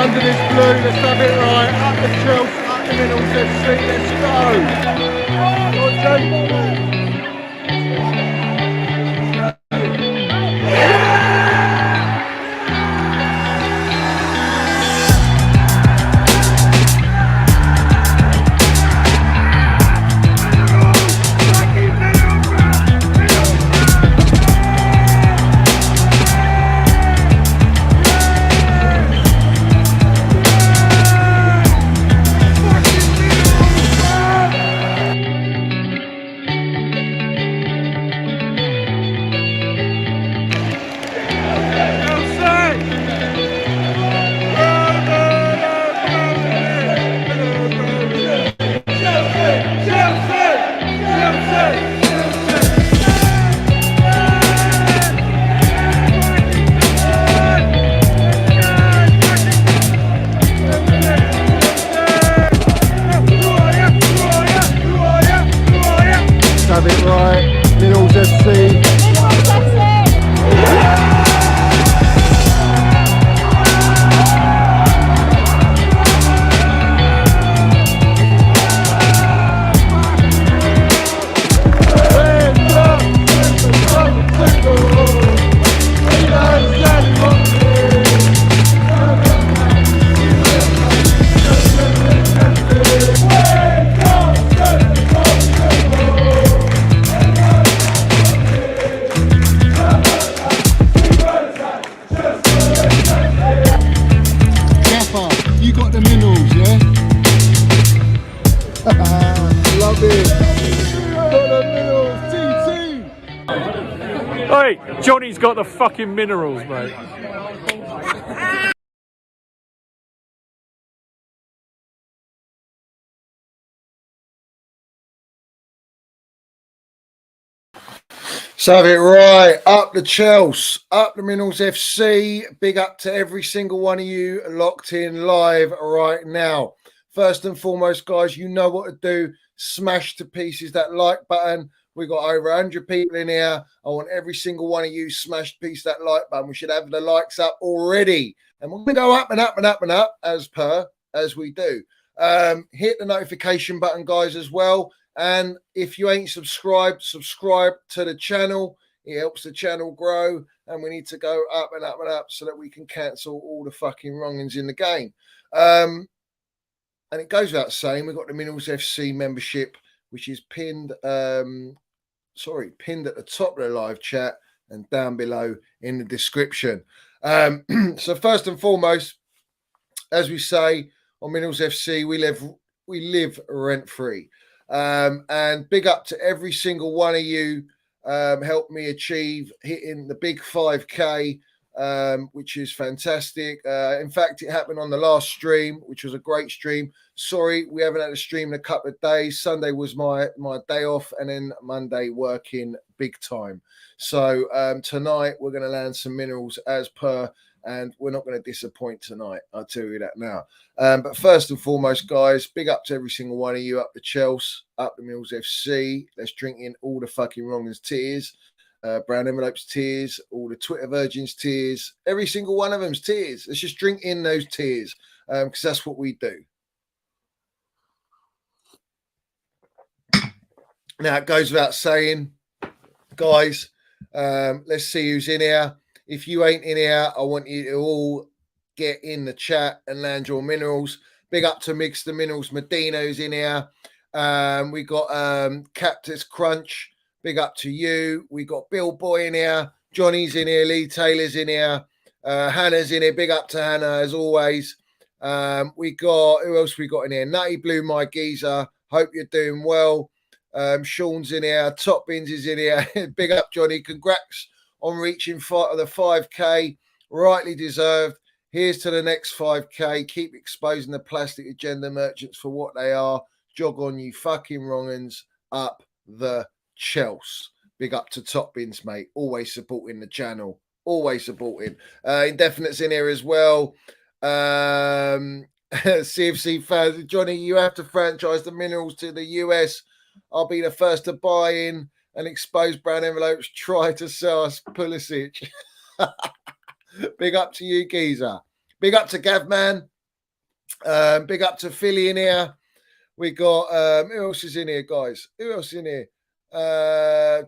under this blue. Let's have it right. Up the Chelsea, up the Minerals FC. Let's go. Have it right, Minerals FC. You got the Minerals, yeah? Love it. Got the Minerals, TT. Hey, Johnny's got the fucking Minerals, mate. So have it right, up the Chelsea, up the Minerals FC. Big up to every single one of you locked in live right now. First and foremost, guys, you know what to do. Smash to pieces that like button. We got over 100 people in here. I want every single one of you smash to piece that like button. We should have the likes up already. And we're going to go up and up and up and up as we do. Hit the notification button, guys, as well. And if you ain't subscribed, subscribe to the channel. It helps the channel grow. And we need to go up and up and up so that we can cancel all the fucking wrongings in the game. And it goes without saying, we've got the Minerals FC membership, which is pinned at the top of the live chat and down below in the description. So first and foremost, as we say on Minerals FC, we live rent-free. And big up to every single one of you helped me achieve hitting the big 5K, which is fantastic. In fact, it happened on the last stream, which was a great stream. Sorry, we haven't had a stream in a couple of days. Sunday was my day off, and then Monday working big time. So tonight we're going to land some Minerals as per, and we're not going to disappoint tonight. I'll tell you that now. But first and foremost, guys, big up to every single one of you, up the Chelsea, up the Minerals FC. Let's drink in all the fucking wrongers tears. Brown Envelopes tears, all the Twitter Virgins tears, every single one of them's tears. Let's just drink in those tears because that's what we do. Now, it goes without saying, guys, let's see who's in here. If you ain't in here, I want you to all get in the chat and land your Minerals. Big up to Mix the Minerals Medina who's in here. We got Cactus Crunch. Big up to you. We got Bill Boy in here. Johnny's in here. Lee Taylor's in here. Hannah's in here. Big up to Hannah as always. We got, who else we got in here? Nutty Blue, my geezer. Hope you're doing well. Sean's in here. Top Bins is in here. Big up, Johnny. Congrats on reaching the 5K. Rightly deserved. Here's to the next 5K. Keep exposing the plastic agenda merchants for what they are. Jog on, you fucking wrong'uns. Up the Chelsea. Big up to Top Bins, mate. Always supporting the channel. Always supporting. Indefinites in here as well. CFC fans. Johnny, you have to franchise the Minerals to the US. I'll be the first to buy in and expose Brown Envelopes. Try to sell us Pulisic. Big up to you, geezer. Big up to Gavman. Big up to Philly in here. We got who else is in here, guys? Who else is in here?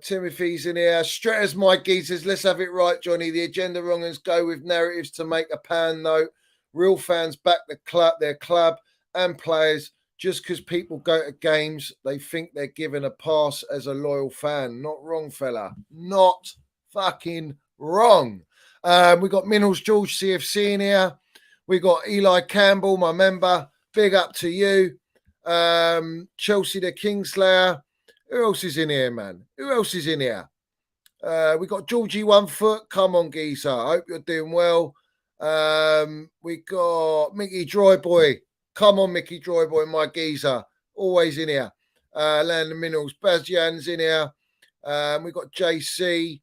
Timothy's in here. Stratters, my geezers. Let's have it right, Johnny. The agenda wrongers go with narratives to make a pan note. Real fans back their club and players. Just because people go to games, they think they're given a pass as a loyal fan. Not wrong, fella. Not fucking wrong. We got Minerals George CFC in here. We got Eli Campbell, my member. Big up to you. Chelsea the Kingslayer. Who else is in here, man? Who else is in here? We got Georgie One Foot. Come on, geezer. I hope you're doing well. We got Mickey Dryboy. Come on, Mickey Dryboy, my geezer. Always in here. Land of Minerals. Bazjan's in here. We got JC.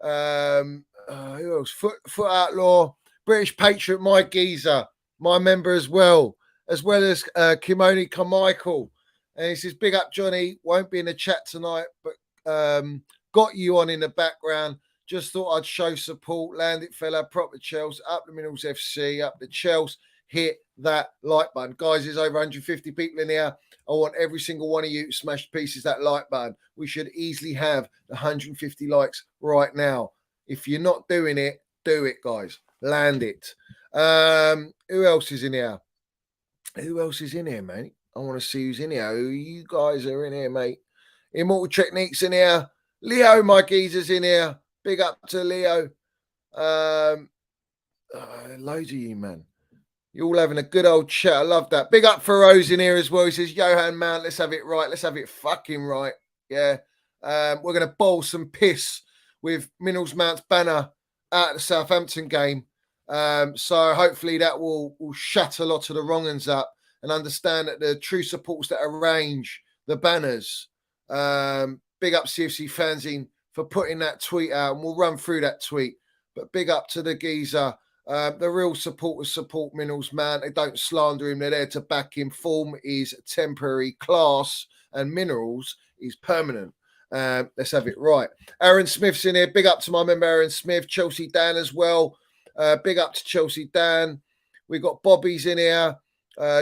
Who else? Foot Outlaw. British Patriot, my geezer. My member as well as Kimoni Carmichael. And he says, big up, Johnny. Won't be in the chat tonight, but got you on in the background. Just thought I'd show support. Land it, fella. Proper Chelsea. Up the Minerals FC. Up the Chelsea. Hit that like button. Guys, there's over 150 people in here. I want every single one of you to smash to pieces that like button. We should easily have 150 likes right now. If you're not doing it, do it, guys. Land it. Who else is in here? Who else is in here, mate? I want to see who's in here. Who you guys are in here, mate? Immortal Techniques in here. Leo, my geezer's in here. Big up to Leo. Loads of you, man. You're all having a good old chat. I love that. Big up for Rose in here as well. He says, Johan Mount, let's have it right. Let's have it fucking right. Yeah. We're going to bowl some piss with Minerals Mount's banner at the Southampton game. So hopefully that will shut a lot of the wrong uns up and understand that the true supporters that arrange the banners. Big up CFC Fanzine for putting that tweet out, and we'll run through that tweet. But big up to the geezer. The real supporters support Minerals, man. They don't slander him. They're there to back him. Form is temporary, class and Minerals is permanent. Let's have it right. Aaron Smith's in here. Big up to my member Aaron Smith. Chelsea Dan as well. Big up to Chelsea Dan. We got Bobby's in here.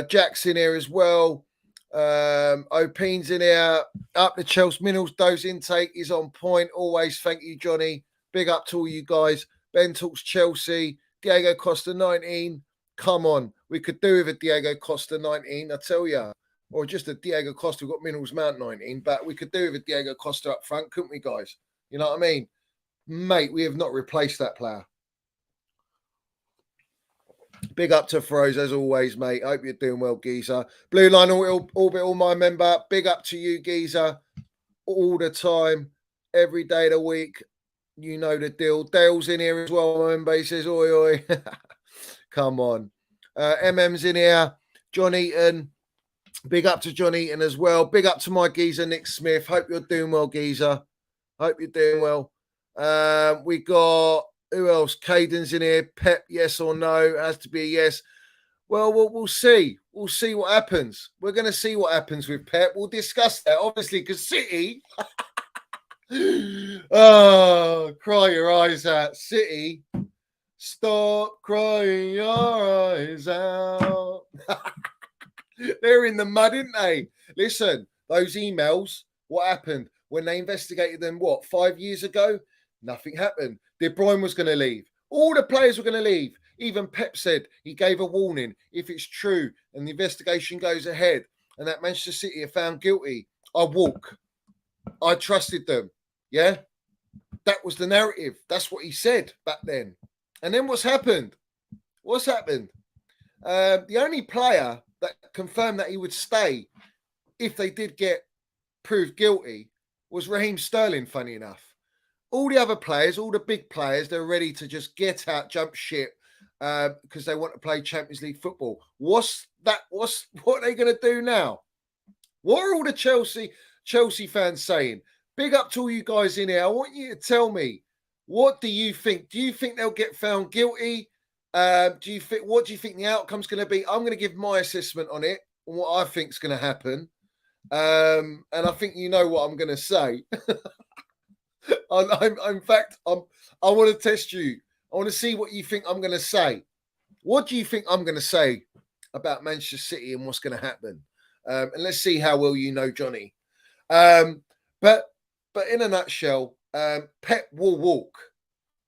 Jack's in here as well. Opin's in here. Up the Chelsea. Minerals dose intake is on point. Always. Thank you, Johnny. Big up to all you guys. Ben talks Chelsea. Diego Costa 19. Come on. We could do with a Diego Costa 19, I tell you. Or just a Diego Costa. We've got Minerals Mount 19. But we could do with a Diego Costa up front, couldn't we, guys? You know what I mean? Mate, we have not replaced that player. Big up to Froze, as always, mate. Hope you're doing well, geezer. Blue Line Orbital, my member. Big up to you, geezer. All the time. Every day of the week. You know the deal. Dale's in here as well, my member. He says, oi, oi. Come on. MM's in here. John Eaton. Big up to John Eaton as well. Big up to my geezer, Nick Smith. Hope you're doing well, geezer. Hope you're doing well. We got, who else? Caden's in here. Pep, yes or no? It has to be a yes. Well, we'll see. We'll see what happens. We're going to see what happens with Pep. We'll discuss that, obviously, because City... Oh, cry your eyes out. City, stop crying your eyes out. They're in the mud, aren't they? Listen, those emails, what happened? When they investigated them, 5 years ago? Nothing happened. De Bruyne was going to leave. All the players were going to leave. Even Pep said he gave a warning. If it's true and the investigation goes ahead and that Manchester City are found guilty, I walk. I trusted them. Yeah, that was the narrative. That's what he said back then. And then what's happened? What's happened? The only player that confirmed that he would stay if they did get proved guilty was Raheem Sterling, funny enough. All the other players, all the big players, they're ready to just get out, jump ship because they want to play Champions League football. What are they going to do now? What are all the Chelsea fans saying? Big up to all you guys in here. I want you to tell me, what do you think? Do you think they'll get found guilty? What do you think the outcome's going to be? I'm going to give my assessment on it and what I think is going to happen. And I think you know what I'm going to say. In fact, I want to test you. I want to see what you think I'm going to say. What do you think I'm going to say? about Manchester City and what's going to happen. And let's see how well you know Johnny. But in a nutshell, Pep will walk.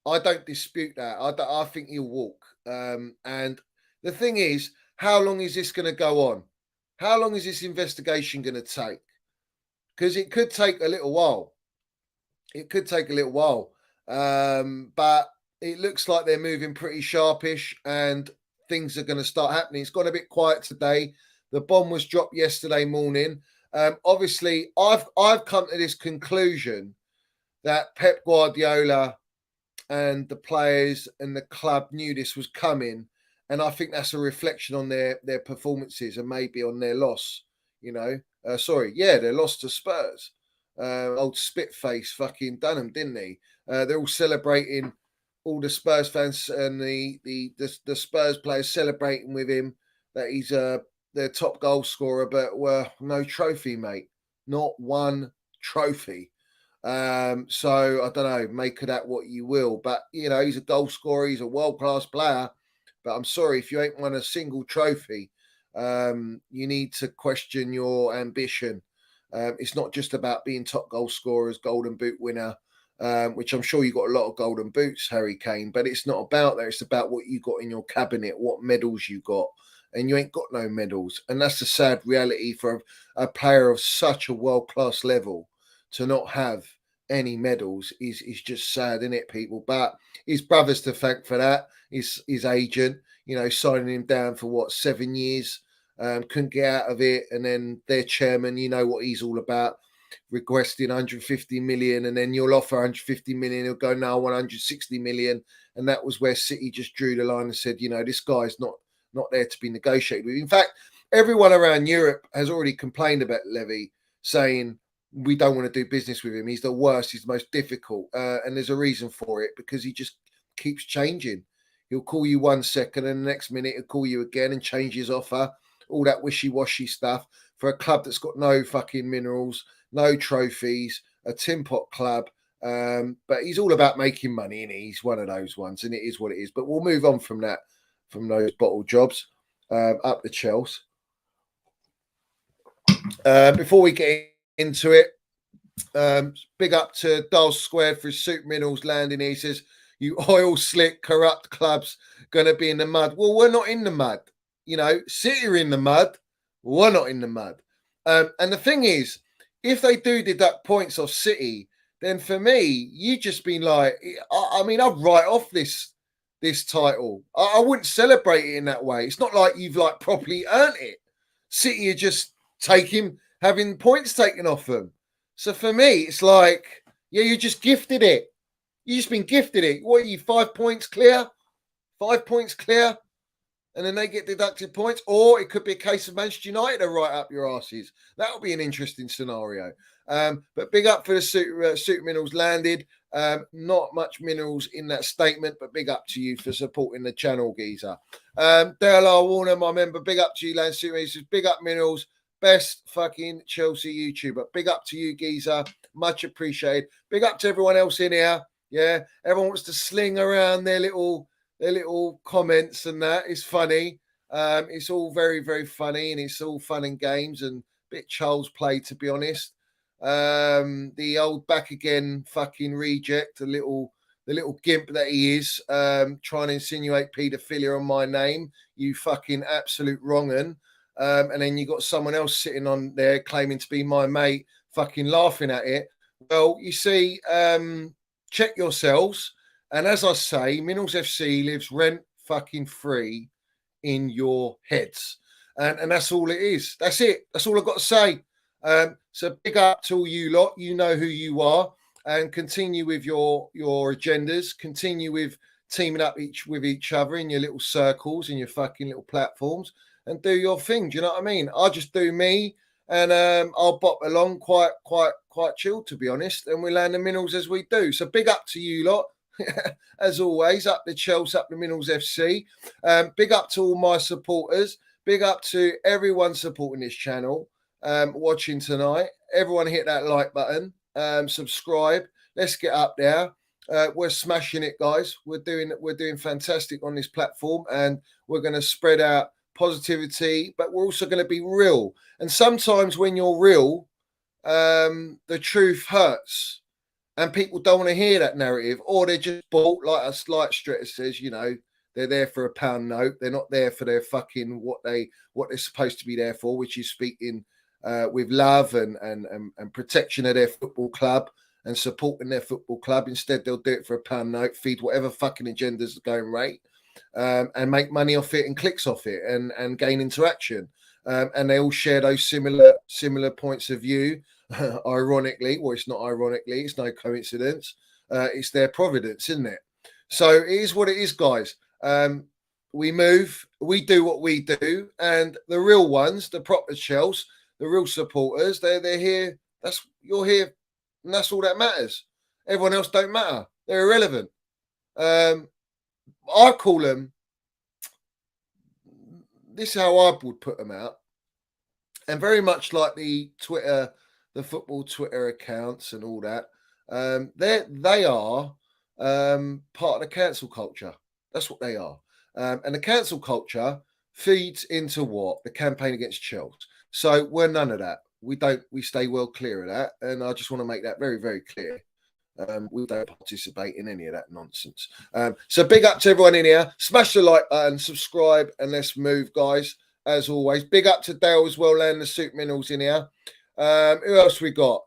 I don't dispute that. I think he'll walk. And the thing is, how long is this going to go on? How long is this investigation going to take? Because it could take a little while. It could take a little while. But it looks like they're moving pretty sharpish and things are going to start happening. It's gone a bit quiet today. The bomb was dropped yesterday morning. Obviously, I've come to this conclusion that Pep Guardiola and the players and the club knew this was coming. And I think that's a reflection on their performances and maybe on their loss, you know. They lost to Spurs. Old Spitface fucking done them, didn't he? They're all celebrating, all the Spurs fans and the Spurs players celebrating with him that he's their top goal scorer, but no trophy, mate. Not one trophy. So I don't know, make of that what you will. But you know, he's a goal scorer, he's a world-class player. But I'm sorry, if you ain't won a single trophy, you need to question your ambition. It's not just about being top goal scorers, golden boot winner, which I'm sure you got a lot of golden boots, Harry Kane, but it's not about that. It's about what you got in your cabinet, what medals you got. And you ain't got no medals. And that's the sad reality for a player of such a world-class level to not have any medals is just sad, isn't it, people? But his brother's to thank for that. His agent, you know, signing him down for 7 years. Couldn't get out of it. And then their chairman, you know what he's all about, requesting 150 million, and then you'll offer 150 million. He'll go, no, 160 million. And that was where City just drew the line and said, you know, this guy's not there to be negotiated with. In fact, everyone around Europe has already complained about Levy, saying we don't want to do business with him. He's the worst. He's the most difficult. And there's a reason for it, because he just keeps changing. He'll call you 1 second and the next minute he'll call you again and change his offer. All that wishy-washy stuff for a club that's got no fucking minerals, no trophies, a tin pot club. But he's all about making money, and he's one of those ones, and it is what it is. But we'll move on from that, from those bottle jobs, up the Chelsea. Before we get into it, big up to Dial Squared for his Super Minerals landing. He says, you oil slick, corrupt clubs going to be in the mud. Well, we're not in the mud. You know, City are in the mud. We're not in the mud. And the thing is, if they do deduct points off City, then for me, you just been like, I mean, I'd write off this title. I wouldn't celebrate it in that way. It's not like you've like properly earned it. City are just having points taken off them. So for me, it's like, yeah, you just gifted it. You just been gifted it. What are you, 5 points clear? 5 points clear? And then they get deducted points? Or it could be a case of Manchester United are right up your asses. That would be an interesting scenario. But big up for the Super Minerals landed. Not much minerals in that statement, but big up to you for supporting the channel, geezer. Dale R. Warner, my member, big up to you, Land Super. He says, big up Minerals. Best fucking Chelsea YouTuber. Big up to you, geezer. Much appreciated. Big up to everyone else in here. Yeah, everyone wants to sling around their little comments, and that is funny. It's all very, very funny, and it's all fun and games and a bit child's play, to be honest. The old back again fucking reject, the little gimp that he is, trying to insinuate paedophilia on my name. You fucking absolute wrong 'un. And then you got someone else sitting on there claiming to be my mate, fucking laughing at it. Well, you see, check yourselves. And as I say, Minerals FC lives rent fucking free in your heads. And that's all it is. That's it. That's all I've got to say. So big up to all you lot. You know who you are. And continue with your agendas. Continue with teaming up with each other in your little circles, in your fucking little platforms. And do your thing. Do you know what I mean? I just do me. And I'll bop along quite chill, to be honest. And we land the minerals as we do. So big up to you lot. As always, up the Chelsea, up the Minerals FC. Big up to all my supporters. Big up to everyone supporting this channel, watching tonight. Everyone hit that like button. Subscribe. Let's get up there. We're smashing it, guys. We're doing fantastic on this platform, and we're going to spread out positivity, but we're also going to be real. And sometimes when you're real, the truth hurts. And people don't want to hear that narrative, or they're just bought, like a slight Stritter says, you know, they're there for a pound note. They're not there for their fucking what they're supposed to be there for, which is speaking with love and protection of their football club and supporting their football club. Instead, they'll do it for a pound note, feed whatever fucking agenda's going right, and make money off it and clicks off it and gain interaction. And they all share those similar points of view. Ironically, well, it's not ironically, it's no coincidence. It's their providence, isn't it? So it is what it is, guys. We move, we do what we do, and the real ones, the proper Chels, the real supporters, they're here. You're here, and that's all that matters. Everyone else don't matter. They're irrelevant. I call them. This is how I would put them out, and very much like the football Twitter accounts and all that. They are part of the cancel culture. That's what they are. And the cancel culture feeds into what? The campaign against Chelsea. So we're none of that. We stay well clear of that. And I just want to make that very, very clear. We don't participate in any of that nonsense. So big up to everyone in here. Smash the like button, subscribe, and let's move, guys. As always, big up to Dale as well, and the Soup Minerals in here. Who else we got?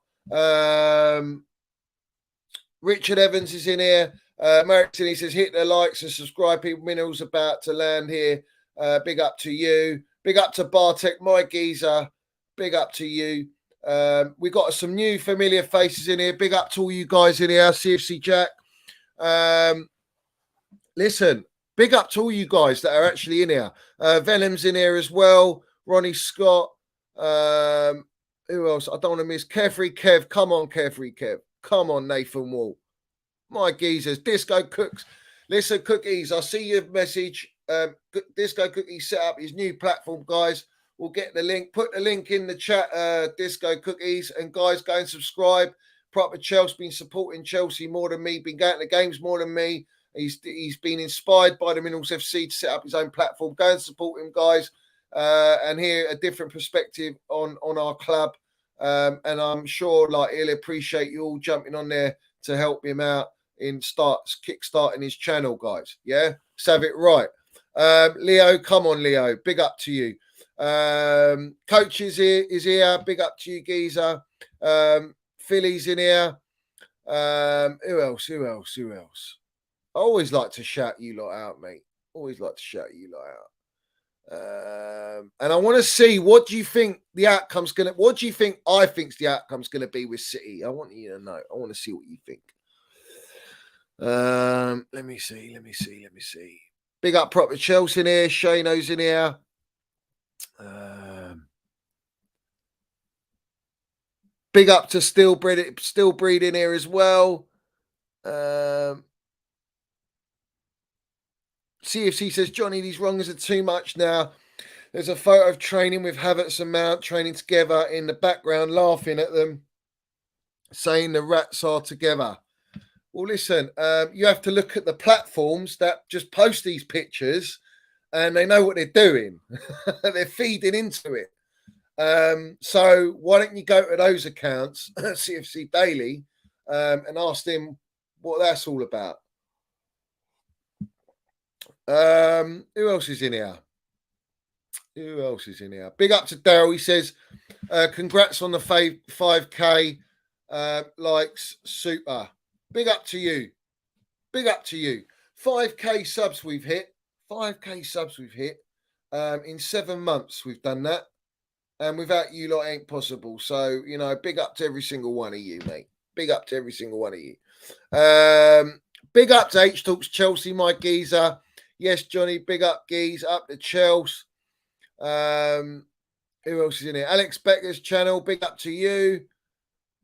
Richard Evans is in here. Merrickson, he says, hit the likes and subscribe. People, Minerals about to land here. Big up to you. Big up to Bartek, my geezer. Big up to you. We got some new familiar faces in here. Big up to all you guys in here. CFC Jack. Listen, big up to all you guys that are actually in here. Venom's in here as well. Ronnie Scott. Who else? I don't want to miss. Carefree Kev. Come on, Carefree Kev. Come on, Nathan Wall. My geezers. Disco Cooks. Listen, Cookies, I see your message. Disco Cookies set up his new platform, guys. We'll get the link. Put the link in the chat, Disco Cookies. And guys, go and subscribe. Proper Chelsea, been supporting Chelsea more than me. Been going to the games more than me. He's been inspired by the Minerals FC to set up his own platform. Go and support him, guys. And hear a different perspective on our club. And I'm sure like he'll appreciate you all jumping on there to help him out in kickstarting his channel, guys. Yeah, let's have it right. Leo, come on, Leo. Big up to you. Coach is here. Big up to you, geezer. Philly's in here. Who else? I always like to shout you lot out, mate. Always like to shout you lot out. And I want to see, what do you think the outcome's gonna? What do you think I think's the outcome's gonna be with City? I want you to know. I want to see what you think. Let me see. Big up proper Chelsea in here. Shano's in here. Big up to Still Breed in here as well. CFC says, Johnny, these wrongs are too much now. There's a photo of training with Havertz and Mount training together in the background, laughing at them, saying the rats are together. Well, listen, you have to look at the platforms that just post these pictures and they know what they're doing. They're feeding into it. So why don't you go to those accounts, CFC Daily, and ask them what that's all about. Who else is in here? Big up to Daryl. He says, congrats on the 5K likes. Super. Big up to you. 5K subs we've hit. In 7 months we've done that. And without you lot ain't possible. So, you know, big up to every single one of you, mate. Big up to every single one of you. Big up to H Talks Chelsea, my geezer. Yes, Johnny, big up, geez. Up to Chelsea. Who else is in here? Alex Becker's channel, big up to you.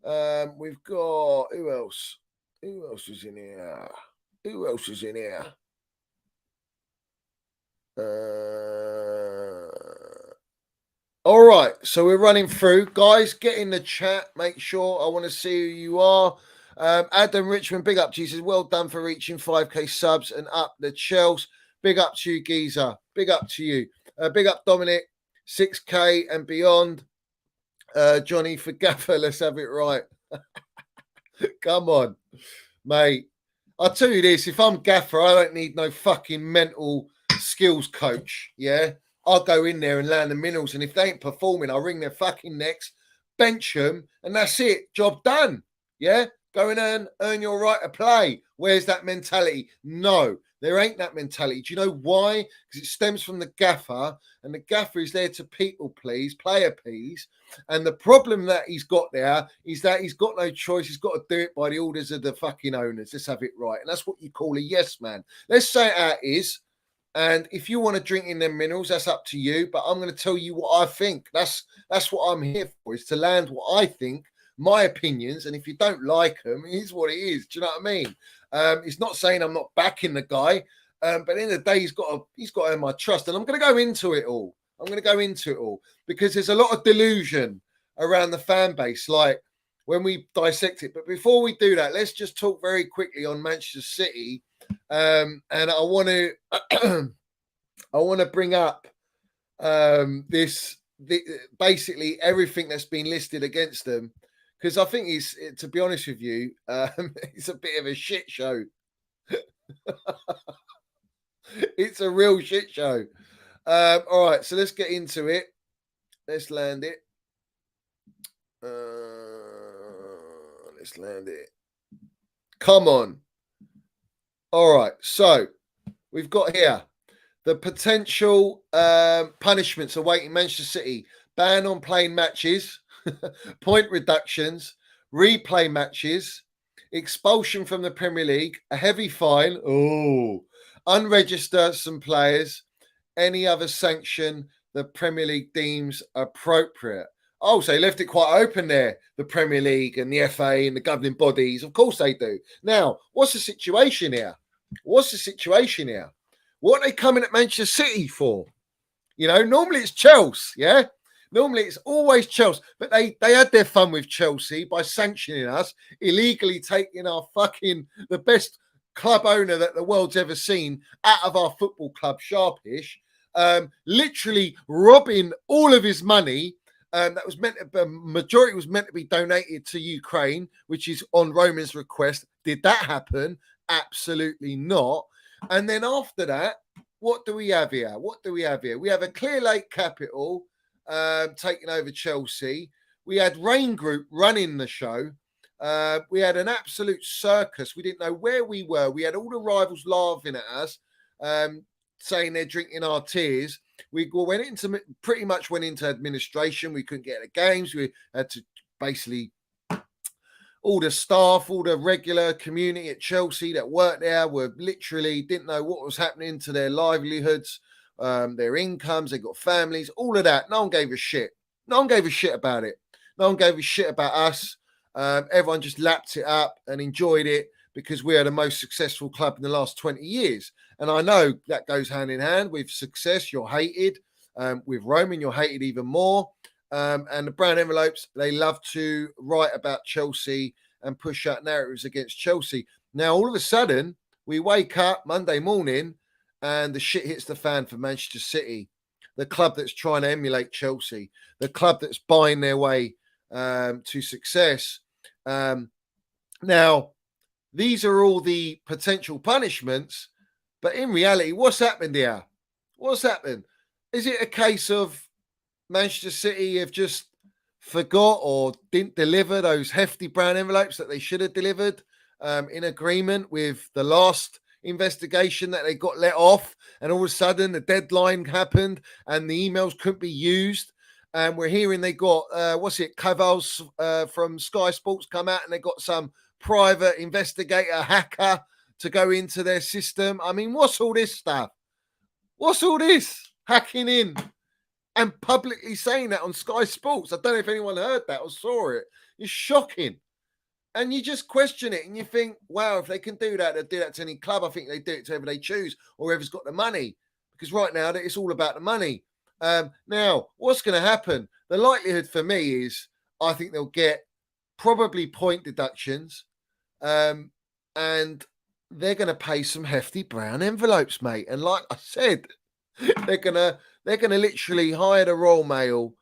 We've got, who else? Who else is in here? All right, so we're running through. Guys, get in the chat. Make sure I want to see who you are. Adam Richmond, big up to you. He says, well done for reaching 5K subs and up the Chelsea. Big up to you, geezer. Big up to you. Big up Dominic, 6K and beyond. Johnny for Gaffer, let's have it right. Come on, mate. I'll tell you this, if I'm Gaffer, I don't need no fucking mental skills coach, yeah? I'll go in there and land the minerals, and if they ain't performing, I'll wring their fucking necks, bench them, and that's it. Job done, yeah? Go and earn your right to play. Where's that mentality? No, there ain't that mentality. Do you know why? Because it stems from the gaffer, and the gaffer is there to people please, player please. And the problem that he's got there is that he's got no choice. He's got to do it by the orders of the fucking owners. Let's have it right. And that's what you call a yes man. Let's say it how it is. And if you want to drink in them minerals, that's up to you. But I'm going to tell you what I think. That's what I'm here for, is to land what I think, my opinions. And if you don't like them, it is what it is. Do you know what I mean? It's not saying I'm not backing the guy. But at the end of the day, he's got to earn my trust. And I'm going to go into it all. Because there's a lot of delusion around the fan base, like when we dissect it. But before we do that, let's just talk very quickly on Manchester City. And I want to bring up basically everything that's been listed against them, because I think to be honest with you, it's a bit of a shit show. It's a real shit show. All right, so let's get into it. Let's land it. Come on. All right, so we've got here the potential punishments awaiting Manchester City: ban on playing matches, point reductions, replay matches, expulsion from the Premier League, a heavy fine, unregister some players, any other sanction the Premier League deems appropriate. Oh, so they left it quite open there, the Premier League and the FA and the governing bodies. Of course they do. Now, what's the situation here? What are they coming at Manchester City for? You know, normally it's Chelsea, yeah? Normally it's always Chelsea. But they had their fun with Chelsea by sanctioning us, illegally taking our the best club owner that the world's ever seen out of our football club, Sharpish, literally robbing all of his money. That was majority was meant to be donated to Ukraine, which is on Roman's request. Did that happen? Absolutely not. And then after that, what do we have here? We have a Clear Lake Capital taking over Chelsea. We had Rain Group running the show. We had an absolute circus. We didn't know where we were. We had all the rivals laughing at us, saying they're drinking our tears. We pretty much went into administration. We couldn't get the games. We had to basically, all the staff, all the regular community at Chelsea that worked there were literally didn't know what was happening to their livelihoods, their incomes. They got families, all of that. No one gave a shit. No one gave a shit about it. No one gave a shit about us. Everyone just lapped it up and enjoyed it because we are the most successful club in the last 20 years. And I know that goes hand in hand with success. You're hated. With Roman, you're hated even more. And the brown envelopes, they love to write about Chelsea and push out narratives against Chelsea. Now, all of a sudden, we wake up Monday morning and the shit hits the fan for Manchester City, the club that's trying to emulate Chelsea, the club that's buying their way to success. Now, these are all the potential punishments, but in reality, what's happened here? What's happened? Is it a case of Manchester City have just forgot or didn't deliver those hefty brown envelopes that they should have delivered in agreement with the last investigation that they got let off, and all of a sudden the deadline happened and the emails couldn't be used? And we're hearing they got, Cavals from Sky Sports come out and they got some private investigator hacker to go into their system. I mean, what's all this stuff? What's all this hacking in and publicly saying that on Sky Sports? I don't know if anyone heard that or saw it. It's shocking. And you just question it and you think, wow, if they can do that, they'll do that to any club. I think they do it to whoever they choose or whoever's got the money. Because right now, it's all about the money. Now, what's going to happen? The likelihood for me is I think they'll get probably point deductions and they're going to pay some hefty brown envelopes, mate. And like I said, they're going to They're going to literally hire the Royal Mail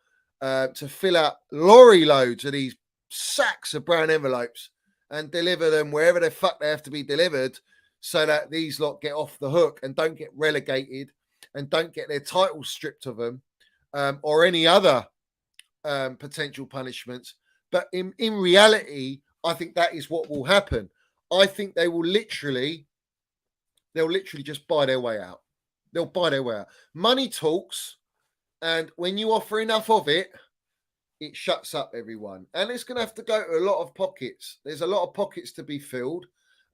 to fill out lorry loads of these sacks of brown envelopes and deliver them wherever the fuck they have to be delivered, so that these lot get off the hook and don't get relegated and don't get their titles stripped of them, or any other potential punishments. But in reality, I think that is what will happen. I think they'll literally just buy their way out. They'll buy their way out. Money talks, and when you offer enough of it, it shuts up everyone. And it's going to have to go to a lot of pockets. There's a lot of pockets to be filled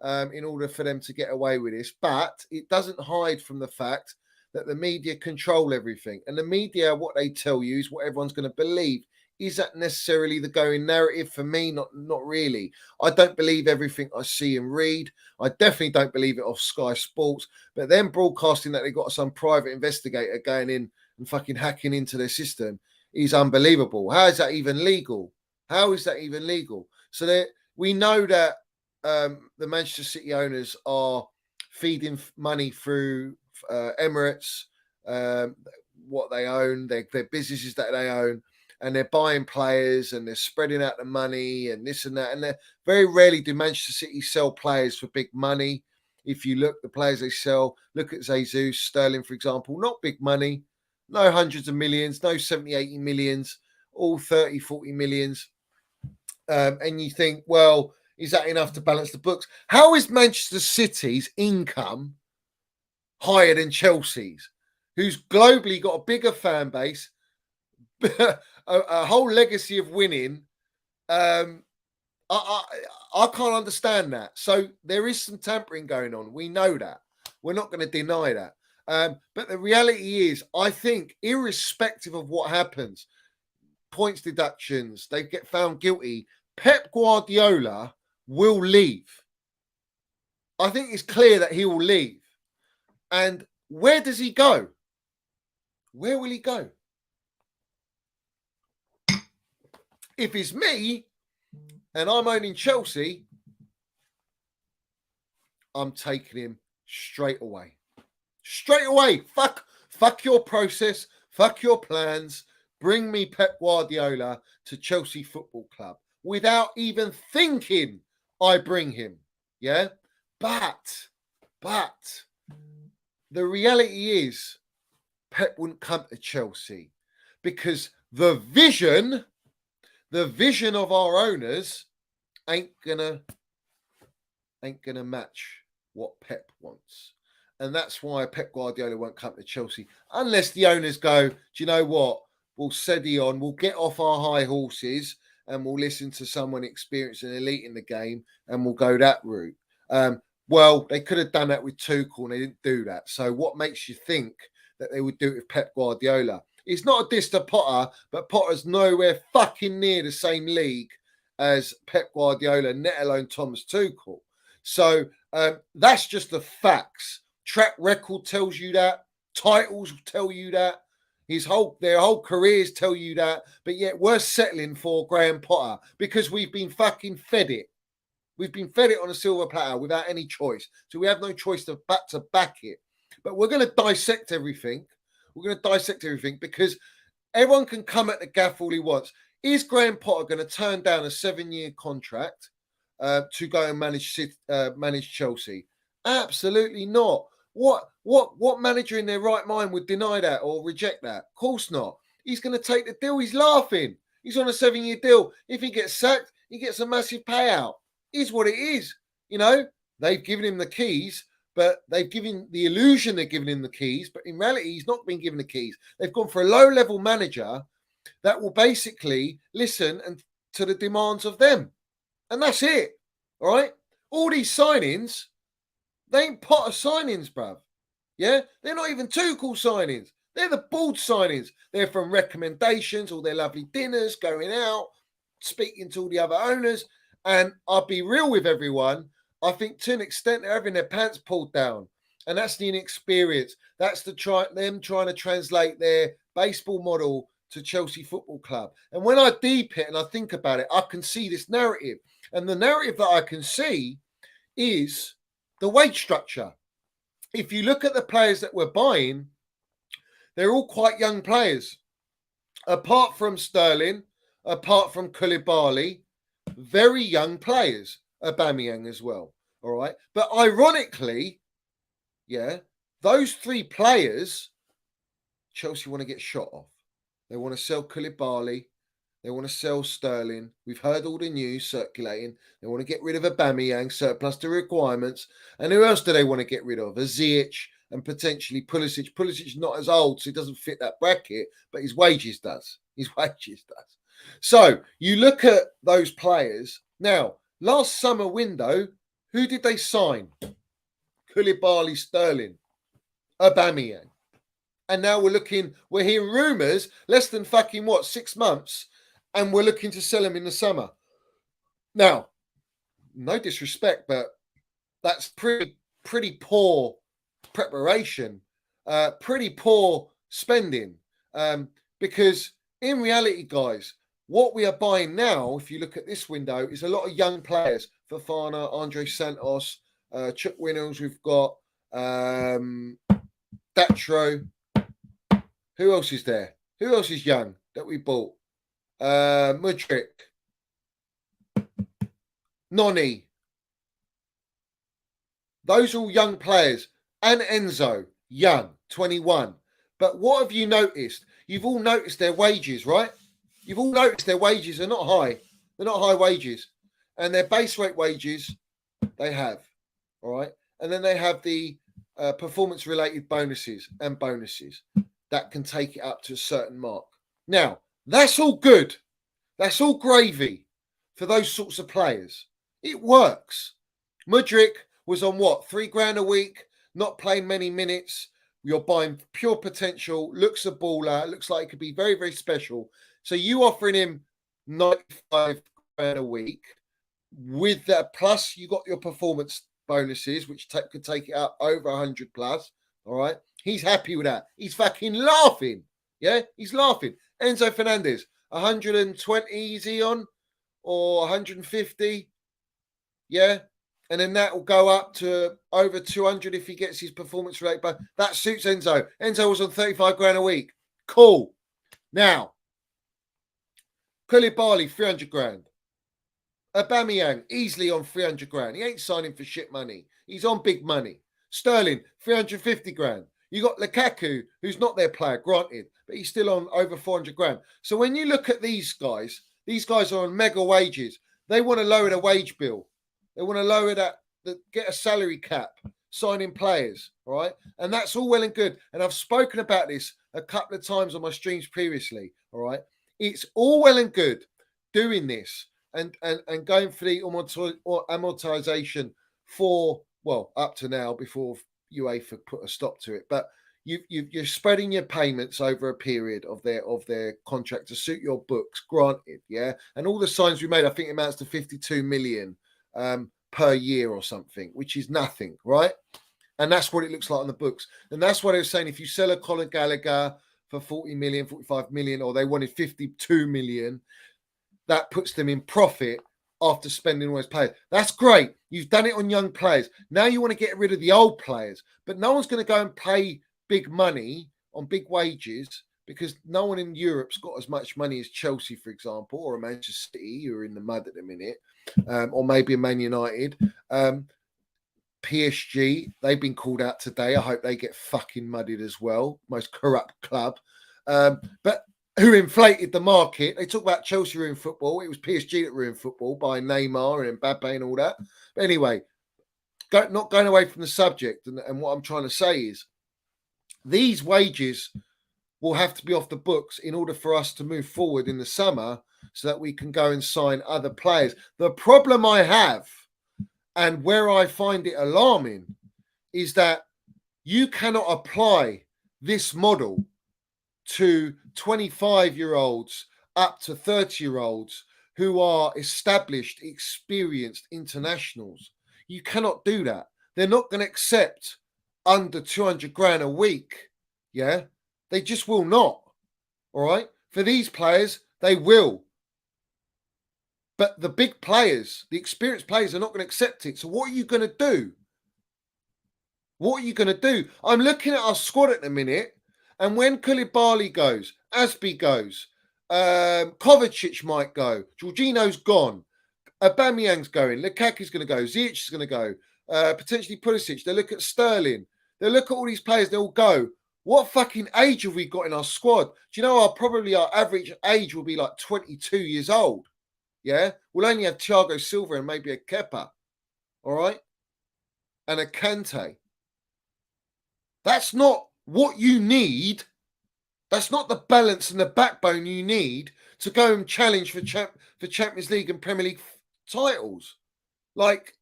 in order for them to get away with this. But it doesn't hide from the fact that the media control everything. And the media, what they tell you is what everyone's going to believe. Is that necessarily the going narrative? For me, not really. I don't believe everything I see and read. I definitely don't believe it off Sky Sports. But them broadcasting that they got some private investigator going in and fucking hacking into their system is unbelievable. How is that even legal? How is that even legal? So we know that the Manchester City owners are feeding money through Emirates, what they own, their businesses that they own, and they're buying players and they're spreading out the money and this and that. And they're very rarely do Manchester City sell players for big money. If you look, the players they sell, look at Jesus, Sterling, for example, not big money. No hundreds of millions, no 70, 80 millions, all 30, 40 millions. And you think, well, is that enough to balance the books? How is Manchester City's income higher than Chelsea's, who's globally got a bigger fan base, a whole legacy of winning? I can't understand that. So there is some tampering going on. We know that. We're not going to deny that. But the reality is, I think, irrespective of what happens, points deductions, they get found guilty, Pep Guardiola will leave. I think it's clear that he will leave. And where does he go? Where will he go? If it's me and I'm owning Chelsea, I'm taking him straight away. Straight away. Fuck your process. Fuck your plans. Bring me Pep Guardiola to Chelsea Football Club. Without even thinking, I bring him. Yeah? But the reality is, Pep wouldn't come to Chelsea because the vision of our owners ain't gonna match what Pep wants. And that's why Pep Guardiola won't come to Chelsea unless the owners go, do you know what? We'll steady on. We'll get off our high horses and we'll listen to someone experienced and elite in the game and we'll go that route. Well, they could have done that with Tuchel and they didn't do that. So what makes you think that they would do it with Pep Guardiola? It's not a diss to Potter, but Potter's nowhere fucking near the same league as Pep Guardiola, let alone Thomas Tuchel. So that's just the facts. Track record tells you that. Titles tell you that. Their whole careers tell you that. But yet we're settling for Graham Potter because we've been fucking fed it. We've been fed it on a silver platter without any choice. So we have no choice to back it. But we're going to dissect everything. We're going to dissect everything because everyone can come at the gaff all he wants. Is Graham Potter going to turn down a 7-year contract to go and manage Chelsea? Absolutely not. What manager in their right mind would deny that or reject that? Of course not. He's going to take the deal. He's laughing. He's on a 7-year deal. If he gets sacked, he gets a massive payout. Is what it is. You know, they've given him the keys, but they've given the illusion they're giving him the keys. But in reality, he's not been given the keys. They've gone for a low-level manager that will basically listen to the demands of them. And that's it. All right? All these signings, they ain't Potter signings, bruv. Yeah? They're not even Tuchel signings. They're the board signings. They're from recommendations, all their lovely dinners, going out, speaking to all the other owners. And I'll be real with everyone. I think to an extent they're having their pants pulled down. And that's the inexperience. That's them trying to translate their baseball model to Chelsea Football Club. And when I deep it and I think about it, I can see this narrative. And the narrative that I can see is the wage structure. If you look at the players that we're buying, they're all quite young players. Apart from Sterling, apart from Koulibaly, very young players. Aubameyang as well. All right. But ironically, yeah, those three players, Chelsea want to get shot off. They want to sell Koulibaly. They want to sell Sterling. We've heard all the news circulating. They want to get rid of Aubameyang, surplus to requirements. And who else do they want to get rid of? Ziyech and potentially Pulisic. Pulisic's not as old, so he doesn't fit that bracket, but his wages does. His wages does. So you look at those players. Now, last summer window, who did they sign? Koulibaly, Sterling, Aubameyang. And now we're hearing rumours, less than fucking 6 months, and we're looking to sell them in the summer. Now, no disrespect, but that's pretty poor preparation, pretty poor spending. Because in reality, guys, what we are buying now, if you look at this window, is a lot of young players. Fofana, Andre Santos, Chuck Winnels, we've got Datro. Who else is there? Who else is young that we bought? Mudryk, Noni. Those are all young players. And Enzo, young, 21. But what have you noticed? You've all noticed their wages, right? You've all noticed their wages are not high. They're not high wages. And their base rate wages, they have. All right. And then they have the performance-related bonuses that can take it up to a certain mark. Now, that's all good. That's all gravy for those sorts of players. It works. Mudryk was on $3,000 a week, not playing many minutes. You're buying pure potential, looks a baller, looks like it could be very, very special. So you offering him $95,000 a week with that, plus you got your performance bonuses, which could take it up over 100 plus. All right. He's happy with that. He's fucking laughing. Yeah, he's laughing. Enzo Fernandez, 120 is he on? Or 150? Yeah. And then that will go up to over 200 if he gets his performance rate. But that suits Enzo. Enzo was on $35,000 a week. Cool. Now, Koulibaly, $300,000. Aubameyang, easily on $300,000. He ain't signing for shit money. He's on big money. Sterling, $350,000. You got Lukaku, who's not their player, granted, but he's still on over $400,000. So when you look at these guys are on mega wages. They want to lower the wage bill. They want to lower get a salary cap, signing players, all right? And that's all well and good. And I've spoken about this a couple of times on my streams previously, all right? It's all well and good doing this and going for the amortization for, up to now before UEFA put a stop to it. But you're spreading your payments over a period of their contract to suit your books, granted, yeah? And all the signs we made, I think it amounts to 52 million per year or something, which is nothing, right? And that's what it looks like on the books. And that's what I was saying. If you sell a Colin Gallagher for 40 million, 45 million, or they wanted 52 million, that puts them in profit after spending all those players. That's great. You've done it on young players. Now you want to get rid of the old players, but no one's going to go and pay big money on big wages because no one in Europe's got as much money as Chelsea, for example, or a Manchester City, who are in the mud at the minute, or maybe a Man United. PSG, they've been called out today. I hope they get fucking muddied as well. Most corrupt club. But who inflated the market? They talk about Chelsea ruined football. It was PSG that ruined football by Neymar and Mbappe and all that. But anyway, not going away from the subject. And what I'm trying to say is these wages will have to be off the books in order for us to move forward in the summer so that we can go and sign other players. The problem I have, and where I find it alarming, is that you cannot apply this model to 25-year-olds up to 30-year-olds who are established, experienced internationals. You cannot do that. They're not going to accept under 200 grand a week. Yeah, they just will not. All right. For these players, they will. But the big players, the experienced players, are not going to accept it. So what are you going to do? What are you going to do? I'm looking at our squad at the minute, And when Koulibaly goes, Asby goes, Kovacic might go, Jorginho's gone, Aubameyang's going, Lukaku's going to go, Ziyech is going to go, potentially Pulisic. They look at Sterling. They look at all these players. They all go, what fucking age have we got in our squad? Do you know our average age will be like 22 years old? Yeah? We'll only have Thiago Silva and maybe a Kepa. All right? And a Kante. That's not what you need. That's not the balance and the backbone you need to go and challenge for Champions League and Premier League titles. Like,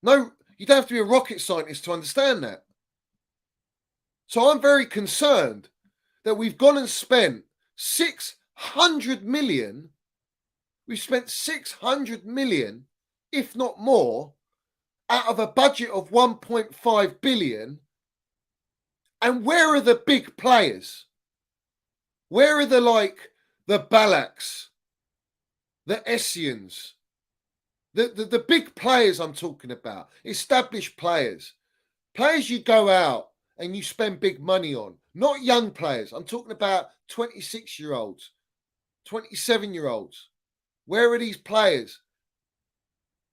no, you don't have to be a rocket scientist to understand that. So I'm very concerned that we've gone and spent 600 million. We've spent 600 million, if not more, out of a budget of 1.5 billion. And where are the big players? Where are the Balaks, the Essians, the big players I'm talking about, established players, players you go out and you spend big money on, not young players. I'm talking about 26-year-olds, 27-year-olds. Where are these players?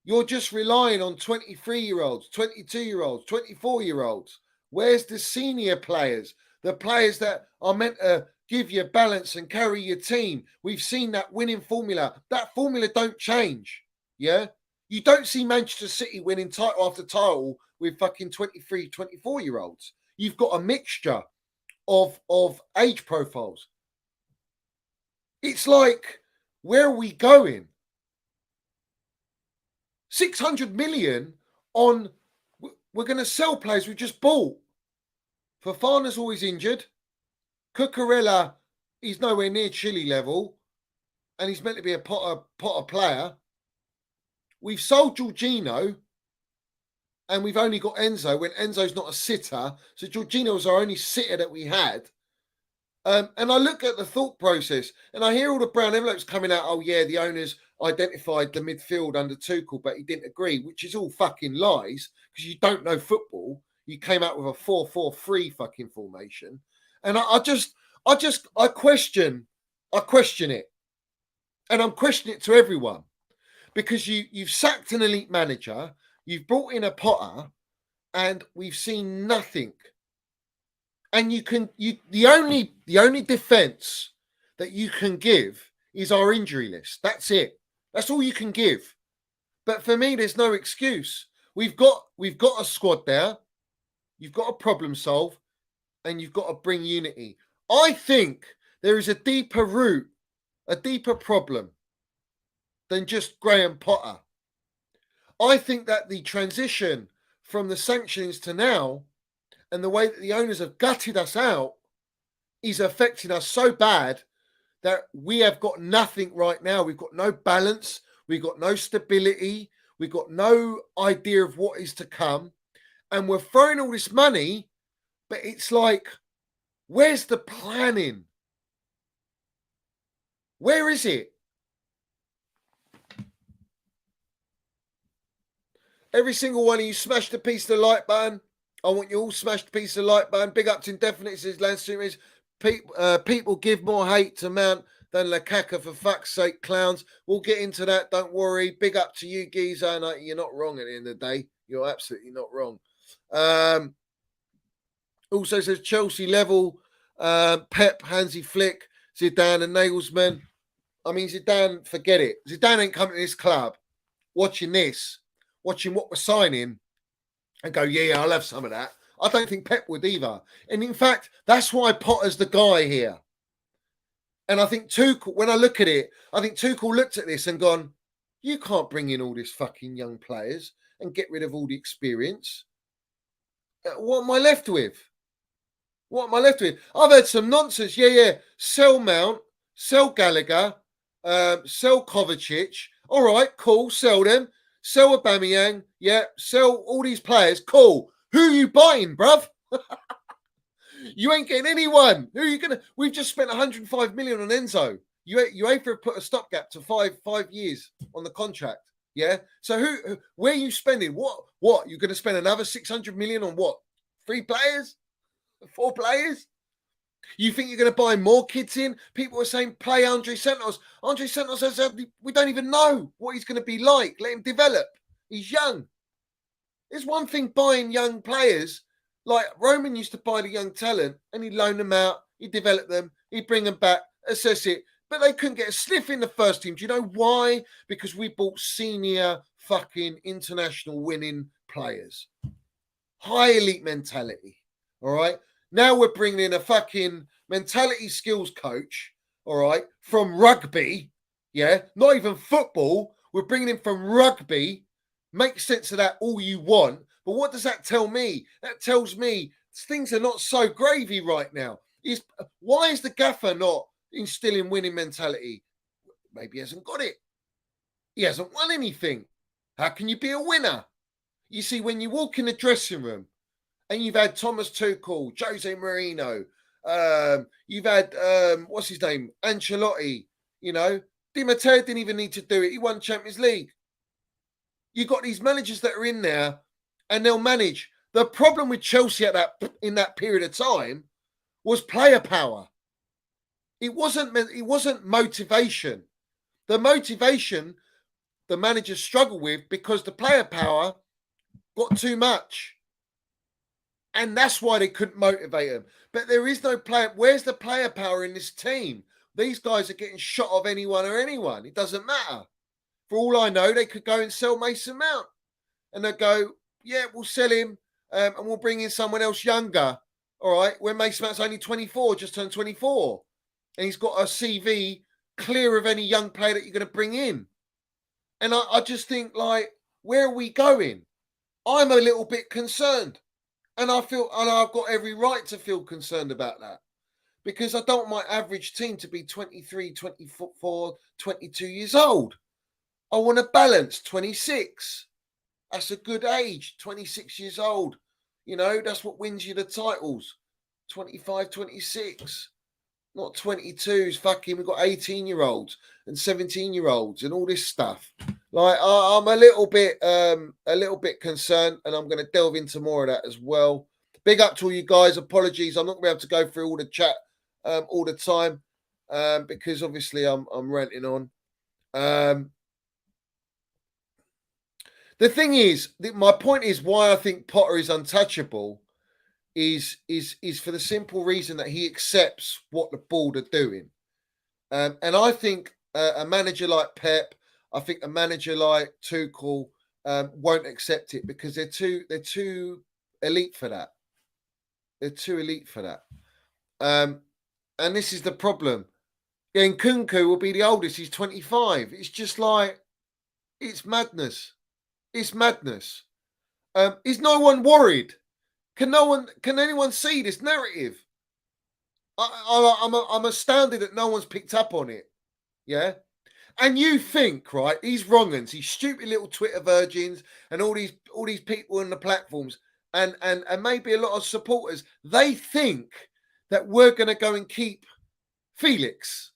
You're just relying on 23-year-olds, 22-year-olds, 24-year-olds. Where's the senior players? The players that are meant to give you balance and carry your team. We've seen that winning formula. That formula don't change. Yeah? You don't see Manchester City winning title after title with fucking 23, 24-year-olds. You've got a mixture of age profiles. It's like, where are we going? 600 million on, we're going to sell players we just bought. Fofana's always injured. Cucurella, he's nowhere near Chile level. And he's meant to be a Potter player. We've sold Jorginho. And we've only got Enzo when Enzo's not a sitter. So Jorginho was our only sitter that we had. And I look at the thought process and I hear all the brown envelopes coming out. Oh, yeah, the owners identified the midfield under Tuchel, but he didn't agree, which is all fucking lies because you don't know football. You came out with a 4-4-3 fucking formation. And I question it. And I'm questioning it to everyone because you've sacked an elite manager, you've brought in a Potter, and we've seen nothing. And the only defense that you can give is our injury list. That's it. That's all you can give. But for me, there's no excuse. We've got a squad there. You've got to problem solve, and you've got to bring unity. I think there is a deeper root, a deeper problem than just Graham Potter. I think that the transition from the sanctions to now and the way that the owners have gutted us out is affecting us so bad that we have got nothing right now. We've got no balance. We've got no stability. We've got no idea of what is to come. And we're throwing all this money, but it's like, where's the planning? Where is it? Every single one of you smashed a piece of the like button. I want you all smashed a piece of the like button. Big up to Indefinite, says Lance Series. People give more hate to Mount than Lukaku, for fuck's sake, clowns. We'll get into that, don't worry. Big up to you, Giza. No, you're not wrong at the end of the day. You're absolutely not wrong. Also says Chelsea level, Pep, Hansi Flick, Zidane and Nagelsmann. I mean, Zidane, forget it. Zidane ain't coming to this club watching what we're signing and go, yeah, I'll have some of that. I don't think Pep would either. And in fact, that's why Potter's the guy here. And I think Tuchel, when I look at it, I think Tuchel looked at this and gone, you can't bring in all these fucking young players and get rid of all the experience. What am I left with? I've heard some nonsense. Yeah. Sell Mount, sell Gallagher, sell Kovacic. All right, cool. Sell them. Sell Aubameyang. Yeah, sell all these players. Cool. Who are you buying, bruv? You ain't getting anyone. Who are you gonna? We've just spent 105 million on Enzo. You ain't for put a stopgap to five years on the contract. Yeah. So where are you spending? What? You're going to spend another 600 million on what? 3 players? 4 players? You think you're going to buy more kids in? People are saying play Andre Santos. Andre Santos we don't even know what he's going to be like. Let him develop. He's young. It's one thing buying young players. Like Roman used to buy the young talent and he'd loan them out. He'd develop them. He'd bring them back, assess it. But they couldn't get a sniff in the first team. Do you know why? Because we bought senior fucking international winning players. High elite mentality. All right. Now we're bringing in a fucking mentality skills coach. All right. From rugby. Yeah. Not even football. We're bringing him from rugby. Make sense of that all you want. But what does that tell me? That tells me things are not so gravy right now. Why is the gaffer not instilling winning mentality? Maybe he hasn't got it. He hasn't won anything. How can you be a winner? You see, when you walk in the dressing room and you've had Thomas Tuchel, Jose Mourinho, you've had, what's his name, Ancelotti, you know, Di Matteo didn't even need to do it. He won Champions League. You've got these managers that are in there and they'll manage. The problem with Chelsea in that period of time was player power. It wasn't motivation. The motivation the managers struggle with because the player power got too much. And that's why they couldn't motivate them. But there is no player. Where's the player power in this team? These guys are getting shot of anyone or anyone. It doesn't matter. For all I know, they could go and sell Mason Mount. And they'll go, yeah, we'll sell him and we'll bring in someone else younger. All right. When Mason Mount's only 24, just turned 24. And he's got a CV clear of any young player that you're going to bring in. And I just think, like, where are we going? I'm a little bit concerned. And I've got every right to feel concerned about that. Because I don't want my average team to be 23, 24, 22 years old. I want to balance 26. That's a good age, 26 years old. You know, that's what wins you the titles. 25, 26. Not 22s. Fucking, we've got 18-year-olds and 17-year-olds and all this stuff. Like, I'm a little bit concerned, and I'm going to delve into more of that as well. Big up to all you guys. Apologies, I'm not going to be able to go through all the chat all the time because obviously I'm ranting on. The thing is, my point is why I think Potter is untouchable is for the simple reason that he accepts what the board are doing. And I think a manager like Pep, I think a manager like Tuchel won't accept it because they're too elite for that. They're too elite for that. And this is the problem. Yeah, Nkunku will be the oldest. He's 25. It's just like, it's madness. It's madness. Is no one worried? Can anyone see this narrative? I'm astounded that no one's picked up on it. Yeah. And you think, right, these wrong-uns, these stupid little Twitter virgins and all these people on the platforms and maybe a lot of supporters, they think that we're going to go and keep Felix.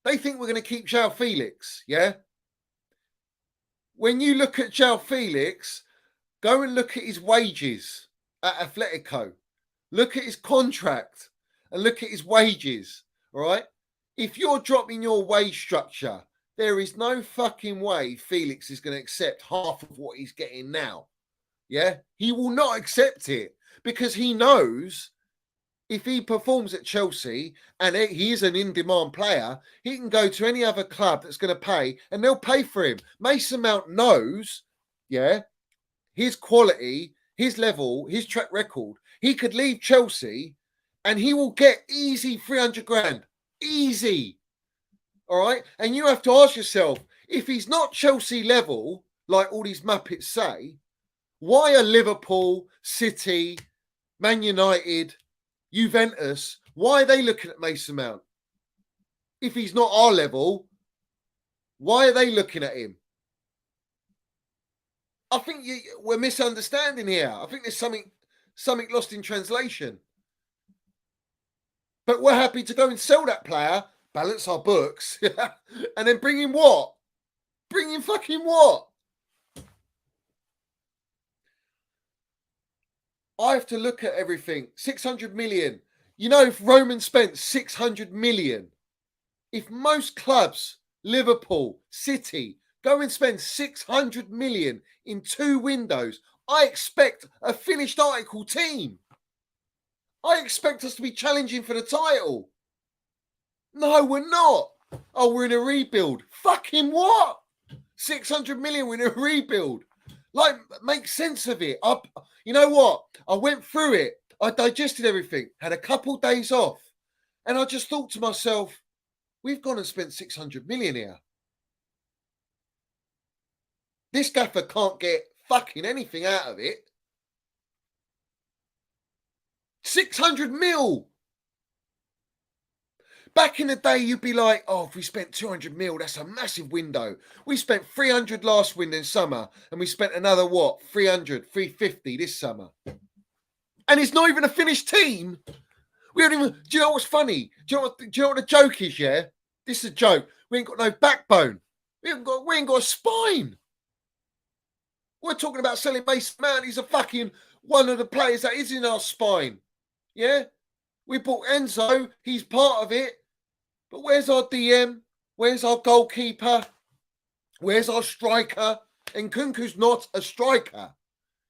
They think we're going to keep João Felix, yeah? When you look at João Felix, go and look at his wages at Atletico. Look at his contract and look at his wages, all right? If you're dropping your wage structure, there is no fucking way Felix is going to accept half of what he's getting now, yeah? He will not accept it because he knows if he performs at Chelsea and he is an in-demand player, he can go to any other club that's going to pay and they'll pay for him. Mason Mount knows, yeah, his quality, his level, his track record. He could leave Chelsea and he will get easy 300 grand. Easy. All right? And you have to ask yourself, if he's not Chelsea level, like all these Muppets say, why are Liverpool, City, Man United, Juventus, why are they looking at Mason Mount? If he's not our level, why are they looking at him? I think we're misunderstanding here. I think there's something lost in translation. But we're happy to go and sell that player, balance our books, and then bring in what? Bring in fucking what? I have to look at everything. 600 million. You know, if Roman spent 600 million, if most clubs, Liverpool, City, go and spend 600 million in 2 windows, I expect a finished article team. I expect us to be challenging for the title. No, we're not. Oh, we're in a rebuild. Fucking what? 600 million, we're in a rebuild. Like, make sense of it. You know what? I went through it. I digested everything, had a couple days off. And I just thought to myself, we've gone and spent 600 million here. This gaffer can't get fucking anything out of it. 600 mil. Back in the day, you'd be like, oh, if we spent 200 mil, that's a massive window. We spent 300 last window in summer, and we spent another, 300, 350 this summer. And it's not even a finished team. We don't even, do you know what's funny? Do you know what the joke is, yeah? This is a joke. We ain't got no backbone. We ain't got a spine. We're talking about selling Mason Mount. He's a fucking one of the players that is in our spine. Yeah? We bought Enzo. He's part of it. But where's our DM? Where's our goalkeeper? Where's our striker? And Nkunku's not a striker.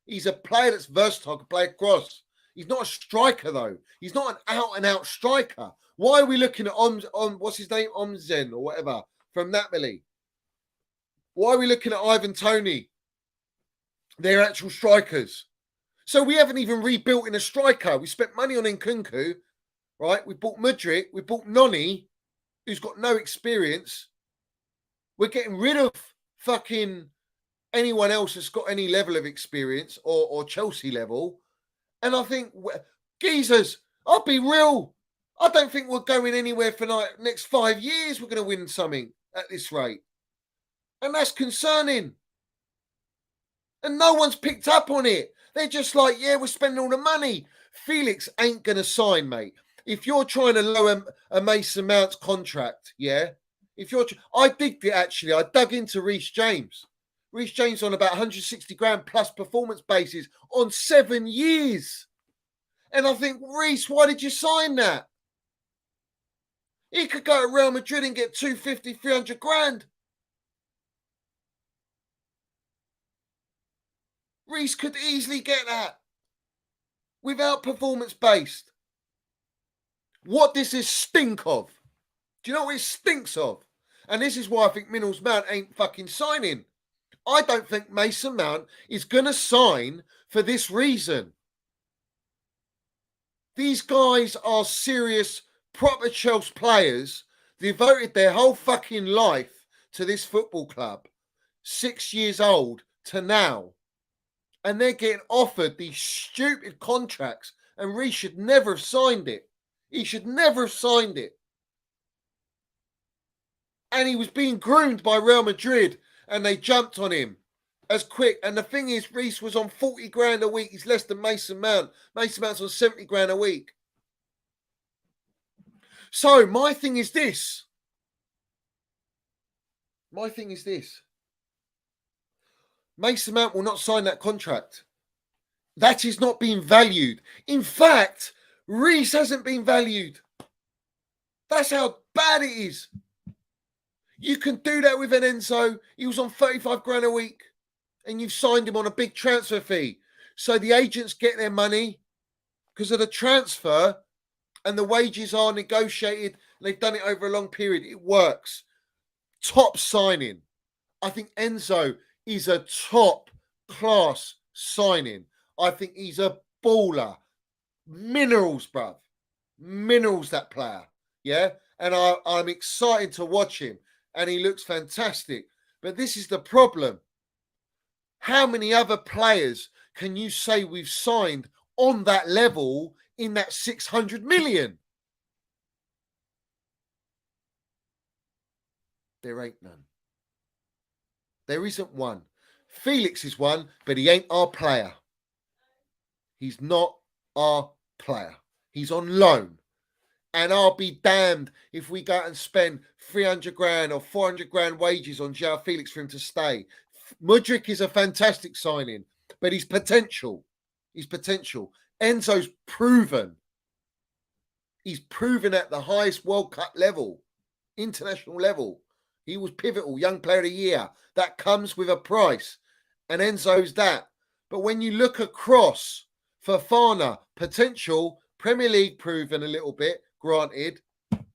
He's a player that's versatile, can play across. He's not a striker, though. He's not an out-and-out striker. Why are we looking at what's his name? Omzen or whatever from Napoli? Why are we looking at Ivan Toney? They're actual strikers. So we haven't even rebuilt in a striker. We spent money on Nkunku, right? We bought Mudryk. We bought Noni, who's got no experience. We're getting rid of fucking anyone else that's got any level of experience or Chelsea level. And I think, geezers, I'll be real. I don't think we're going anywhere for like next 5 years. We're going to win something at this rate. And that's concerning. And no one's picked up on it. They're just like, yeah, we're spending all the money. Felix ain't going to sign, mate. If you're trying to lower a Mason Mount's contract, yeah? I digged it, actually. I dug into Reece James. Reece James on about 160 grand plus performance basis on 7 years. And I think, Reece, why did you sign that? He could go to Real Madrid and get 250, 300 grand. Reece could easily get that without performance-based. What does this stink of? Do you know what it stinks of? And this is why I think Minerals Mount ain't fucking signing. I don't think Mason Mount is going to sign for this reason. These guys are serious, proper Chelsea players, devoted their whole fucking life to this football club, 6 years old to now. And they're getting offered these stupid contracts, and Reece should never have signed it. He should never have signed it. And he was being groomed by Real Madrid, and they jumped on him as quick. And the thing is, Reece was on 40 grand a week. He's less than Mason Mount. Mason Mount's on 70 grand a week. So my thing is this. Mason Mount will not sign that contract. That is not being valued. In fact, Reece hasn't been valued. That's how bad it is. You can do that with an Enzo. He was on 35 grand a week, and you've signed him on a big transfer fee. So the agents get their money because of the transfer, and the wages are negotiated. They've done it over a long period. It works. Top signing. I think Enzo is a top class signing. I think he's a baller. Minerals, bruv. Minerals, that player. Yeah? And I'm excited to watch him. And he looks fantastic. But this is the problem. How many other players can you say we've signed on that level in that 600 million? There ain't none. There isn't one. Felix is one, but he ain't our player. He's not our player. He's on loan. And I'll be damned if we go out and spend 300 grand or 400 grand wages on João Felix for him to stay. Mudryk is a fantastic signing, but he's potential. He's potential. Enzo's proven. He's proven at the highest World Cup level, international level. He was pivotal, young player of the year. That comes with a price. And Enzo's that. But when you look across, Fofana, potential, Premier League proven a little bit, granted.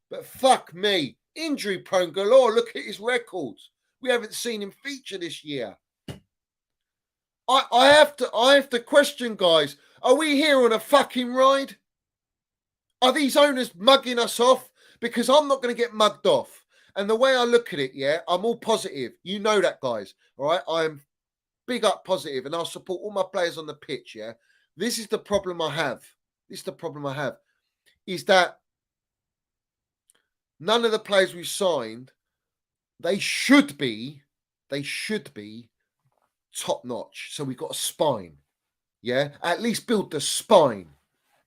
But fuck me, injury prone galore. Look at his records. We haven't seen him feature this year. I have to question, guys. Are we here on a fucking ride? Are these owners mugging us off? Because I'm not going to get mugged off. And the way I look at it, yeah, I'm all positive. You know that, guys. All right. I'm big up positive and I'll support all my players on the pitch, yeah. This is the problem I have. Is that none of the players we've signed, they should be top notch. So we've got a spine, yeah. At least build the spine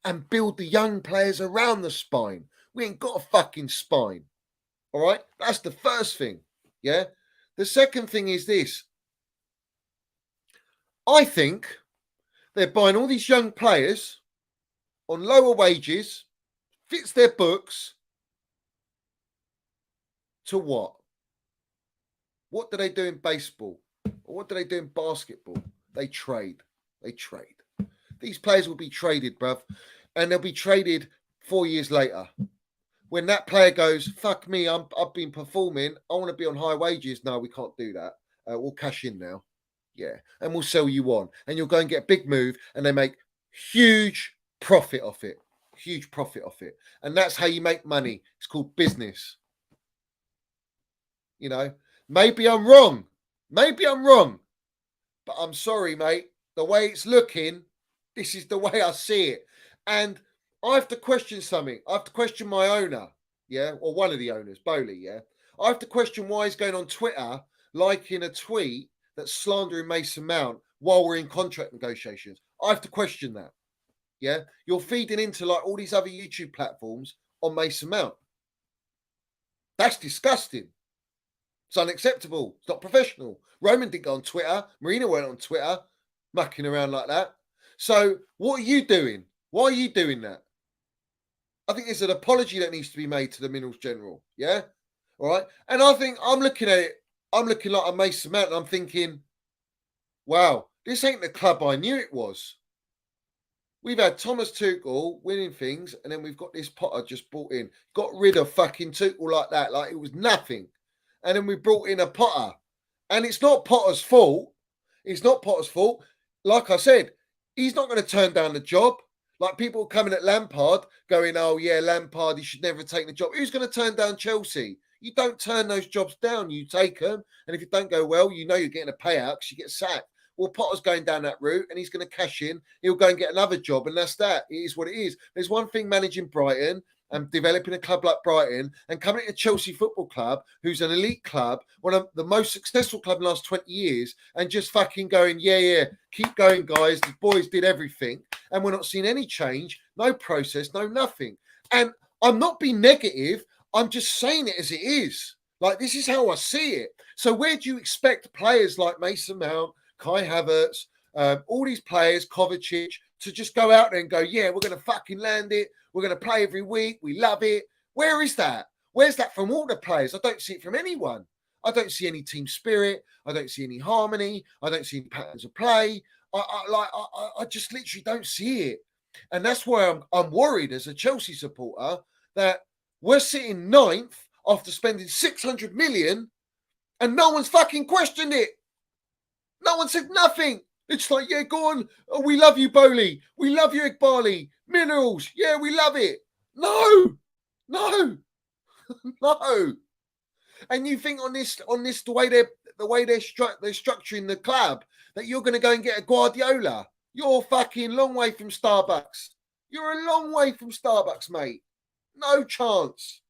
and build the young players around the spine. We ain't got a fucking spine. All right, that's the first thing, yeah. The second thing is this. I think they're buying all these young players on lower wages, fits their books. To what? What do they do in baseball? Or what do they do in basketball? They trade. These players will be traded, bruv. And they'll be traded 4 years later. When that player goes, fuck me, I've been performing. I want to be on high wages. No, we can't do that. We'll cash in now. Yeah. And we'll sell you on. And you'll go and get a big move. And they make huge profit off it. And that's how you make money. It's called business. You know, maybe I'm wrong. But I'm sorry, mate. The way it's looking, this is the way I see it. And I have to question something. I have to question my owner, yeah, or one of the owners, Bowley, yeah. I have to question why he's going on Twitter liking a tweet that's slandering Mason Mount while we're in contract negotiations. I have to question that, yeah. You're feeding into like all these other YouTube platforms on Mason Mount. That's disgusting. It's unacceptable. It's not professional. Roman didn't go on Twitter. Marina went on Twitter, mucking around like that. So what are you doing? Why are you doing that? I think there's an apology that needs to be made to the Minerals General. Yeah? All right? And I think I'm looking at it. I'm looking like a Mason Mount and I'm thinking, wow, this ain't the club I knew it was. We've had Thomas Tuchel winning things and then we've got this Potter just brought in. Got rid of fucking Tuchel like that. Like it was nothing. And then we brought in a Potter. And it's not Potter's fault. Like I said, he's not going to turn down the job. Like people coming at Lampard going, oh, yeah, Lampard, he should never take the job. Who's going to turn down Chelsea? You don't turn those jobs down. You take them. And if it don't go well, you know you're getting a payout because you get sacked. Well, Potter's going down that route and he's going to cash in. He'll go and get another job. And that's that. It is what it is. There's one thing managing Brighton and developing a club like Brighton and coming to Chelsea Football Club, who's an elite club, one of the most successful club in the last 20 years, and just fucking going, yeah, keep going, guys. The boys did everything. And we're not seeing any change, no process, no nothing. And I'm not being negative. I'm just saying it as it is. Like, this is how I see it. So where do you expect players like Mason Mount, Kai Havertz, all these players, Kovacic, to just go out there and go, yeah, we're going to fucking land it. We're going to play every week. We love it. Where is that? Where's that from all the players? I don't see it from anyone. I don't see any team spirit. I don't see any harmony. I don't see any patterns of play. I just literally don't see it. And that's why I'm worried as a Chelsea supporter that we're sitting ninth after spending 600 million and no one's fucking questioned it. No one said nothing. It's like, yeah, go on. Oh, we love you, Bowley. We love you, Igbali. Minerals. Yeah, we love it. No. No. And you think on this the way they're structuring the club that you're going to go and get a Guardiola? You're fucking long way from Starbucks. You're a long way from Starbucks, mate. No chance.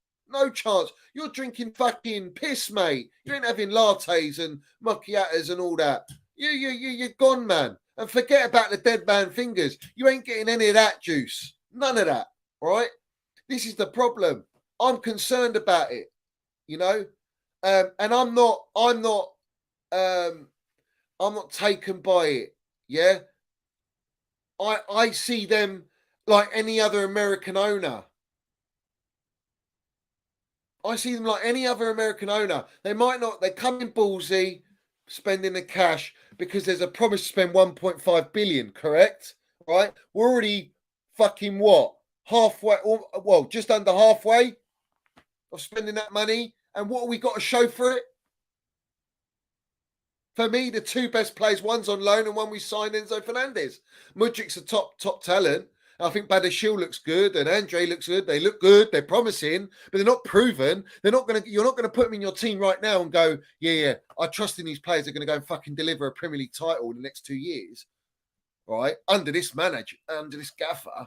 You're drinking fucking piss, mate. You ain't having lattes and macchiatos and all that. You're gone, man. And forget about the dead man fingers. You ain't getting any of that juice. None of that. All right? This is the problem. I'm concerned about it. You know? And I'm not taken by it. Yeah? I see them like any other American owner. I see them like any other American owner. They might not, they come in ballsy, spending the cash because there's a promise to spend 1.5 billion, correct? Right? We're already fucking what? Halfway, well, just under halfway of spending that money. And what have we got to show for it? For me, the two best players, one's on loan and one we signed, Enzo Fernandez. Mudrik's a top talent. I think Badashil looks good and Andre looks good. They look good. They're promising, but they're not proven. They're not going to. You're not going to put them in your team right now and go, yeah. I trust in these players. They're going to go and fucking deliver a Premier League title in the next 2 years, right? Under this manager, under this gaffer,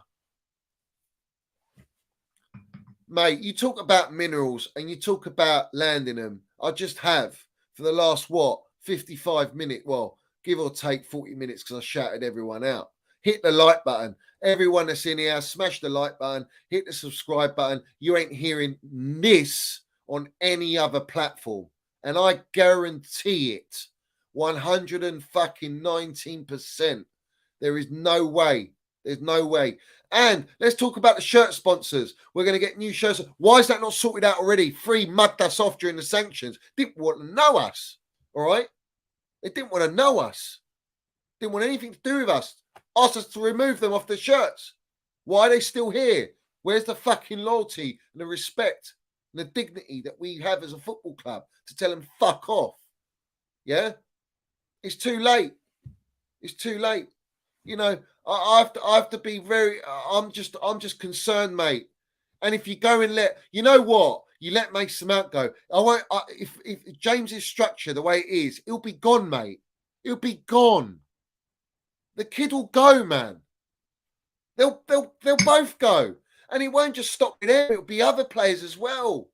mate. You talk about minerals and you talk about landing them. I just have for the last 55 minutes. Well, give or take 40 minutes because I shouted everyone out. Hit the like button. Everyone that's in here, smash the like button, hit the subscribe button. You ain't hearing this on any other platform. And I guarantee it 119%. There is no way. There's no way. And let's talk about the shirt sponsors. We're going to get new shirts. Why is that not sorted out already? Free mugged us off during the sanctions. Didn't want to know us. All right? They didn't want to know us. Didn't want anything to do with us. Asked us to remove them off the shirts. Why are they still here? Where's the fucking loyalty and the respect and the dignity that we have as a football club to tell them fuck off? Yeah? It's too late. It's too late. You know, I have to be very. I'm just concerned, mate. And if you go and you know what, you let Mason Mount go. I won't. If James's structure the way it is, it'll be gone, mate. It'll be gone. The kid will go, man. They'll both go, and it won't just stop there. It'll be other players as well.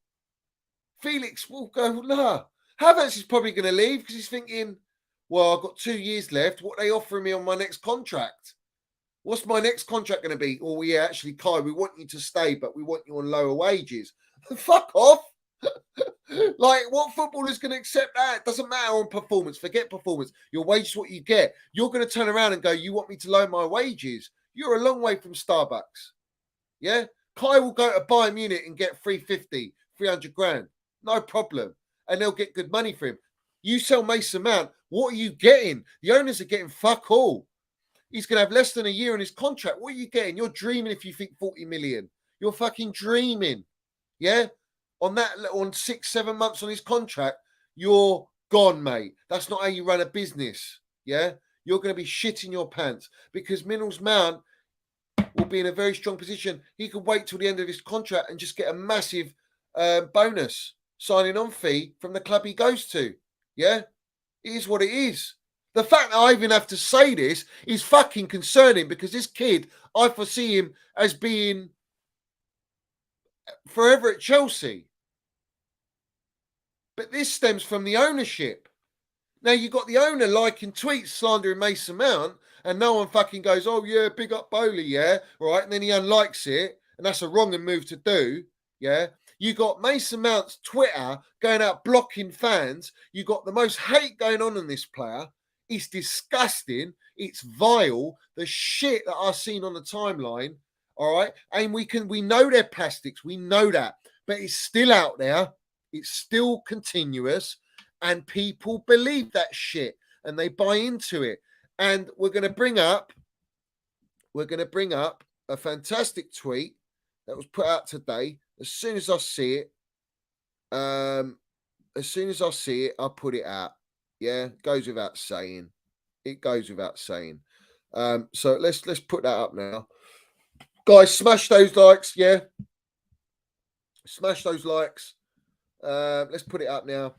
Felix will go. Nah, Havertz is probably going to leave because he's thinking, well, I've got 2 years left. What are they offering me on my next contract? What's my next contract going to be? Oh, yeah, actually, Kai, we want you to stay, but we want you on lower wages. Fuck off. Like, what footballer's going to accept that? It doesn't matter on performance. Forget performance. Your wage is what you get. You're going to turn around and go, you want me to lower my wages? You're a long way from Starbucks. Yeah? Kai will go to Bayern Munich and get 350, 300 grand. No problem. And they'll get good money for him. You sell Mason Mount, what are you getting? The owners are getting fuck all. He's going to have less than a year on his contract. What are you getting? You're dreaming if you think 40 million. You're fucking dreaming. Yeah? On 6-7 months on his contract, you're gone, mate. That's not how you run a business. Yeah? You're going to be shitting your pants because Minerals Mount will be in a very strong position. He could wait till the end of his contract and just get a massive bonus signing on fee from the club he goes to. Yeah? It is what it is. The fact that I even have to say this is fucking concerning because this kid, I foresee him as being forever at Chelsea. But this stems from the ownership. Now, you've got the owner liking tweets slandering Mason Mount, and no one fucking goes, oh, yeah, big up Bowley, yeah, right? And then he unlikes it, and that's a wrong move to do, yeah? You got Mason Mount's Twitter going out blocking fans. You got the most hate going on this player. It's disgusting. It's vile. The shit that I've seen on the timeline, all right? And we know they're plastics. We know that. But it's still out there. It's still continuous. And people believe that shit. And they buy into it. And we're going to bring up a fantastic tweet that was put out today. As soon as I see it, I'll put it out. Yeah, goes without saying. It goes without saying. So let's put that up now. Guys, smash those likes, yeah. Smash those likes. Let's put it up now.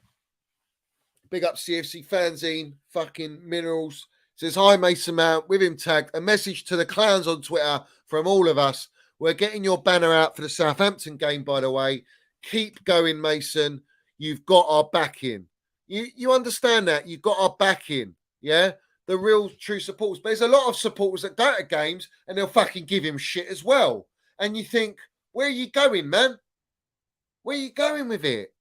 Big up CFC fanzine, fucking Minerals. Says, hi Mason Mount, with him tagged. A message to the clowns on Twitter from all of us. We're getting your banner out for the Southampton game, by the way. Keep going, Mason. You've got our backing. You understand that? You've got our backing, yeah? The real true supporters. But there's a lot of supporters that go to games and they'll fucking give him shit as well. And you think, where are you going, man? Where are you going with it?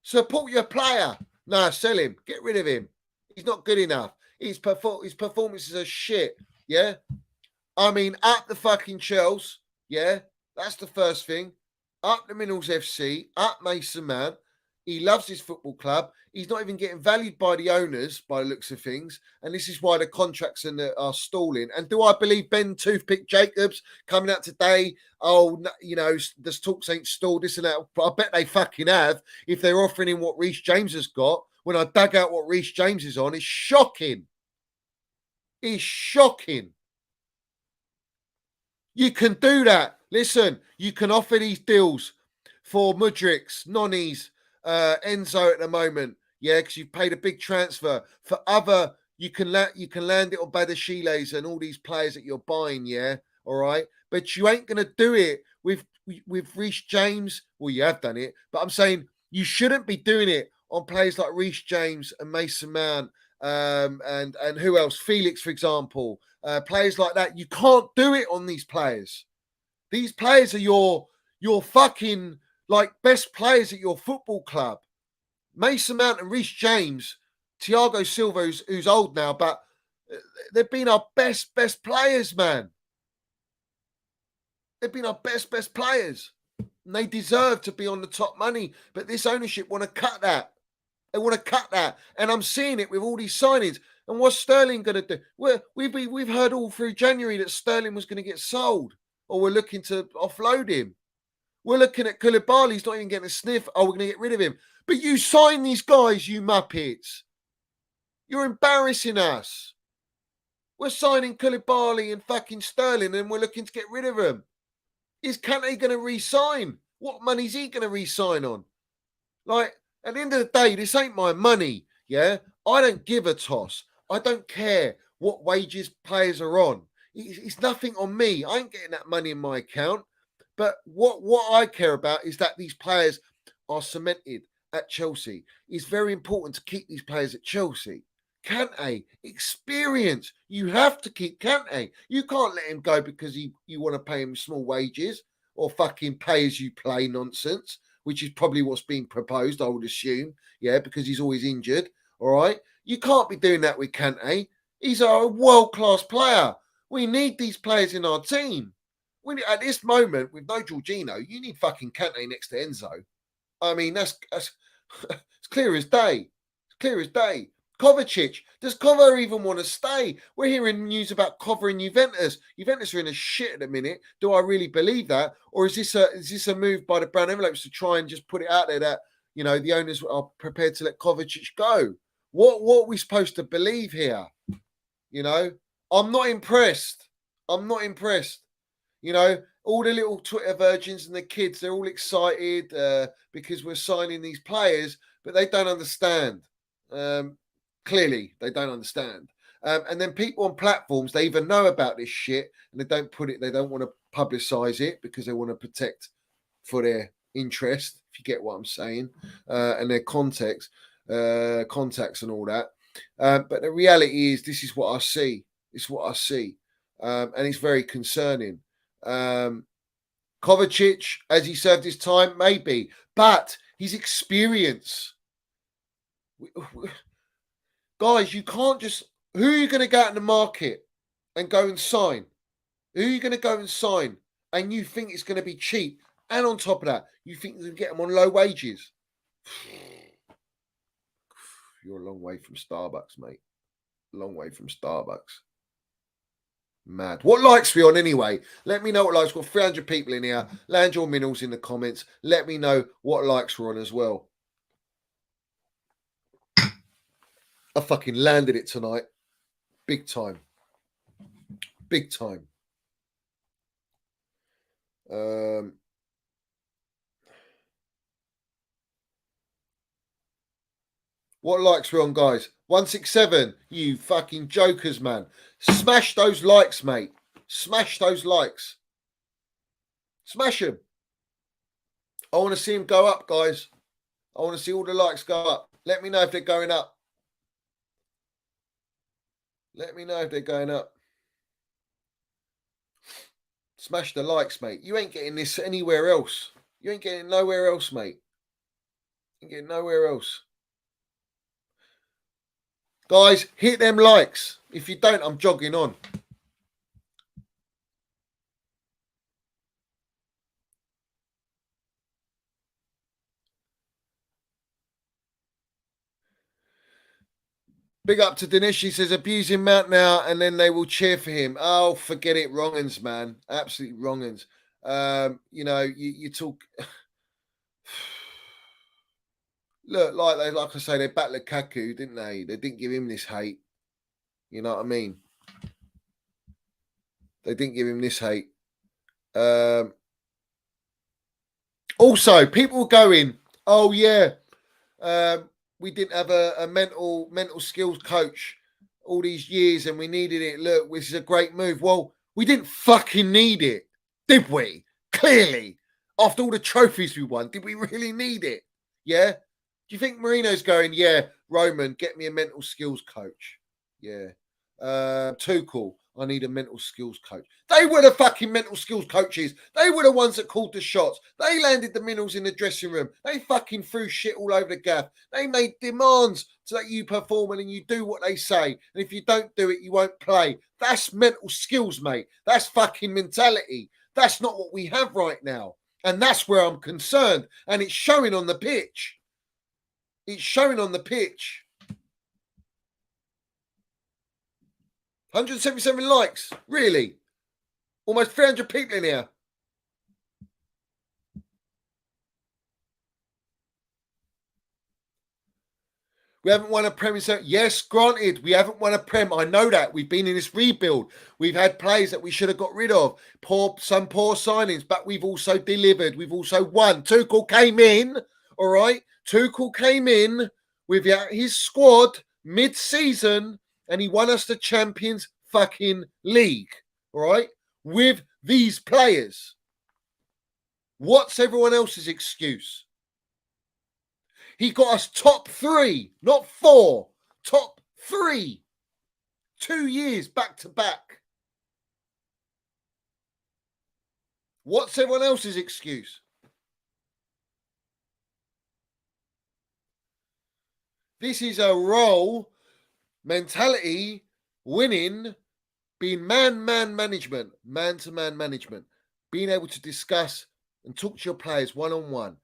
Support your player. No, sell him. Get rid of him. He's not good enough. His performances are shit, yeah? I mean, up the fucking Chelsea, yeah? That's the first thing. up the Minerals FC, up Mason Mount. He loves his football club. He's not even getting valued by the owners, by the looks of things. And this is why the contracts are stalling. And do I believe Ben Toothpick Jacobs coming out today? Oh, you know, the talks ain't stalled, this and that. But I bet they fucking have if they're offering him what Reece James has got. When I dug out what Reece James is on, it's shocking. It's shocking. You can do that. Listen, you can offer these deals for Mudriks, Nonnies, Enzo at the moment. Yeah, because you've paid a big transfer. For other, you can land it on Badashiles and all these players that you're buying. Yeah, all right. But you ain't gonna do it with Reece James. Well, you have done it, but I'm saying you shouldn't be doing it on players like Reece James and Mason Mount, and who else? Felix, for example. Players like that. You can't do it on these players. These players are your fucking like best players at your football club. Mason Mount and Reece James, Thiago Silva, who's old now, but they've been our best players, man. They've been our best players. And they deserve to be on the top money. But this ownership want to cut that. They want to cut that. And I'm seeing it with all these signings. And what's Sterling going to do? We've heard all through January that Sterling was going to get sold. Or we're looking to offload him. We're looking at Koulibaly. He's not even getting a sniff. Oh, we're going to get rid of him. But you sign these guys, you muppets. You're embarrassing us. We're signing Koulibaly and fucking Sterling and we're looking to get rid of them. Is Kante going to re-sign? What money's he going to re-sign on? Like, at the end of the day, this ain't my money, yeah? I don't give a toss. I don't care what wages players are on. It's nothing on me. I ain't getting that money in my account. But what I care about is that these players are cemented at Chelsea. It's very important to keep these players at Chelsea. Kante, experience. You have to keep Kante. You can't let him go because you want to pay him small wages or fucking pay as you play nonsense, which is probably what's being proposed, I would assume. Yeah, because he's always injured. All right. You can't be doing that with Kante. He's a world-class player. We need these players in our team. At this moment, with no Jorginho, you need fucking Kante next to Enzo. I mean, that's it's clear as day. It's clear as day. Kovacic, does Kovar even want to stay? We're hearing news about Kovar and Juventus. Juventus are in a shit at the minute. Do I really believe that? Or is this a move by the brown envelopes to try and just put it out there that, you know, the owners are prepared to let Kovacic go? What are we supposed to believe here? You know, I'm not impressed. I'm not impressed. You know, all the little Twitter virgins and the kids, they're all excited because we're signing these players, but they don't understand. Clearly, they don't understand. And then people on platforms, they even know about this shit and they don't want to publicize it because they want to protect for their interest, if you get what I'm saying, and their contacts and all that. But the reality is, this is what I see. It's what I see. And it's very concerning. Kovacic, has he served his time? Maybe. But his experience. Guys, you can't just... Who are you going to go out in the market and go and sign? Who are you going to go and sign? And you think it's going to be cheap. And on top of that, you think you can get them on low wages. You're a long way from Starbucks, mate. A long way from Starbucks. Mad. What likes we on anyway? Let me know what likes. We've got 300 people in here. Land your minerals in the comments. Let me know what likes we're on as well. I fucking landed it tonight. Big time. Big time. What likes we're on, guys? 167. You fucking jokers, man. Smash those likes, mate. Smash those likes. Smash them. I want to see them go up, guys. I want to see all the likes go up. Let me know if they're going up. Let me know if they're going up. Smash the likes, mate. You ain't getting this anywhere else. You ain't getting nowhere else, mate. You ain't getting nowhere else. Guys, hit them likes. If you don't, I'm jogging on. Big up to Dinesh. He says, abusing Mount now, and then they will cheer for him. Oh, forget it. Wrong-uns, man. Absolutely wrong-uns. You know, you talk... Look, like I say, they backed Lukaku, didn't they? They didn't give him this hate. You know what I mean? They didn't give him this hate. Also, people going, oh, yeah, we didn't have a mental skills coach all these years and we needed it. Look, this is a great move. Well, we didn't fucking need it, did we? Clearly. After all the trophies we won, did we really need it? Yeah? Do you think Mourinho's going, yeah, Roman, get me a mental skills coach? Yeah. Tuchel, I need a mental skills coach. They were the fucking mental skills coaches. They were the ones that called the shots. They landed the minerals in the dressing room. They fucking threw shit all over the gaff. They made demands so that you perform and you do what they say. And if you don't do it, you won't play. That's mental skills, mate. That's fucking mentality. That's not what we have right now. And that's where I'm concerned. And it's showing on the pitch. It's showing on the pitch. 177 likes. Really? Almost 300 people in here. We haven't won a Prem. Yes, granted, we haven't won a Prem. I know that. We've been in this rebuild. We've had players that we should have got rid of. Some poor signings, but we've also delivered. We've also won. Tuchel came in, all right? Tuchel came in with his squad mid-season and he won us the Champions fucking League, all right? With these players. What's everyone else's excuse? He got us top 3, not 4, top 3. 2 years back to back. What's everyone else's excuse? This is a role, mentality, winning, being man-to-man management, being able to discuss and talk to your players one-on-one.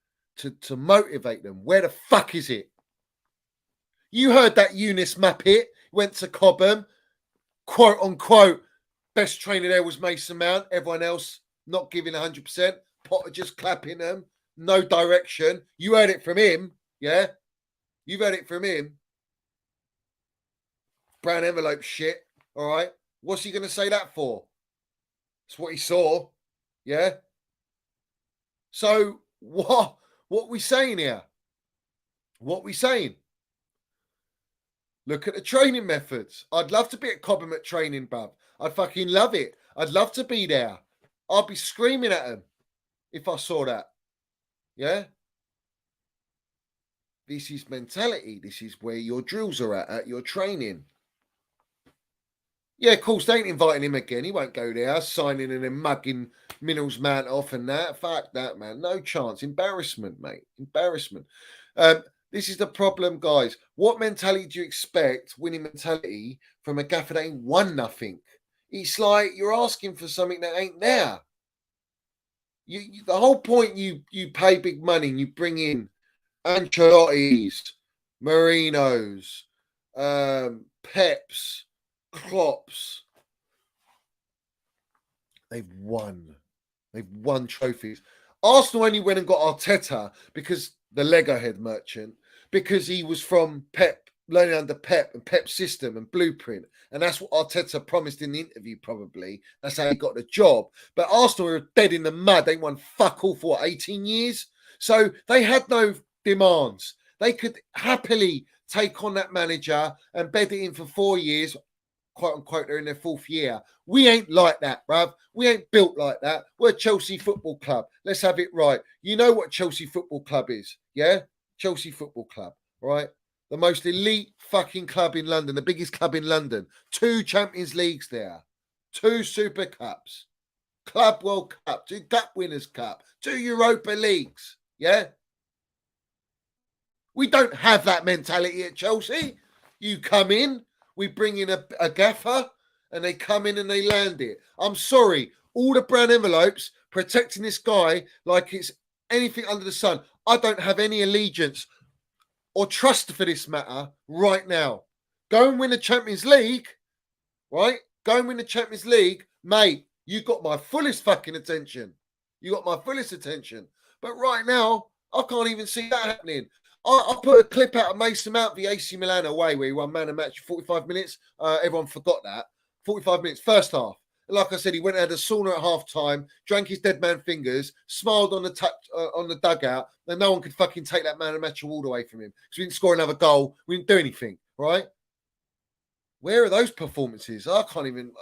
To motivate them. Where the fuck is it? You heard that Eunice Muppet went to Cobham, quote unquote, best trainer there was Mason Mount. Everyone else not giving 100%. Potter just clapping them. No direction. You heard it from him. Yeah? You've heard it from him. Brown envelope shit. All right? What's he going to say that for? It's what he saw. Yeah? So, what are we saying here? What are we saying? Look at the training methods. I'd love to be at Cobham at training, bruv. I'd fucking love it. I'd love to be there. I'd be screaming at them if I saw that. Yeah? This is mentality. This is where your drills are at your training. Yeah, of course, they ain't inviting him again. He won't go there, signing and then mugging Minerals Mount off and that. Fuck that, man. No chance. Embarrassment, mate. Embarrassment. This is the problem, guys. What mentality do you expect, winning mentality, from a gaffer that ain't won nothing? It's like you're asking for something that ain't there. The whole point, you pay big money and you bring in Ancelotti's, Marinos, Peps, Klopps. They've won. They've won trophies. Arsenal only went and got Arteta because the Lego head merchant, because he was from Pep, learning under Pep and Pep's system and blueprint. And that's what Arteta promised in the interview, probably. That's how he got the job. But Arsenal were dead in the mud. They won fuck all for 18 years. So they had no demands. They could happily take on that manager and bed it in for 4 years, quote unquote, they're in their 4th year. We ain't like that, bruv. We ain't built like that. We're Chelsea Football Club. Let's have it right. You know what Chelsea Football Club is, yeah? Chelsea Football Club, right? The most elite fucking club in London, the biggest club in London. 2 Champions Leagues there, 2 Super Cups, Club World Cup, 2 Cup Winners' Cup, 2 Europa Leagues, yeah? We don't have that mentality at Chelsea. You come in, we bring in a gaffer, and they come in and they land it. I'm sorry. All the brown envelopes protecting this guy like it's anything under the sun. I don't have any allegiance or trust for this matter right now. Go and win the Champions League, right? Go and win the Champions League, mate. You got my fullest fucking attention. You got my fullest attention. But right now, I can't even see that happening. I put a clip out of Mason Mount v AC Milan away where he won man of match 45 minutes. Everyone forgot that. 45 minutes, first half. Like I said, he went out of the sauna at half time, drank his dead man fingers, smiled on the dugout, and no one could fucking take that man of match award away from him because we didn't score another goal. We didn't do anything, right? Where are those performances? I can't even.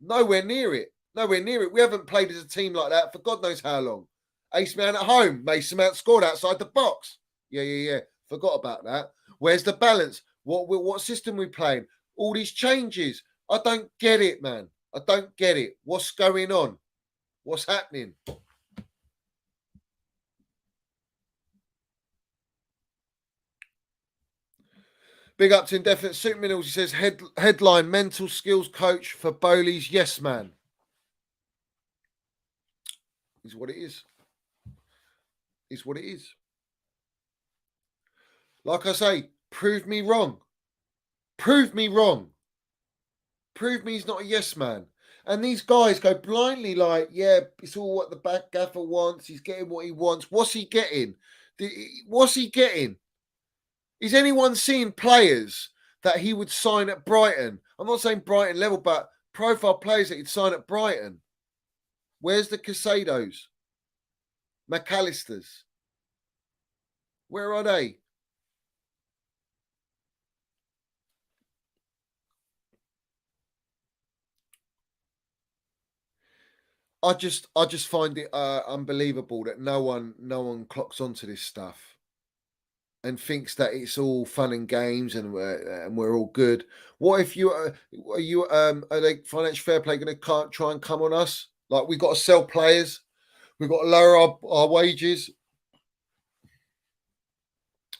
Nowhere near it. Nowhere near it. We haven't played as a team like that for God knows how long. Ace Man at home. Mason Mount scored outside the box. Yeah. Forgot about that. Where's the balance? What system we playing? All these changes. I don't get it, man. I don't get it. What's going on? What's happening? Big up to Indefinite Soup Minerals. He says, headline mental skills coach for Bowley's Yes Man. Is what it is. Is what it is. Like I say, prove me wrong. Prove me wrong. Prove me he's not a yes man. And these guys go blindly like, yeah, it's all what the back gaffer wants. He's getting what he wants. What's he getting? What's he getting? Is anyone seeing players that he would sign at Brighton? I'm not saying Brighton level, but profile players that he'd sign at Brighton. Where's the Casados? McAllisters? Where are they? I just find it unbelievable that no one clocks onto this stuff and thinks that it's all fun and games and we're all good. What if are they financial fair play going to try and come on us? Like we've got to sell players, we've got to lower our wages,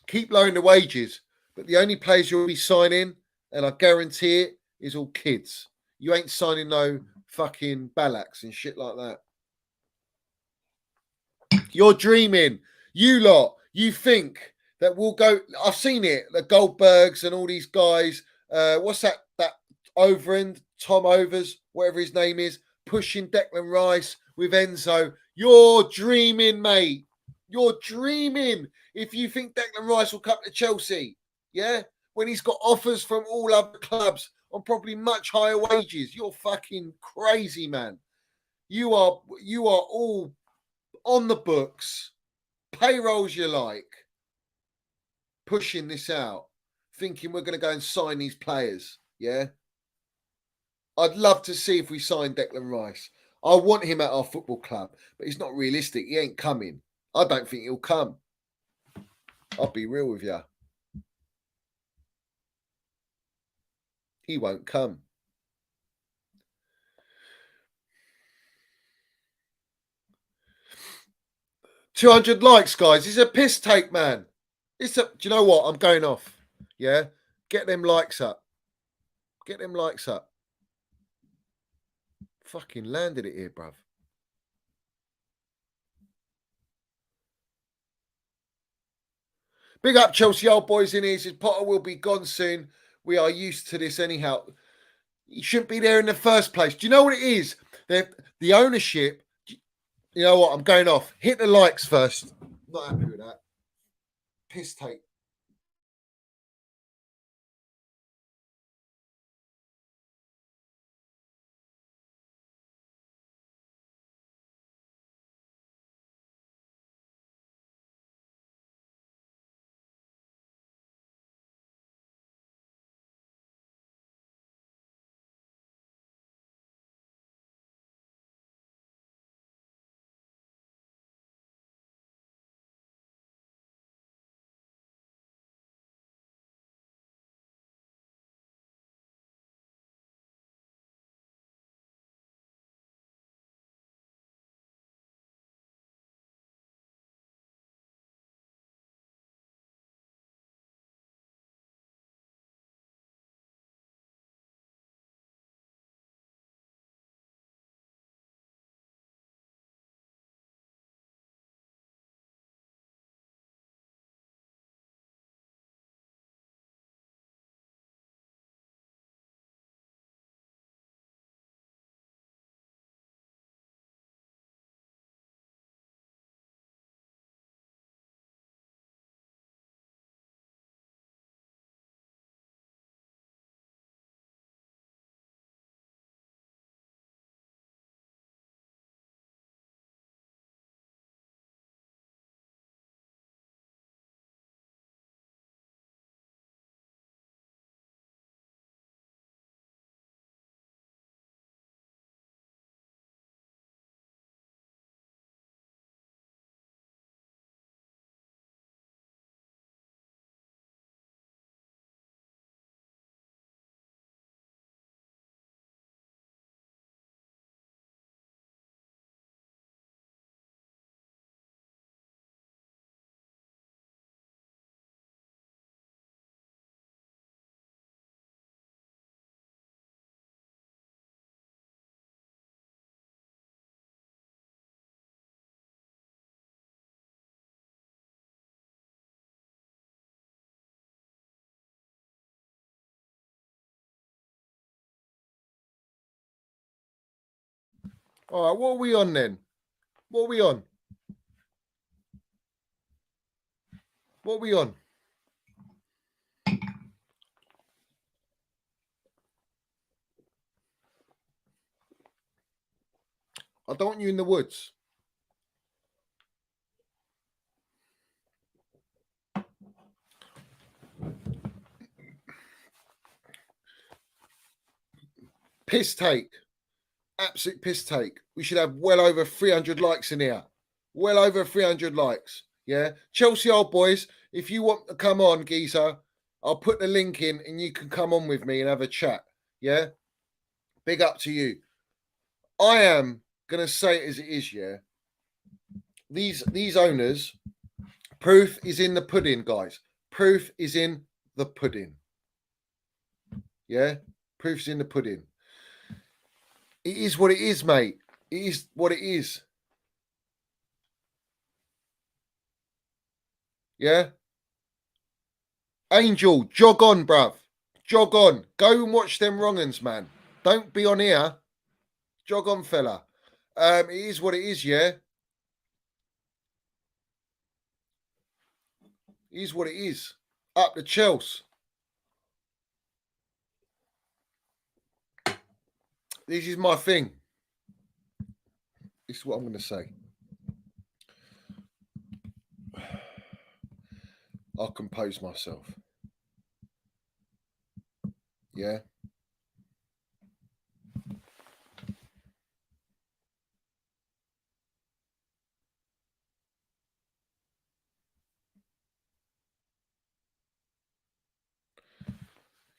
keep lowering the wages, but the only players you'll be signing, and I guarantee it, is all kids. You ain't signing no fucking Balaks and shit like that. You're dreaming. You lot, you think that we'll go. I've seen it. The Goldbergs and all these guys. What's that Overend, Tom Overs, whatever his name is, pushing Declan Rice with Enzo. You're dreaming, mate. You're dreaming if you think Declan Rice will come to Chelsea. Yeah? When he's got offers from all other clubs on probably much higher wages. You're fucking crazy, man. You are all on the books, payrolls you like, pushing this out, thinking we're going to go and sign these players. Yeah. I'd love to see if we sign Declan Rice. I want him at our football club, but he's not realistic. He ain't coming. I don't think he'll come. I'll be real with you. He won't come. $200 likes, guys. It's a piss take, man. Do you know what? I'm going off. Yeah? Get them likes up. Get them likes up. Fucking landed it here, bruv. Big up Chelsea old boys in here. He says Potter will be gone soon. We are used to this anyhow. He shouldn't be there in the first place. Do you know what it is? The ownership. You know what? I'm going off. Hit the likes first. Not happy with that. Piss take. All right, what are we on then? What are we on? What are we on? I don't want you in the woods. Piss take. Absolute piss take. We should have well over 300 likes in here. Well over 300 likes. Yeah. Chelsea old boys, if you want to come on, geezer, I'll put the link in and you can come on with me and have a chat. Yeah. Big up to you. I am going to say it as it is. Yeah. These owners, proof is in the pudding, guys. Proof is in the pudding. Yeah. Proof's in the pudding. It is what it is, mate. It is what it is. Yeah. Angel, jog on, bruv. Jog on. Go and watch them wrong-uns, man. Don't be on here. Jog on, fella. It is what it is, yeah? It is what it is. Up the Chelsea. This is my thing. This is what I'm going to say. I'll compose myself. Yeah.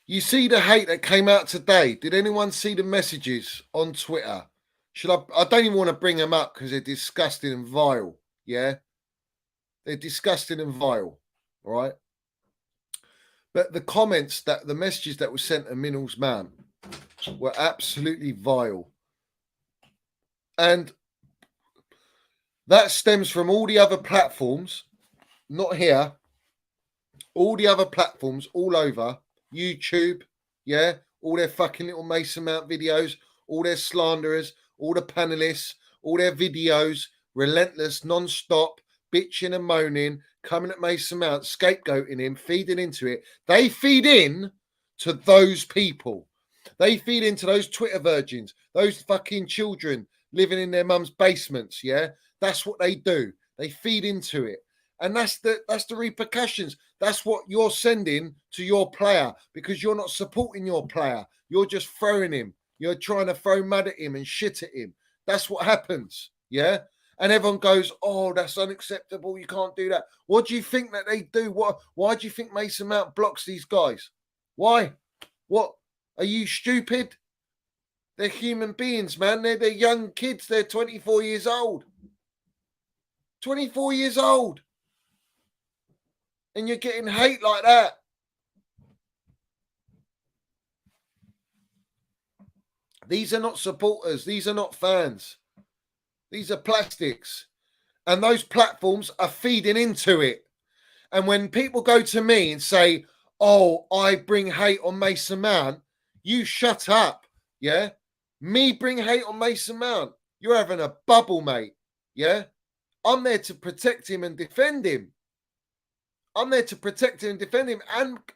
You see the hate that came out today. Did anyone see the messages on Twitter? I don't even want to bring them up because they're disgusting and vile. Yeah. They're disgusting and vile. All right. But the messages that were sent to Minnell's man were absolutely vile. And that stems from all the other platforms, not here, all the other platforms all over, YouTube, yeah, all their fucking little Mason Mount videos, all their slanderers, all the panelists, all their videos, relentless, non-stop, bitching and moaning, coming at Mason Mount, scapegoating him, feeding into it. They feed in to those people. They feed into those Twitter virgins, those fucking children living in their mum's basements, yeah? That's what they do. They feed into it. And that's the repercussions. That's what you're sending to your player because you're not supporting your player. You're just throwing him. You're trying to throw mud at him and shit at him. That's what happens, yeah? And everyone goes, oh, that's unacceptable. You can't do that. What do you think that they do? Why do you think Mason Mount blocks these guys? Why? What? Are you stupid? They're human beings, man. They're young kids. They're 24 years old. 24 years old. And you're getting hate like that. These are not supporters. These are not fans. These are plastics. And those platforms are feeding into it. And when people go to me and say, oh, I bring hate on Mason Mount, you shut up. Yeah? Me bring hate on Mason Mount. You're having a bubble, mate. Yeah? I'm there to protect him and defend him. I'm there to protect him and defend him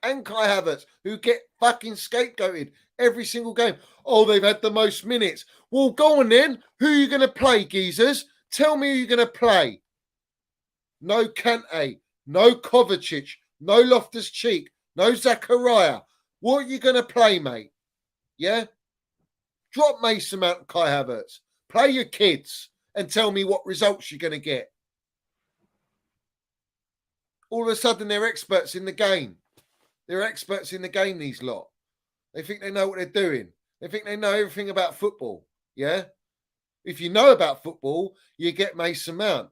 and Kai Havertz, who get fucking scapegoated every single game. Oh, they've had the most minutes. Well, go on then. Who are you going to play, geezers? Tell me who you're going to play. No Kante, no Kovacic, no Loftus-Cheek, no Zachariah. What are you going to play, mate? Yeah? Drop Mason Mount and Kai Havertz. Play your kids and tell me what results you're going to get. All of a sudden, they're experts in the game. They're experts in the game, these lot. They think they know what they're doing. They think they know everything about football. Yeah? If you know about football, you get Mason Mount.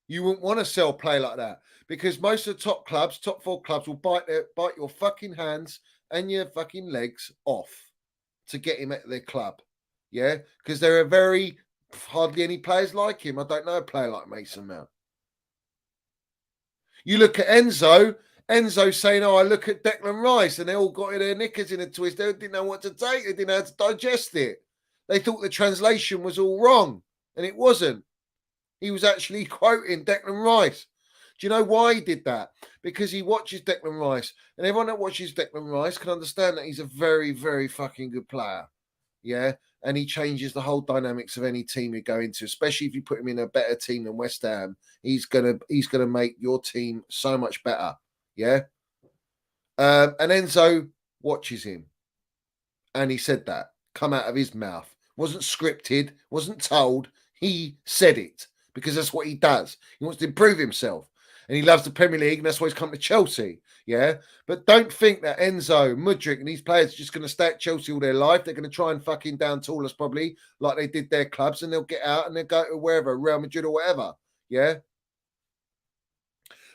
You wouldn't want to sell play like that because most of the top clubs, top four clubs, will bite your fucking hands and your fucking legs off to get him at their club. Yeah? Because there are hardly any players like him. I don't know a player like Mason Mount. You look at Enzo saying, oh, I look at Declan Rice, and they all got their knickers in a twist. They didn't know what to take. They didn't know how to digest it. They thought the translation was all wrong. And it wasn't. He was actually quoting Declan Rice. Do you know why he did that? Because he watches Declan Rice. And everyone that watches Declan Rice can understand that he's a very, very fucking good player. Yeah. And he changes the whole dynamics of any team you go into, especially if you put him in a better team than West Ham. He's gonna make your team so much better. Yeah. And Enzo watches him. And he said that. Come out of his mouth. Wasn't scripted, wasn't told. He said it because that's what he does. He wants to improve himself. And he loves the Premier League, and that's why he's come to Chelsea. Yeah. But don't think that Enzo, Mudryk, and these players are just going to stay at Chelsea all their life. They're going to try and fucking down tool us probably like they did their clubs, and they'll get out and they'll go to wherever, Real Madrid or whatever. Yeah.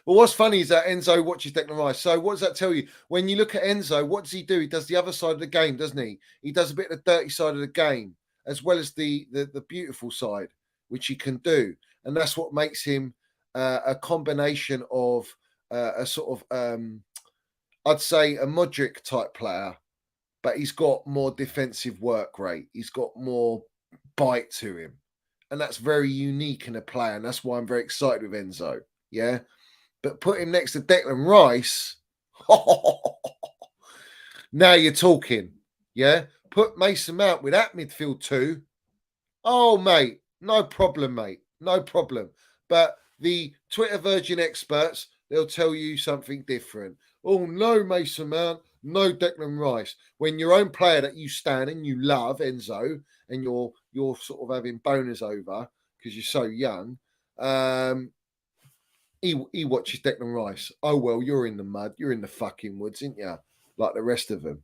But what's funny is that Enzo watches Declan Rice. So what does that tell you? When you look at Enzo, what does he do? He does the other side of the game, doesn't he? He does a bit of the dirty side of the game, as well as the beautiful side, which he can do. And that's what makes him a combination of a sort of, I'd say, a Mudryk type player, but he's got more defensive work rate. He's got more bite to him. And that's very unique in a player. And that's why I'm very excited with Enzo. Yeah. But put him next to Declan Rice. Now you're talking. Yeah. Put Mason Mount with that midfield too. Oh, mate. No problem, mate. No problem. But the Twitter virgin experts, they'll tell you something different. Oh, no Mason Mount, no Declan Rice. When your own player that you stand and you love, Enzo, and you're sort of having boners over because you're so young, he watches Declan Rice. Oh, well, you're in the mud. You're in the fucking woods, aren't you? Like the rest of them.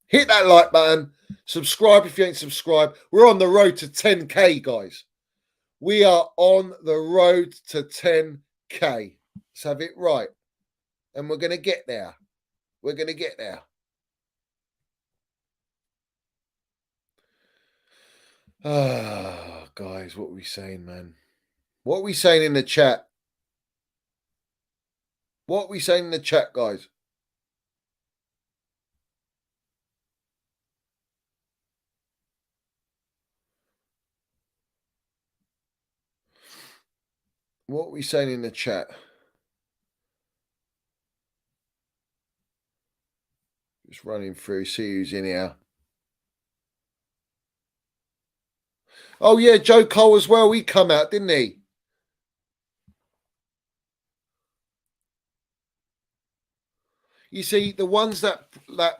Hit that like button. Subscribe if you ain't subscribed. We're on the road to 10K, guys. We are on the road to 10K. Let's have it right. And we're going to get there. We're going to get there. Ah, guys, what are we saying, man? What are we saying in the chat? What are we saying in the chat, guys? What are we saying in the chat? Just running through, see who's in here. Oh, yeah, Joe Cole as well. He come out, didn't he? You see, the ones that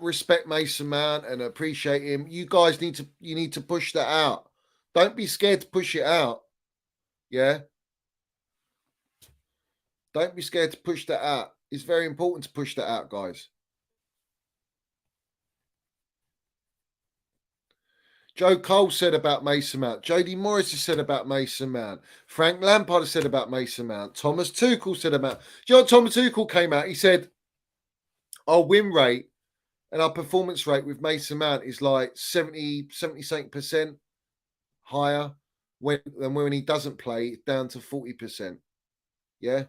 respect Mason Mount and appreciate him, you guys need to push that out. Don't be scared to push it out. Yeah. Don't be scared to push that out. It's very important to push that out, guys. Joe Cole said about Mason Mount. Jody Morris has said about Mason Mount. Frank Lampard has said about Mason Mount. Thomas Tuchel said about... Do you know what Thomas Tuchel came out? He said, our win rate and our performance rate with Mason Mount is like 70% higher than when he doesn't play, down to 40%. Yeah.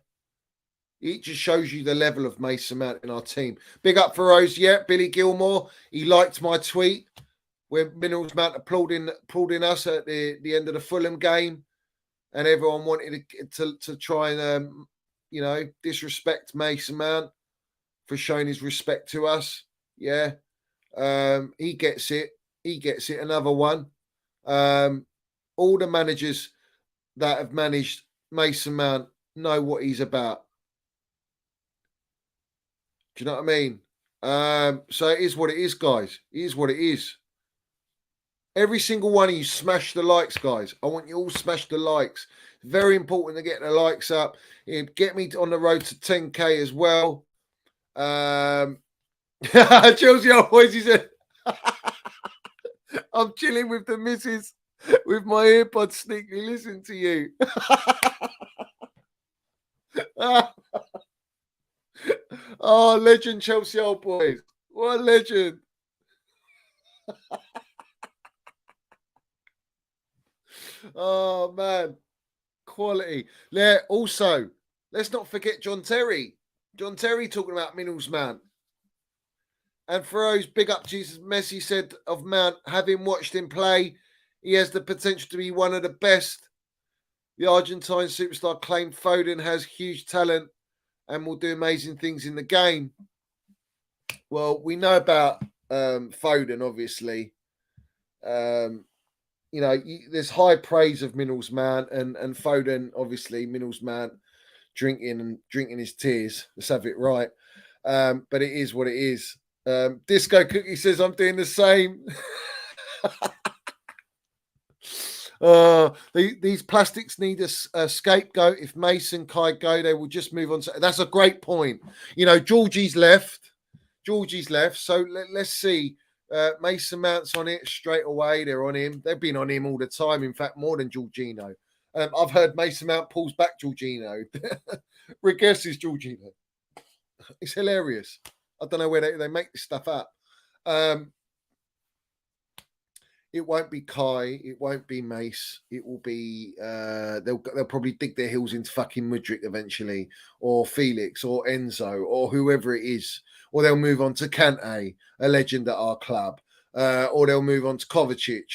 It just shows you the level of Mason Mount in our team. Big up for Rose. Yeah, Billy Gilmore. He liked my tweet when Minerals Mount applauding us at the end of the Fulham game, and everyone wanted to try and disrespect Mason Mount for showing his respect to us. Yeah, he gets it. He gets it. Another one. All the managers that have managed Mason Mount know what he's about. Do you know what I mean? So it is what it is, guys. It is what it is. Every single one of you smash the likes, guys. I want you all smash the likes. Very important to get the likes up. Get me on the road to 10K as well. Chelsea boys, he said, I'm chilling with the missus with my earpods sneakily listening to you. Oh, legend Chelsea old boys. What a legend. Oh, man. Quality. Also, let's not forget John Terry. John Terry talking about Minerals Mount. And for those big up Jesus, Messi said of Mount, having watched him play, He has the potential to be one of the best. The Argentine superstar claimed Foden has huge talent and will do amazing things in the game. Well, we know about Foden, obviously. There's high praise of Minerals Man and Foden, obviously, Minerals Man drinking his tears. Let's have it right. But it is what it is. Disco Cookie says, I'm doing the same. These plastics need a scapegoat. If Mason Kai go, they will just move on. That's a great point. Georgie's left. So let's see. Mason Mount's on it straight away. They're on him. They've been on him all the time. In fact, more than Jorginho. I've heard Mason Mount pulls back Jorginho. Regresses Jorginho. It's hilarious. I don't know where they make this stuff up. It won't be Kai. It won't be Mace. It will be. They'll probably dig their heels into fucking Mudryk eventually, or Felix, or Enzo, or whoever it is. Or they'll move on to Kante, a legend at our club, or they'll move on to Kovacic,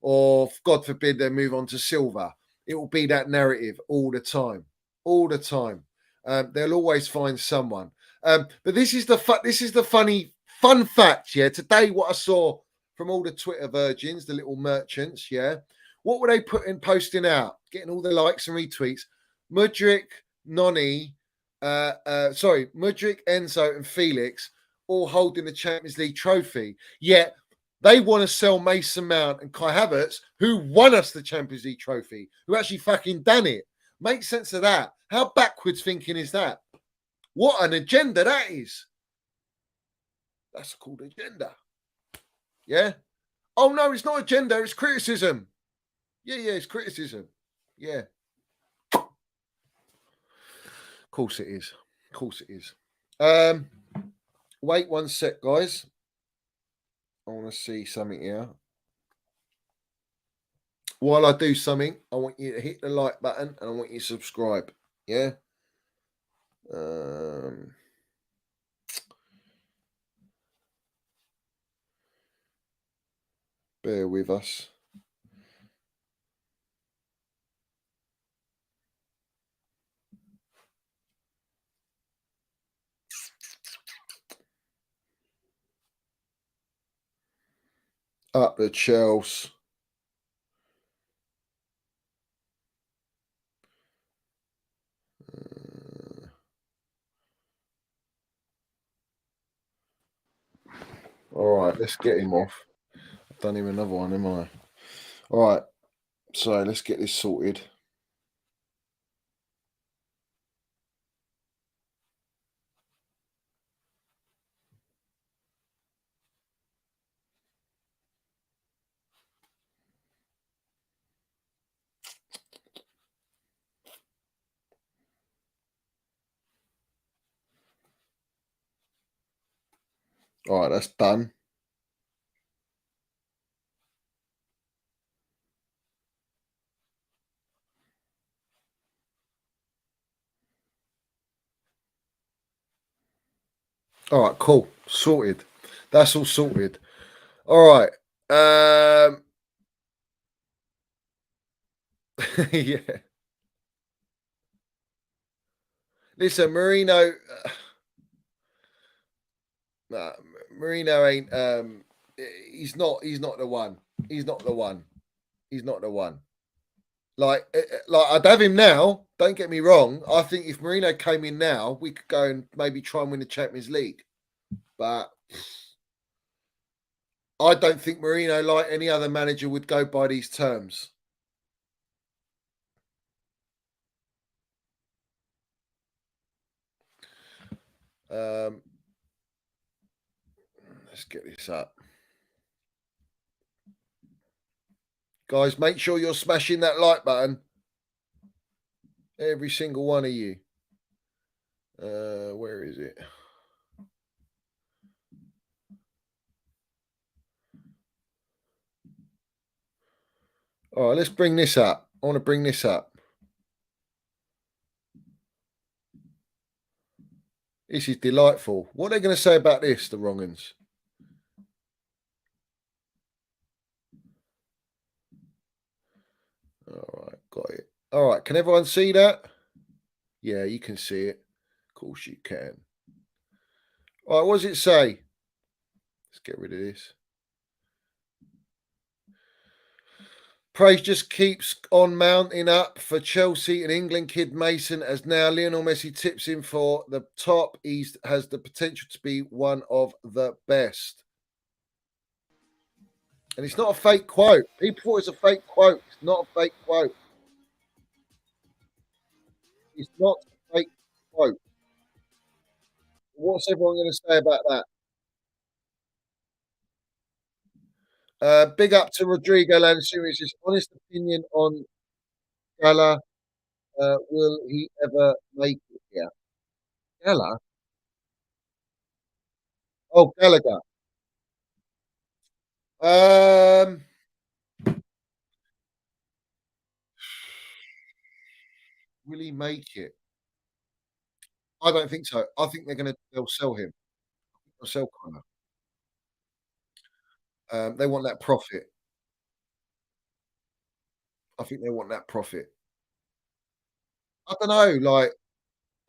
or God forbid they move on to Silva. It will be that narrative all the time. They'll always find someone. But this is the fun fact. Yeah, today what I saw from all the Twitter virgins, the little merchants. Yeah, what were they posting out? Getting all the likes and retweets. Mudryk, Noni. Mudryk, Enzo, and Felix all holding the Champions League trophy. Yet they want to sell Mason Mount and Kai Havertz, who won us the Champions League trophy, who actually fucking done it. Make sense of that. How backwards thinking is that? What an agenda that is. That's called agenda. Yeah. Oh no, it's not agenda. It's criticism. Yeah, it's criticism. Yeah. Of course it is. Wait one sec, guys. I want to see something here. While I do something, I want you to hit the like button and I want you to subscribe. Yeah. Bear with us. Up the Chelsea. All right, let's get him off. I've done him another one, am I? All right, so let's get this sorted. All right, that's done. All right, cool. Sorted. That's all sorted. All right. Yeah. Listen, Marino. Nah, Marino ain't. He's not the one. He's not the one. Like I'd have him now. Don't get me wrong. I think if Marino came in now, we could go and maybe try and win the Champions League. But I don't think Marino, like any other manager, would go by these terms. Let's get this up. Guys, make sure you're smashing that like button. Every single one of you. Where is it? All right, let's bring this up. I want to bring this up. This is delightful. What are they going to say about this, the wrong uns? All right. Can everyone see that? Yeah, you can see it. Of course you can. All right. What does it say? Let's get rid of this. Praise just keeps on mounting up for Chelsea and England kid Mason as now Lionel Messi tips him for the top. He has the potential to be one of the best. And it's not a fake quote. People thought it's a fake quote. It's not a fake quote. It's not a fake quote. What's everyone going to say about that? Big up to Rodrigo Lansuri's honest opinion on Gala. Will he ever make it here? Gala? Oh, Gallagher. Um, will he make it? I don't think so. I think they'll sell him. They'll sell Connor. They want that profit. I think they want that profit. I don't know. Like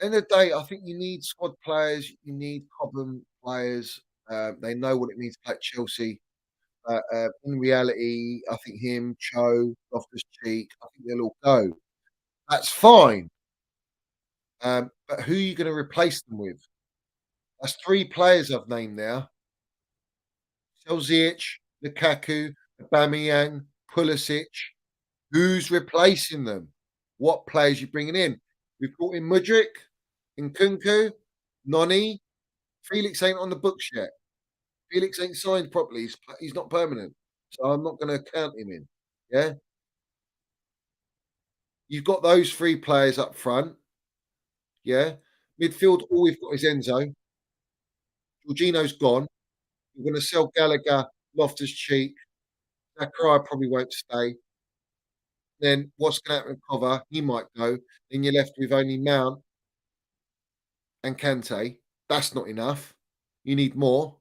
end of the day, I think you need squad players. You need problem players. They know what it means to play at Chelsea. In reality, I think him, Cho, Loftus Cheek, I think they'll all go. That's fine. But who are you going to replace them with? That's three players I've named now. Selzic, Lukaku, Aubameyang, Pulisic. Who's replacing them? What players you bringing in? We've brought in Mudryk, Nkunku, Noni. Felix ain't on the books yet. Felix ain't signed properly. He's not permanent, so I'm not going to count him in. Yeah, you've got those three players up front. Yeah, midfield. All we've got is Enzo. Jorginho's gone. We're going to sell Gallagher, Loftus Cheek. Zakaria probably won't stay. Then what's going to happen with Cover? He might go. Then you're left with only Mount and Kante. That's not enough. You need more.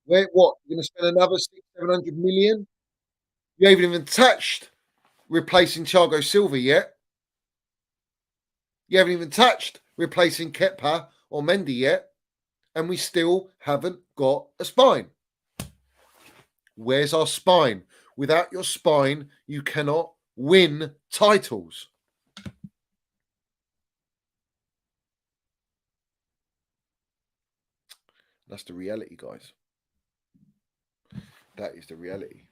Where what? You're going to spend another 700 million? You haven't even touched replacing Thiago Silva yet. You haven't even touched replacing Kepa or Mendy yet. And we still haven't got a spine. Where's our spine? Without your spine, you cannot win titles. That's the reality, guys. That is the reality.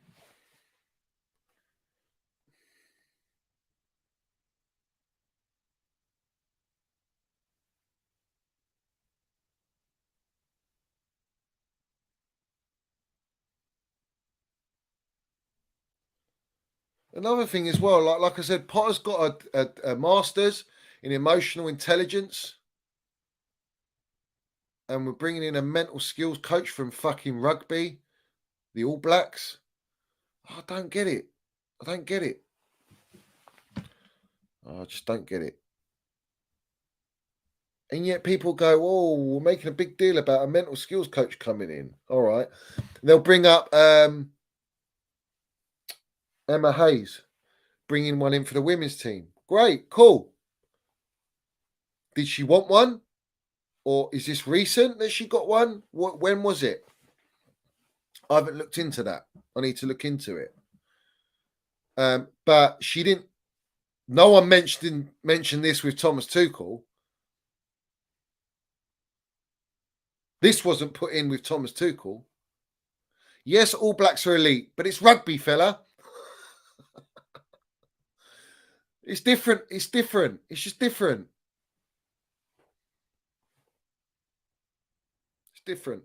Another thing as well, like I said, Potter's got a master's in emotional intelligence, and we're bringing in a mental skills coach from fucking rugby, the All Blacks. I don't get it. I don't get it. I just don't get it. And yet people go, oh, we're making a big deal about a mental skills coach coming in. All right. They'll bring up Emma Hayes, bringing one in for the women's team. Great, cool. Did she want one? Or is this recent that she got one? When was it? I haven't looked into that. I need to look into it. But she didn't. No one mentioned this with Thomas Tuchel. This wasn't put in with Thomas Tuchel. Yes, All Blacks are elite, but it's rugby, fella. It's different. It's different. It's just different. It's different.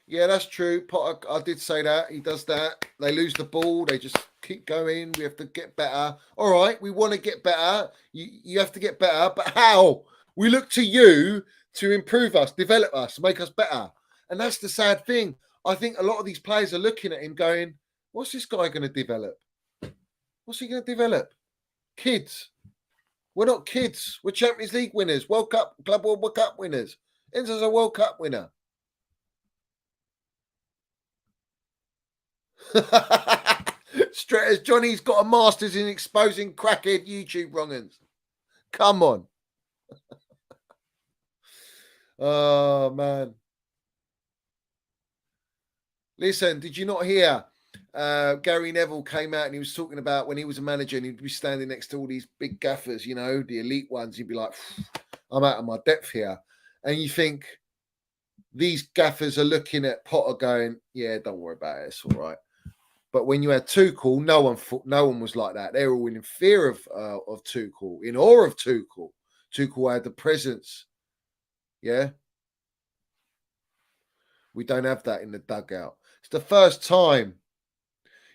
Yeah, that's true. Potter, I did say that. He does that. They lose the ball. They just keep going. We have to get better. All right, we want to get better. You have to get better. But how? We look to you to improve us, develop us, make us better. And that's the sad thing. I think a lot of these players are looking at him going, what's this guy going to develop? What's he going to develop? Kids. We're not kids. We're Champions League winners, World Cup, Club World Cup winners. Enzo's a World Cup winner. Straight as Johnny's got a master's in exposing crackhead YouTube wrong'uns. Come on. Oh, man. Listen, did you not hear? Gary Neville came out and he was talking about when he was a manager and he'd be standing next to all these big gaffers, you know, the elite ones. He'd be like, I'm out of my depth here. And you think these gaffers are looking at Potter going, yeah, don't worry about it. It's all right. But when you had Tuchel, no one was like that. They were all in fear of Tuchel, in awe of Tuchel. Tuchel had the presence. Yeah. We don't have that in the dugout. It's the first time.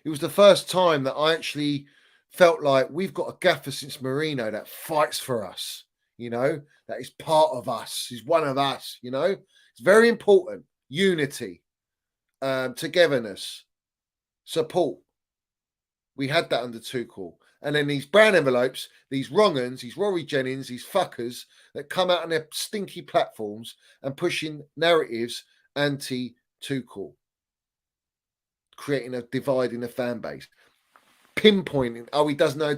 It was the first time that I actually felt like we've got a gaffer since Mourinho that fights for us, you know, that is part of us, is one of us, you know. It's very important. Unity, togetherness, support. We had that under Tuchel. And then these brown envelopes, these wrong'uns, these Rory Jennings, these fuckers that come out on their stinky platforms and pushing narratives anti-Tuchel, creating a divide in the fan base, pinpointing, he doesn't know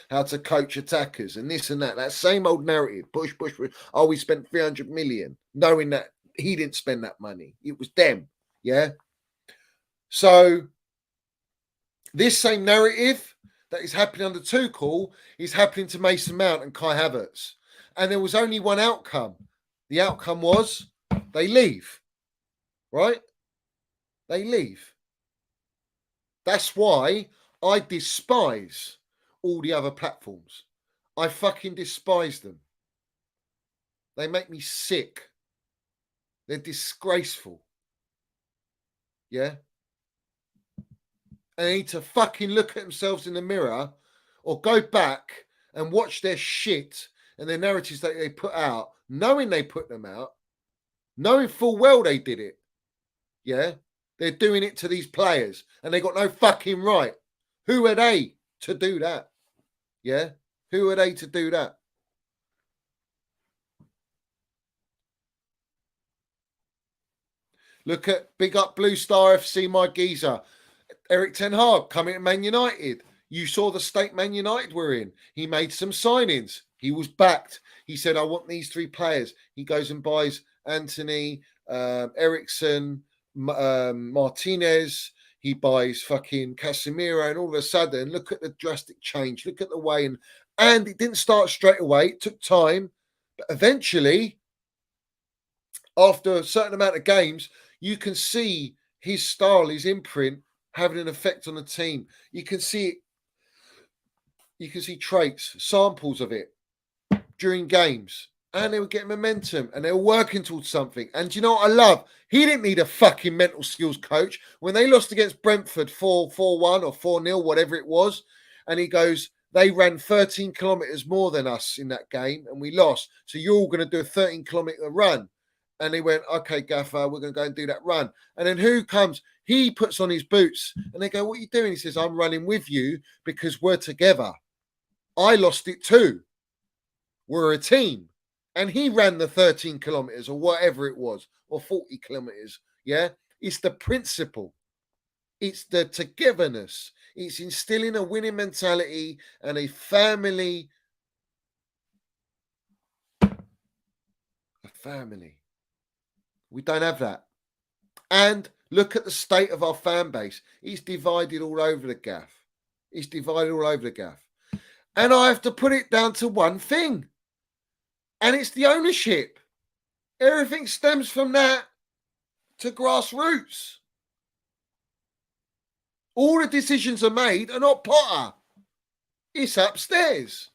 how to coach attackers and this and that. That same old narrative, push. We spent 300 million, knowing that he didn't spend that money. It was them, yeah? So this same narrative that is happening under Tuchel is happening to Mason Mount and Kai Havertz. And there was only one outcome. The outcome was they leave, right? They leave. That's why I despise all the other platforms. I fucking despise them. They make me sick. They're disgraceful. Yeah? And they need to fucking look at themselves in the mirror or go back and watch their shit and their narratives that they put out, knowing they put them out, knowing full well they did it. Yeah? They're doing it to these players and they got no fucking right. Who are they to do that? Yeah? Who are they to do that? Look at big up Blue Star FC, my geezer. Eric Ten Hag coming to Man United. You saw the state Man United were in. He made some signings. He was backed. He said, I want these three players. He goes and buys Anthony, Ericsson, Martinez. He buys fucking Casemiro. And all of a sudden, look at the drastic change. Look at the way. And it didn't start straight away. It took time. But eventually, after a certain amount of games, you can see his style, his imprint, having an effect on the team. You can see it. You can see traits, samples of it during games. And they were getting momentum and they were working towards something. And do you know what I love? He didn't need a fucking mental skills coach. When they lost against Brentford 4-1 or 4-0, whatever it was, and he goes, they ran 13 kilometres more than us in that game and we lost. So you're all going to do a 13-kilometre run. And he went, okay, Gaffer, we're going to go and do that run. And then who comes? He puts on his boots and they go, what are you doing? He says, I'm running with you because we're together. I lost it too. We're a team. And he ran the 13 kilometers or whatever it was, or 40 kilometers. Yeah. It's the principle. It's the togetherness. It's instilling a winning mentality and a family. A family. We don't have that. And look at the state of our fan base. It's divided all over the gaff. It's divided all over the gaff. And I have to put it down to one thing. And it's the ownership. Everything stems from that to grassroots. All the decisions are made are not Potter. It's upstairs.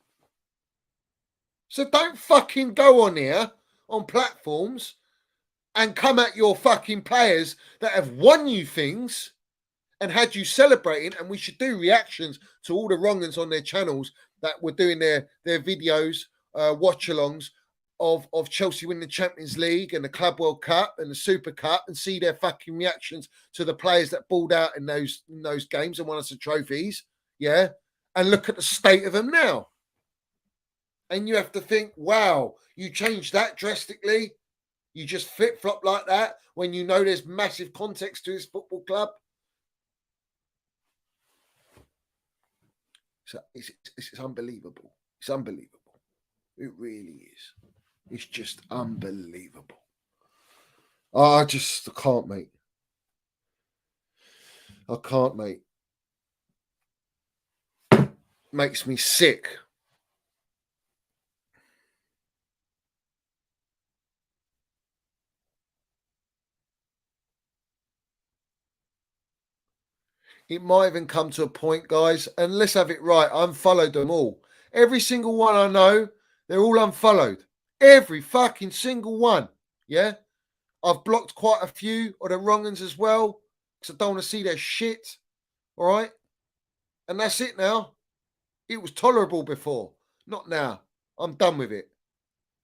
So don't fucking go on here on platforms and come at your fucking players that have won you things and had you celebrating. And we should do reactions to all the wrong'uns on their channels that were doing their videos, watch-alongs of Chelsea winning the Champions League and the Club World Cup and the Super Cup, and see their fucking reactions to the players that balled out in those games and won us the trophies. Yeah. And look at the state of them now. And you have to think, wow, you changed that drastically. You just flip-flop like that when you know there's massive context to this football club. So it's unbelievable. It's unbelievable. It really is. It's just unbelievable. I can't, mate. I can't, mate. Makes me sick. It might even come to a point, guys, and let's have it right. I unfollowed them all. Every single one I know, they're all unfollowed. Every fucking single one. Yeah? I've blocked quite a few of the wrong ones as well because I don't want to see their shit. All right? And that's it now. It was tolerable before. Not now. I'm done with it.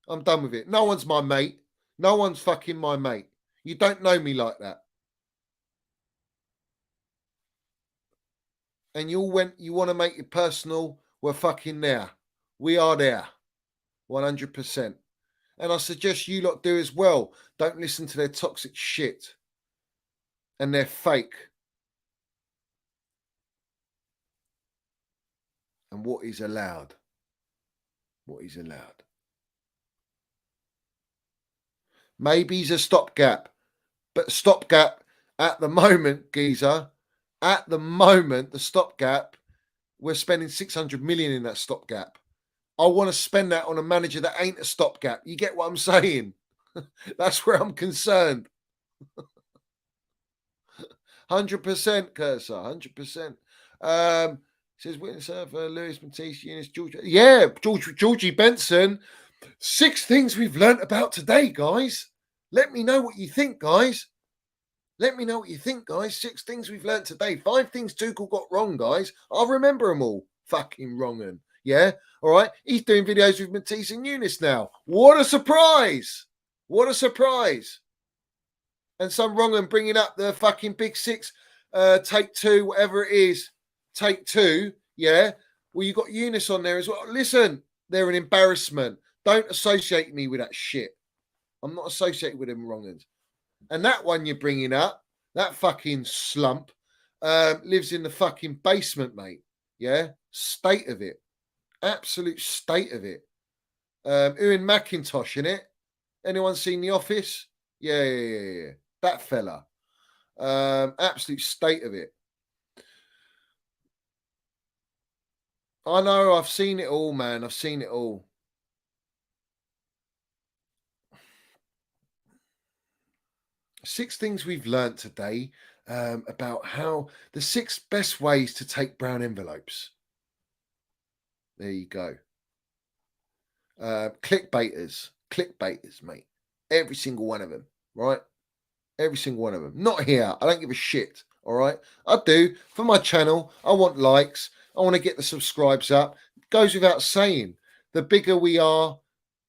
I'm done with it. No one's my mate. No one's fucking my mate. You don't know me like that. And you want to make it personal. We're fucking there. We are there. 100%. And I suggest you lot do as well. Don't listen to their toxic shit. And they're fake. And what is allowed? What is allowed? Maybe he's a stopgap. But stopgap at the moment, geezer, at the moment, the stopgap, we're spending 600 million in that stopgap. I want to spend that on a manager that ain't a stopgap. You get what I'm saying? That's where I'm concerned. 100%, Cursor, 100%. Says witness for Lewis Matisse, Eunice, George. Yeah, Georgie Benson. 6 things we've learnt about today, guys. Let me know what you think, guys. Let me know what you think, guys. 6 things we've learnt today. 5 things Tuchel got wrong, guys. I'll remember them all. Fucking wrong 'un. Yeah? All right? He's doing videos with Matisse and Eunice now. What a surprise. What a surprise. And some wrong 'un bringing up the fucking Big 6, take 2, whatever it is. Take 2. Yeah? Well, you got Eunice on there as well. Listen, they're an embarrassment. Don't associate me with that shit. I'm not associated with them wrong 'uns. And that one you're bringing up, that fucking slump, lives in the fucking basement, mate. Yeah? State of it. Absolute state of it. Ewan McIntosh in it. Anyone seen The Office? Yeah. That fella. Absolute state of it. I know, I've seen it all, man. I've seen it all. Six things we've learnt today about how the 6 best ways to take brown envelopes. There you go. Clickbaiters, mate. Every single one of them, right? Every single one of them. Not here. I don't give a shit. All right. I do for my channel. I want likes. I want to get the subscribes up. It goes without saying. The bigger we are,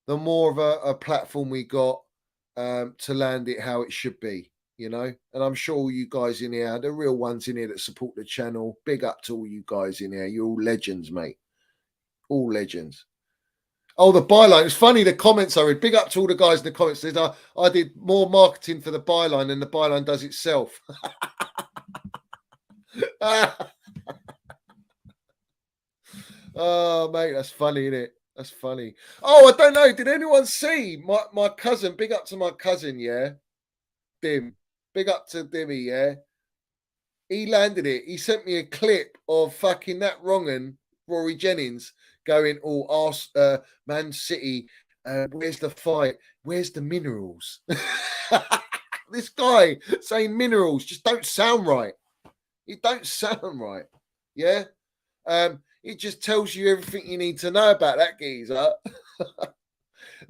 the more of a platform we got to land it how it should be, you know. And I'm sure all you guys in here, the real ones in here that support the channel, big up to all you guys in here. You're all legends, mate. All legends. Oh, the byline. It's funny, the comments I read. Big up to all the guys in the comments. Says, I did more marketing for the byline than the byline does itself. Oh, mate, that's funny, isn't it? That's funny. Oh, I don't know. Did anyone see my cousin? Big up to my cousin, yeah? Dim. Big up to Dimmy, yeah? He landed it. He sent me a clip of fucking that wrong'un, Rory Jennings, going, Man City, where's the fight? Where's the minerals? This guy saying minerals just don't sound right. It don't sound right. Yeah? It just tells you everything you need to know about that geezer.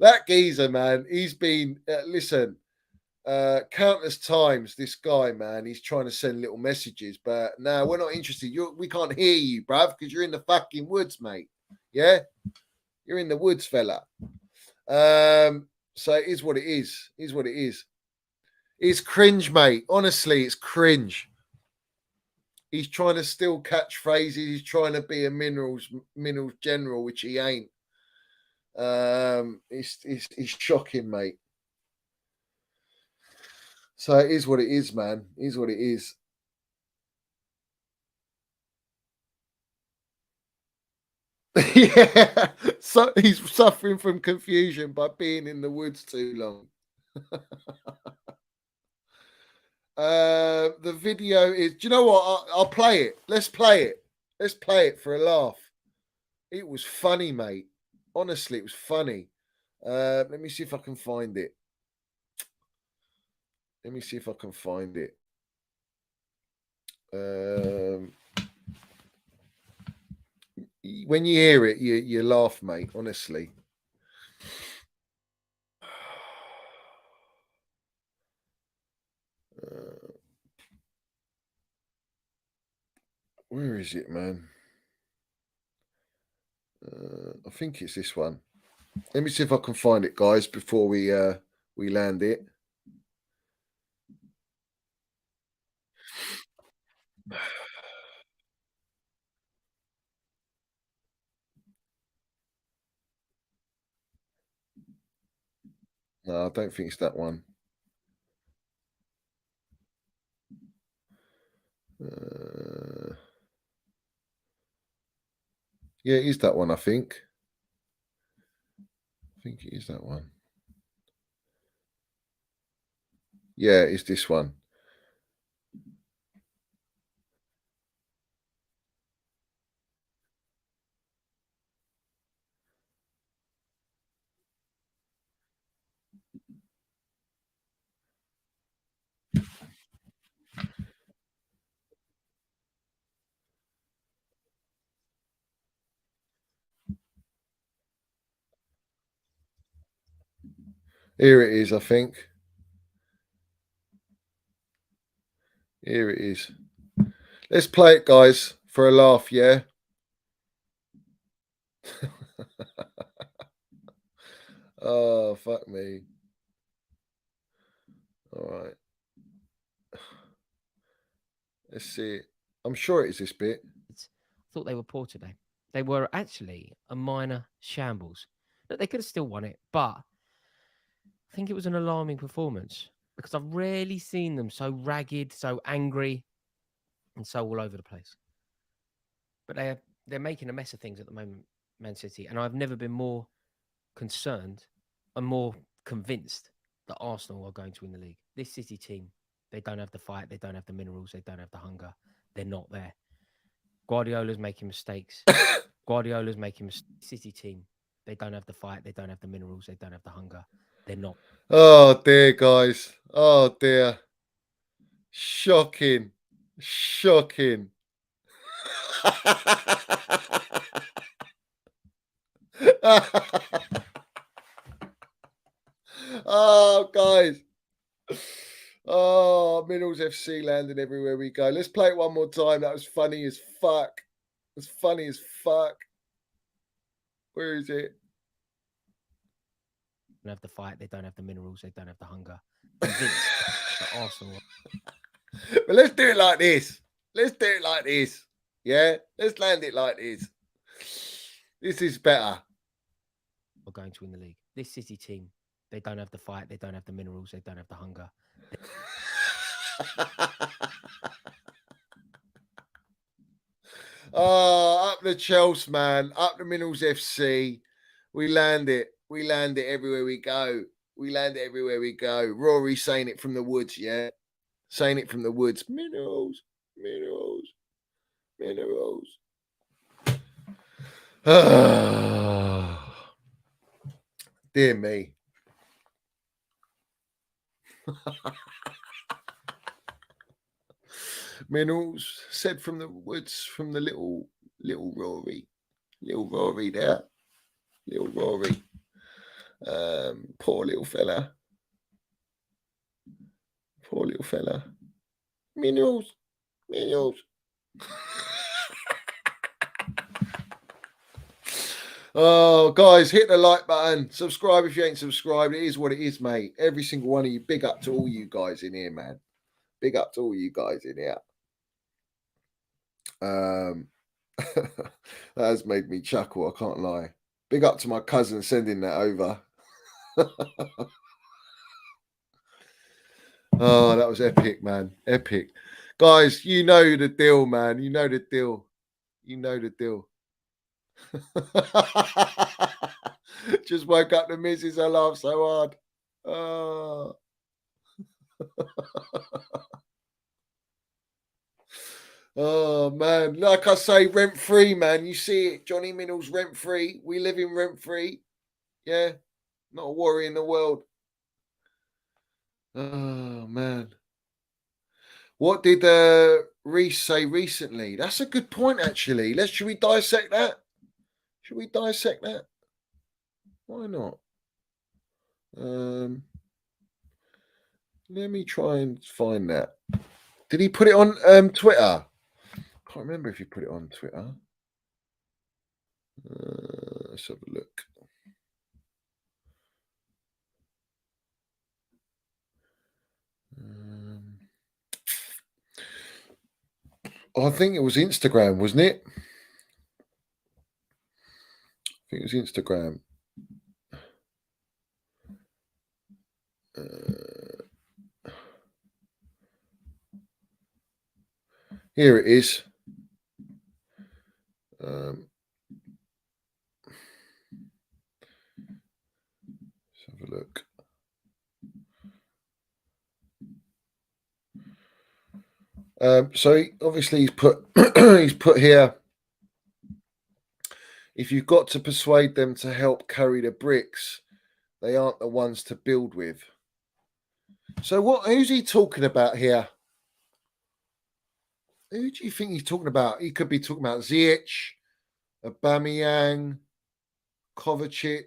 That geezer, man, he's been, listen, countless times, this guy, man, he's trying to send little messages, but no, we're not interested. We can't hear you, bruv, because you're in the fucking woods, mate. Yeah? You're in the woods, fella. So it is what it is. It is what it is. It's cringe, mate. Honestly, it's cringe. He's trying to still catch phrases. He's trying to be a minerals general, which he ain't. It's shocking, mate. So it is what it is, man. It is what it is. Yeah, so he's suffering from confusion by being in the woods too long. The video is. Do you know what? I'll play it. Let's play it. Let's play it for a laugh. It was funny, mate. Honestly, it was funny. Let me see if I can find it. Let me see if I can find it. When you hear it, you laugh, mate. Honestly. Where is it, man? I think it's this one. Let me see if I can find it, guys, before we land it. No, I don't think it's that one. Yeah, it is that one, I think. I think it is that one. Yeah, it's this one. Here it is, I think. Here it is. Let's play it, guys, for a laugh, yeah? Oh, fuck me. All right. Let's see it. I'm sure it is this bit. Thought they were poor today. They were actually a minor shambles. Look, they could have still won it, but I think it was an alarming performance because I've rarely seen them so ragged, so angry, and so all over the place. But they're making a mess of things at the moment, Man City, and I've never been more concerned and more convinced that Arsenal are going to win the league. This City team, they don't have the fight, they don't have the minerals, they don't have the hunger. They're not there. Guardiola's making mistakes. Guardiola's making City team. They don't have the fight, they don't have the minerals, they don't have the hunger. They're not. Oh, dear, guys. Oh, dear. Shocking. Shocking. Oh, guys. Oh, Minerals FC landing everywhere we go. Let's play it one more time. That was funny as fuck. It's funny as fuck. Where is it? They don't have the fight, they don't have the minerals, they don't have the hunger. Convinced that Arsenal. But let's do it like this. Let's do it like this. Yeah, let's land it like this. This is better. Are going to win the league. This City team, they don't have the fight, they don't have the minerals, they don't have the hunger. Oh, up the Chelsea, man. Up the Minerals FC. We land it. We land it everywhere we go. We land it everywhere we go. Rory saying it from the woods, yeah? Saying it from the woods. Minerals, minerals, minerals. Dear me. Minerals said from the woods, from the little Rory. Little Rory there. Little Rory. Poor little fella. Poor little fella. Minerals. Minerals. Oh, guys, hit the like button. Subscribe if you ain't subscribed. It is what it is, mate. Every single one of you. Big up to all you guys in here, man. Big up to all you guys in here. That has made me chuckle. I can't lie. Big up to my cousin sending that over. Oh, that was epic, man. Epic. Guys, you know the deal, man. You know the deal. You know the deal. Just woke up the missus. I laugh so hard. Oh. Oh man, like I say, rent free, man. You see it, Johnny Minnell's rent free. We live in rent free. Yeah, not a worry in the world. Oh man, what did Reese say recently? That's a good point, actually. Should we dissect that? Should we dissect that? Why not? Let me try and find that. Did he put it on Twitter? Can't remember if he put it on Twitter. Let's have a look. I think it was Instagram, wasn't it? I think it was Instagram. Here it is. Let's have a look. So obviously he's put he's put here. If you've got to persuade them to help carry the bricks, they aren't the ones to build with. So who's he talking about here? Who do you think he's talking about? He could be talking about Ziyech, Aubameyang, Kovacic.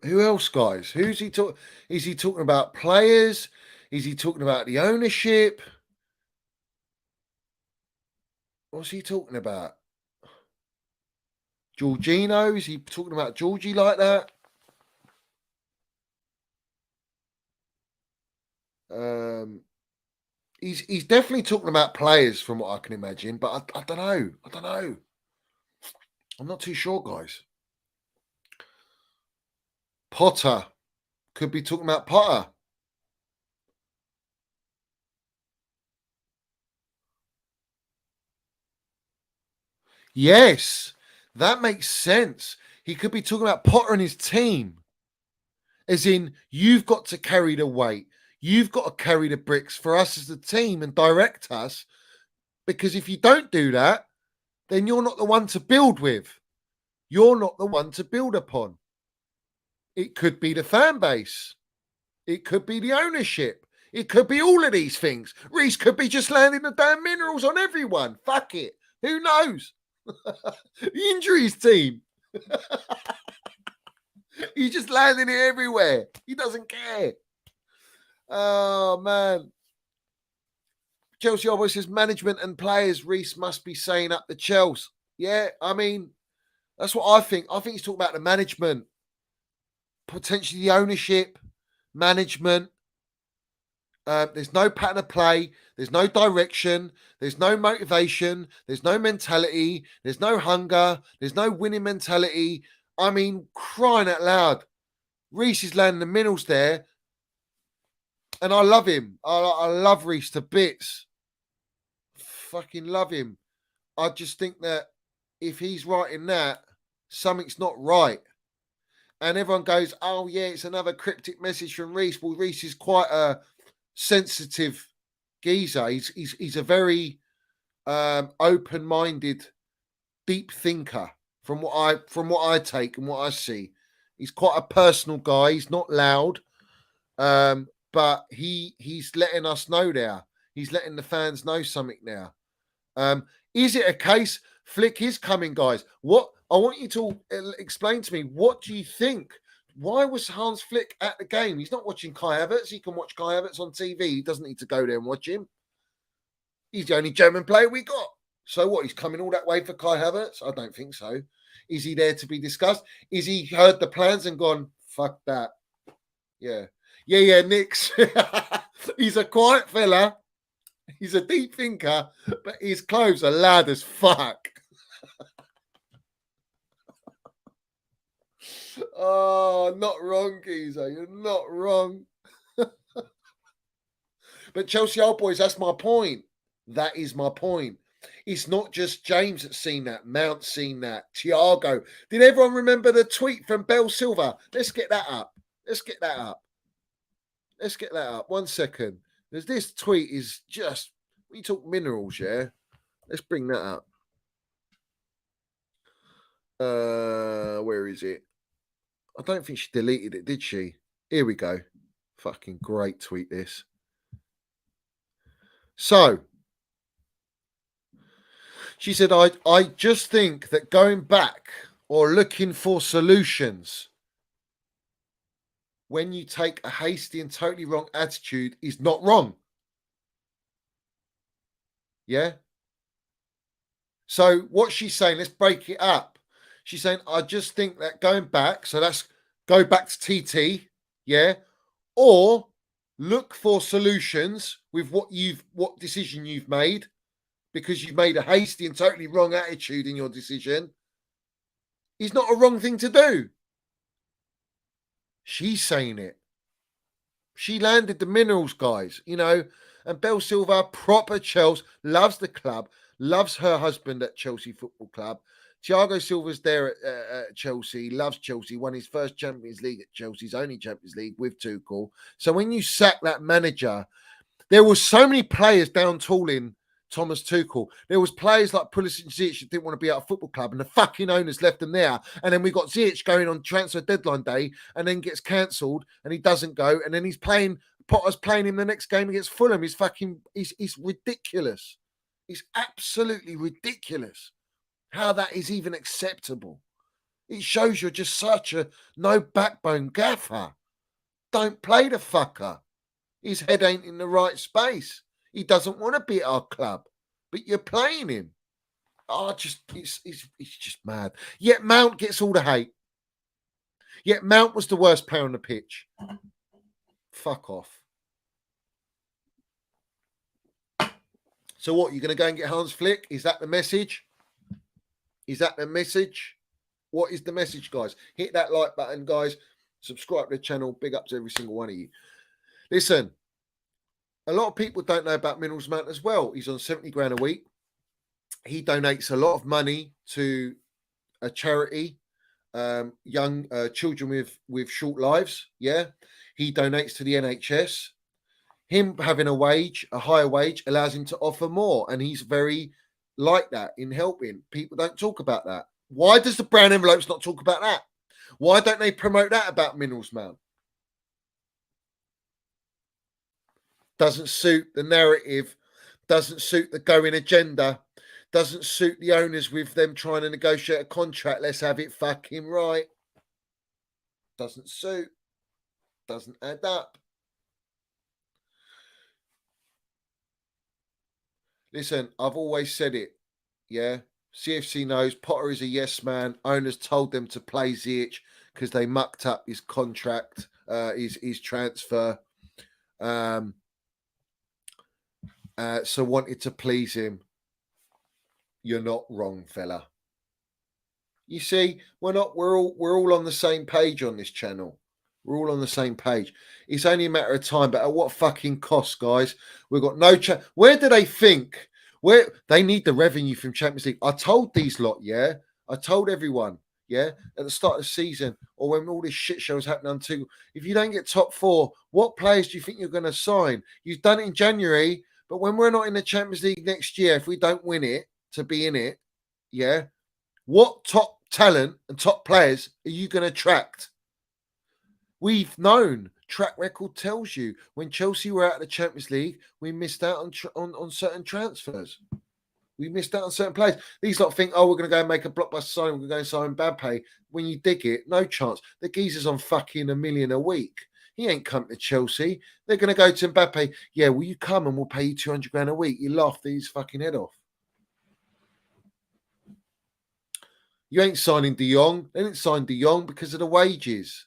Who else, guys? Who's he talking? Is he talking about players? Is he talking about the ownership? What's he talking about? Jorginho? Is he talking about Georgie like that? He's definitely talking about players from what I can imagine, but I don't know. I don't know. I'm not too sure, guys. Potter could be talking about Potter. Yes, that makes sense. He could be talking about Potter and his team. As in, you've got to carry the weight. You've got to carry the bricks for us as a team and direct us. Because if you don't do that, then you're not the one to build with. You're not the one to build upon. It could be the fan base. It could be the ownership. It could be all of these things. Reese could be just landing the damn minerals on everyone. Fuck it. Who knows? The injuries team. He's just landing it everywhere. He doesn't care. Oh, man. Chelsea always says management and players, Reese must be saying up the Chelsea. Yeah, I mean, that's what I think. I think he's talking about the management, potentially the ownership, management. There's no pattern of play. There's no direction. There's no motivation. There's no mentality. There's no hunger. There's no winning mentality. I mean, crying out loud. Reese is landing the minerals there. And I love him. I love Reese to bits. Fucking love him. I just think that if he's writing that, something's not right. And everyone goes, oh, yeah, it's another cryptic message from Reese. Well, Reese is quite a sensitive geezer. He's a very open-minded, deep thinker from what I take and what I see. He's quite a personal guy. He's not loud. But he's letting us know there. He's letting the fans know something now. Is it a case? Flick is coming, guys. What I want you to explain to me. What do you think? Why was Hans Flick at the game? He's not watching Kai Havertz. He can watch Kai Havertz on TV. He doesn't need to go there and watch him. He's the only German player we got. So what? He's coming all that way for Kai Havertz? I don't think so. Is he there to be discussed? Is he heard the plans and gone, fuck that? Yeah. Yeah, Nix. He's a quiet fella. He's a deep thinker, but his clothes are loud as fuck. Oh, not wrong, Geezer. You're not wrong. But Chelsea old boys, that's my point. That is my point. It's not just James that's seen that. Mount's seen that. Thiago. Did everyone remember the tweet from Bell Silver? Let's get that up. Let's get that up. Let's get that up. 1 second. Because this tweet is just, we talk minerals, yeah? Let's bring that up. Where is it? I don't think she deleted it, did she? Here we go. Fucking great tweet, this. So, she said, I just think that going back or looking for solutions when you take a hasty and totally wrong attitude is not wrong. Yeah? So what she's saying, let's break it up. She's saying, I just think that going back, so let's go back to TT, yeah? Or look for solutions with what decision you've made, because you've made a hasty and totally wrong attitude in your decision, is not a wrong thing to do. She's saying it. She landed the minerals, guys, you know, and Bell Silva, proper Chelsea, loves the club, loves her husband at Chelsea Football Club. Thiago Silva's there at Chelsea, loves Chelsea, won his first Champions League at Chelsea's only Champions League with Tuchel. So when you sack that manager, there were so many players down tooling Thomas Tuchel. There was players like Pulisic and Ziyech that didn't want to be at a football club, and the fucking owners left them there. And then we got Ziyech going on transfer deadline day, and then gets cancelled, and he doesn't go, and then he's playing. Potter's playing him the next game against Fulham. He's ridiculous. It's absolutely ridiculous how that is even acceptable. It shows you're just such a no backbone gaffer. Don't play the fucker. His head ain't in the right space. He doesn't want to be at our club, but you're playing him. Oh, it's just mad. Yet Mount gets all the hate. Yet Mount was the worst player on the pitch. Fuck off. So what, you're going to go and get Hans Flick? Is that the message? Is that the message? What is the message, guys? Hit that like button, guys. Subscribe to the channel. Big up to every single one of you. Listen, a lot of people don't know about Minerals Mount as well. He's on 70 grand a week. He donates a lot of money to a charity, young children with short lives. Yeah. He donates to the NHS. Him having a higher wage, allows him to offer more. And he's very like that in helping. People don't talk about that. Why does the brown envelopes not talk about that? Why don't they promote that about Minerals Mount? Doesn't suit the narrative, doesn't suit the going agenda, doesn't suit the owners with them trying to negotiate a contract. Let's have it fucking right. Doesn't suit, doesn't add up. Listen, I've always said it, yeah? CFC knows Potter is a yes man. Owners told them to play Ziyech because they mucked up his contract, his transfer. So wanted to please him. You're not wrong, fella. You see, we're all on the same page on this channel. We're all on the same page. It's only a matter of time, but at what fucking cost, guys? We've got no chance. Where do they think? Where they need the revenue from Champions League? I told these lot, yeah. I told everyone, yeah, at the start of the season, or when all this shit show was happening on two. If you don't get top four, what players do you think you're going to sign? You've done it in January, but when we're not in the Champions League next year, if we don't win it to be in it, yeah, what top talent and top players are you going to attract? We've known. Track record tells you when Chelsea were out of the Champions League, we missed out on certain transfers. We missed out on certain players. These lot think, oh, we're going to go and make a blockbuster sign. We're going to go and sign Mbappe. When you dig it, no chance. The geezer's on fucking $1 million a week. He ain't come to Chelsea. They're going to go to Mbappe. Yeah, will you come and we'll pay you 200 grand a week? You laugh his fucking head off. You ain't signing De Jong. They didn't sign De Jong because of the wages.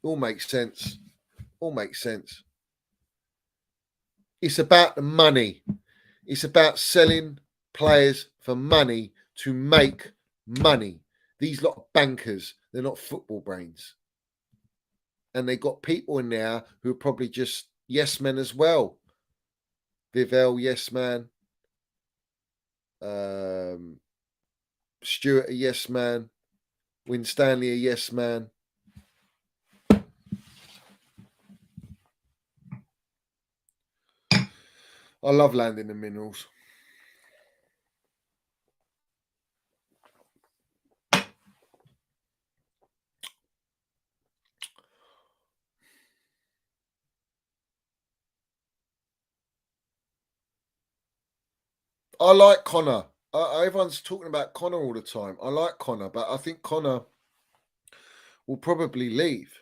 All makes sense. All makes sense. It's about the money. It's about selling players for money to make money. These lot of bankers, they're not football brains. And they got people in there who are probably just yes men as well. Vivell, yes man. Stuart, a yes man. Winstanley, a yes man. I love landing the minerals. I like Connor. Everyone's talking about Connor all the time. I like Connor, but I think Connor will probably leave.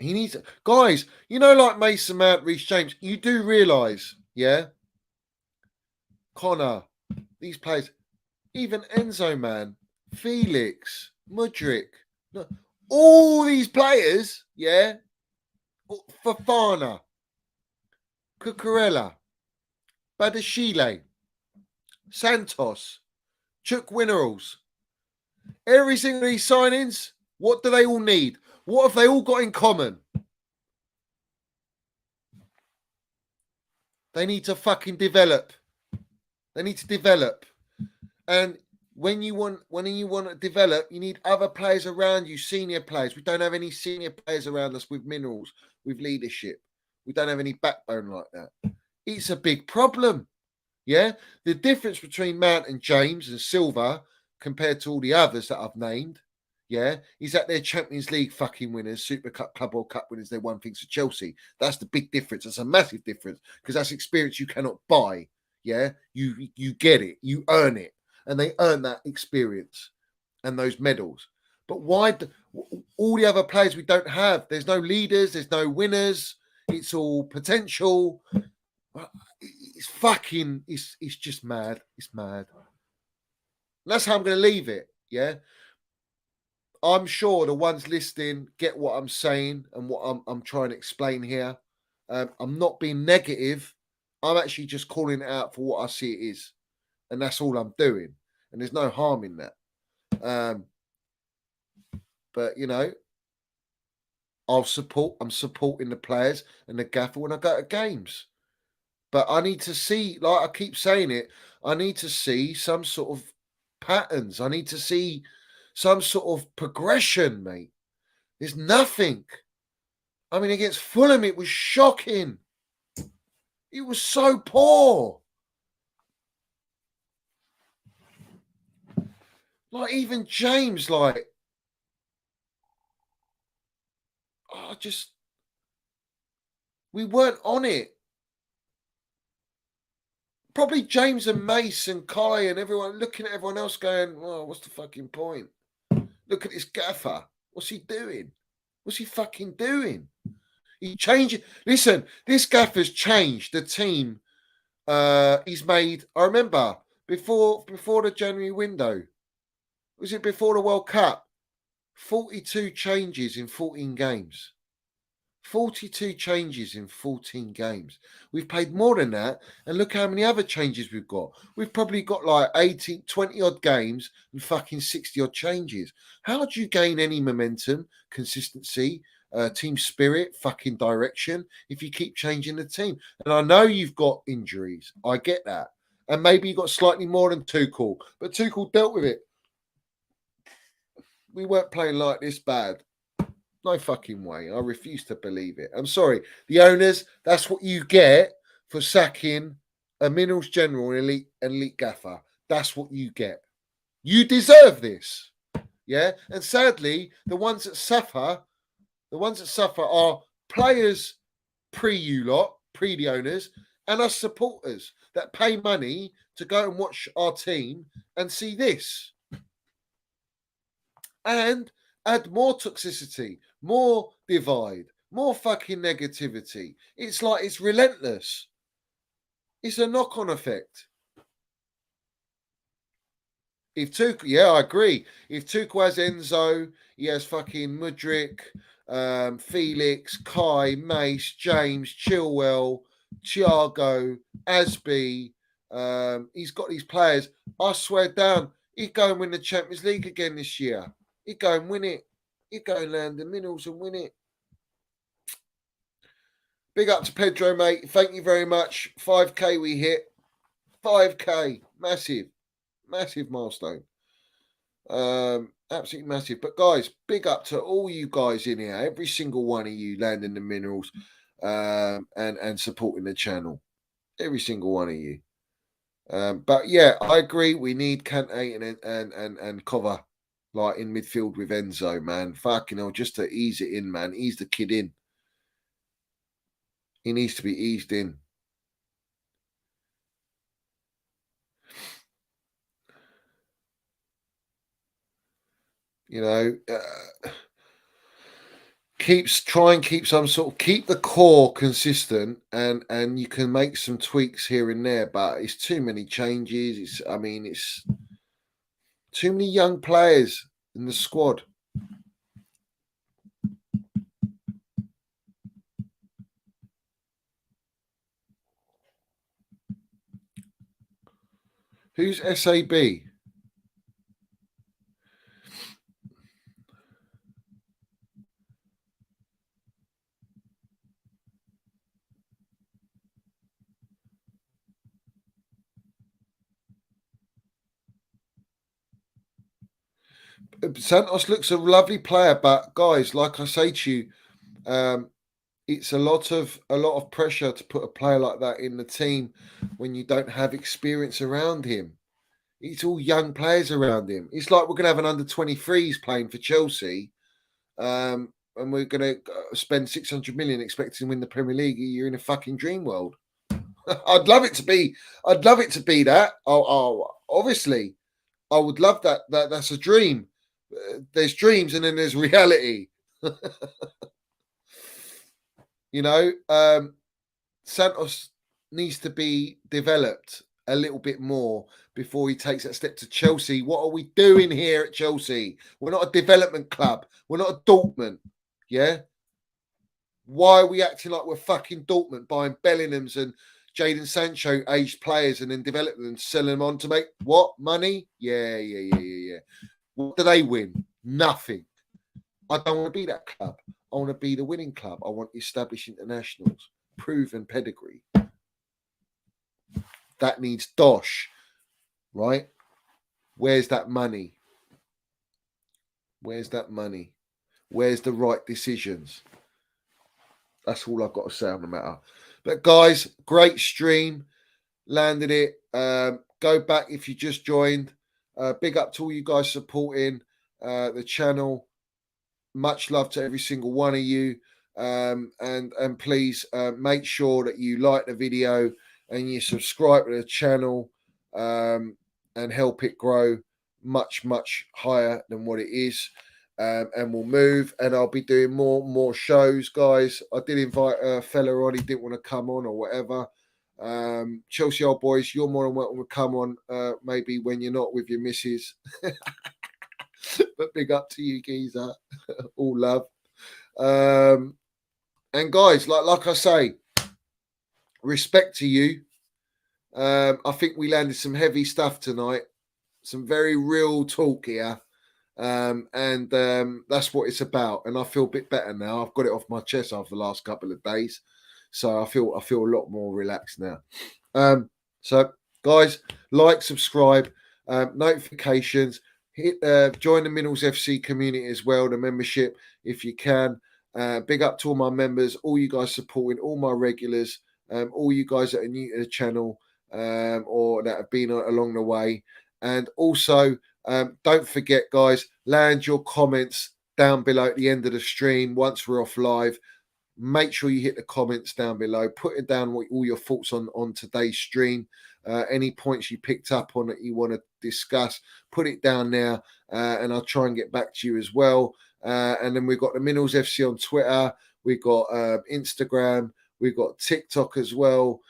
He needs guys, you know, like Mason Mount, Reece James. You do realise, yeah, Connor, these players, even Enzo, man, Felix, Mudryk, all these players, yeah, Fofana, Cucurella, Badashile, Santos, Chuck Winnerals, every single of these signings, what do they all need? What have they all got in common? They need to fucking develop. They need to develop. And when you want to develop, you need other players around you, senior players. We don't have any senior players around us with minerals, with leadership. We don't have any backbone like that. It's a big problem. Yeah. The difference between Mount and James and Silva compared to all the others that I've named, yeah, is that they're Champions League fucking winners, Super Cup, Club World Cup winners. They won things for Chelsea. That's the big difference. That's a massive difference because that's experience you cannot buy. Yeah. You get it. You earn it. And they earn that experience and those medals. But why all the other players we don't have? There's no leaders. There's no winners. It's all potential. It's fucking. It's just mad. It's mad. And that's how I'm going to leave it. Yeah. I'm sure the ones listening get what I'm saying and what I'm trying to explain here. I'm not being negative. I'm actually just calling it out for what I see it is. And that's all I'm doing. And there's no harm in that. But, you know, I'm supporting the players and the gaffer when I go to games. But I need to see, like I keep saying it, I need to see some sort of patterns. I need to see some sort of progression, mate. There's nothing. I mean, against Fulham, it was shocking. It was so poor. Like, even James, like, we weren't on it. Probably James and Mace and Kai and everyone looking at everyone else going, oh, what's the fucking point? Look at this gaffer. What's he doing? What's he fucking doing? He changed. Listen, this gaffer's changed the team. He's made, I remember, before the January window, was it before the World Cup? 42 changes in 14 games. 42 changes in 14 games. We've played more than that. And look how many other changes we've got. We've probably got like 18, 20 odd games and fucking 60 odd changes. How do you gain any momentum, consistency, team spirit, fucking direction if you keep changing the team? And I know you've got injuries. I get that. And maybe you got slightly more than Tuchel. But Tuchel dealt with it. We weren't playing like this bad. No fucking way. I refuse to believe it. I'm sorry. The owners, that's what you get for sacking a minerals general and elite gaffer. That's what you get. You deserve this. Yeah. And sadly, the ones that suffer are players pre you lot, pre the owners, and us supporters that pay money to go and watch our team and see this. And add more toxicity, more divide, more fucking negativity. It's like it's relentless. It's a knock-on effect. If Tuchel, yeah, I agree. If Tuchel has Enzo, he has fucking Mudryk, Felix, Kai, Mace, James, Chilwell, Thiago, Asby. He's got these players. I swear down, He'd go and win the Champions League again this year. He'd go and win it. He'd go and land the minerals and win it. Big up to Pedro, mate. Thank you very much. 5K we hit. 5K. Massive. Massive milestone. Absolutely massive. But guys, big up to all you guys in here. Every single one of you landing the minerals and supporting the channel. Every single one of you. But yeah, I agree. We need Kante and cover like in midfield with Enzo, man. Fucking hell, just to ease it in, man. Ease the kid in. He needs to be eased in. You know, try and keep some sort of keep the core consistent, and you can make some tweaks here and there, but it's too many changes. It's too many young players in the squad. Who's SAB? Santos looks a lovely player, but guys, like I say to you, it's a lot of pressure to put a player like that in the team when you don't have experience around him. It's all young players around him. It's like we're going to have an under-23s playing for Chelsea, and we're going to spend 600 million expecting to win the Premier League. You're in a fucking dream world. I'd love it to be that. Obviously, I would love that. That's a dream. There's dreams and then there's reality. You know, Santos needs to be developed a little bit more before he takes that step to Chelsea. What are we doing here at Chelsea? We're not a development club. We're not a Dortmund. Yeah. Why are we acting like we're fucking Dortmund, buying Bellinghams and Jadon Sancho aged players and then developing them and selling them on to make what? Money? Yeah. What do they win? Nothing. I don't want to be that club. I want to be the winning club. I want established internationals, proven pedigree. That needs dosh, right? Where's that money? Where's that money? Where's the right decisions? That's all I've got to say on the matter. But guys, great stream. Landed it. Go back if you just joined. Big up to all you guys supporting the channel. Much love to every single one of you. And please make sure that you like the video and you subscribe to the channel and help it grow much higher than what it is. And we'll move, and I'll be doing more shows, guys. I did invite a fella on, he didn't want to come on or whatever. Chelsea old boys, you're more than welcome to come on, maybe when you're not with your missus. But big up to you, geezer. All love. And guys, like I say, respect to you. I think we landed some heavy stuff tonight, some very real talk here. And that's what it's about. And I feel a bit better now. I've got it off my chest after the last couple of days, so I feel a lot more relaxed now. So guys, like, subscribe, notifications, hit join the Minerals FC community as well, the membership if you can. Big up to all my members, all you guys supporting, all my regulars, all you guys that are new to the channel or that have been along the way. And also, don't forget, guys, land your comments down below at the end of the stream once we're off live. Make sure you hit the comments down below. Put it down all your thoughts on today's stream. Any points you picked up on that you want to discuss, put it down there, and I'll try and get back to you as well. And then we've got the Minerals FC on Twitter. We've got Instagram. We've got TikTok as well.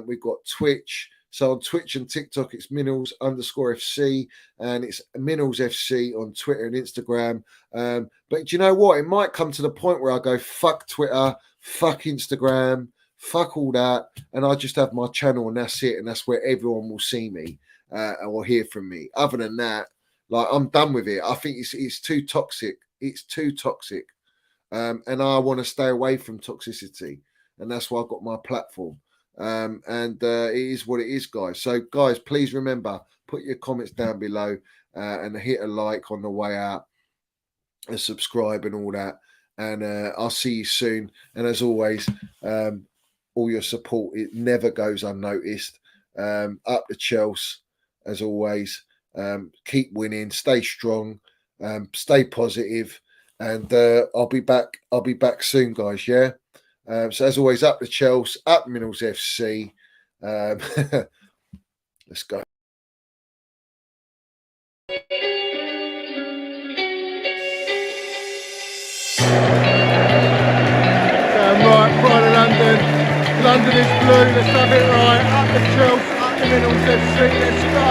We've got Twitch. So on Twitch and TikTok, it's Minerals_FC, and it's Minerals FC on Twitter and Instagram. But do you know what? It might come to the point where I go, fuck Twitter, fuck Instagram, fuck all that, and I just have my channel and that's it, and that's where everyone will see me. or hear from me. Other than that, like, I'm done with it. I think it's too toxic. It's too toxic. And I want to stay away from toxicity. And that's why I've got my platform. It is what it is, guys. So, guys, please remember, put your comments down below and hit a like on the way out and subscribe and all that. And I'll see you soon. And as always, all your support, it never goes unnoticed. Up the Chelsea, as always. Keep winning, stay strong, stay positive, and I'll be back soon, guys. Yeah. So as always, up the Chelsea, up Minerals FC. Let's go. Right, Pride of London. London is blue. Let's have it right. Up the Chelsea, up the Minerals FC. Let's go.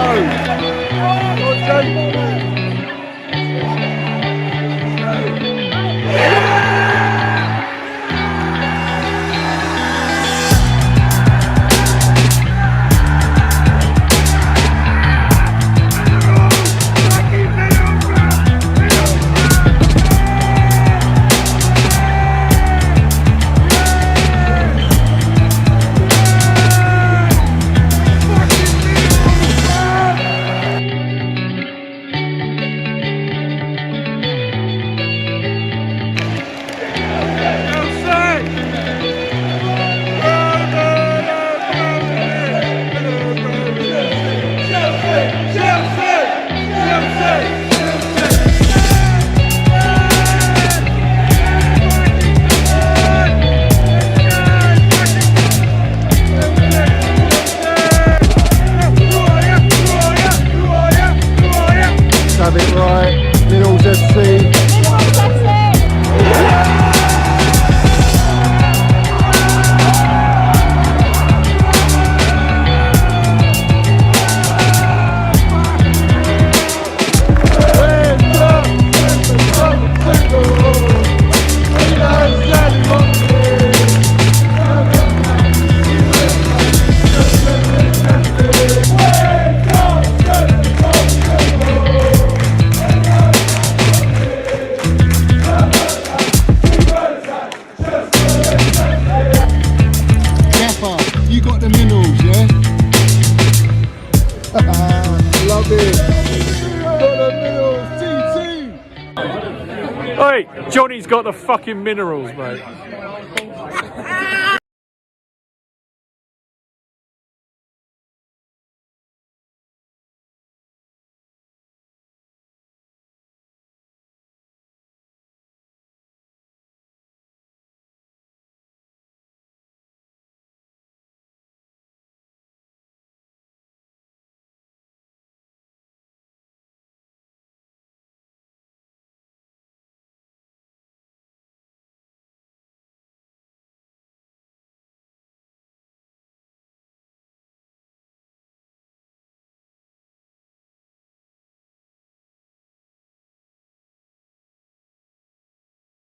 Have it right, Minerals FC. You got the Minerals, yeah? Love it. Got the Minerals, TT. Oi, Johnny's got the fucking minerals, mate.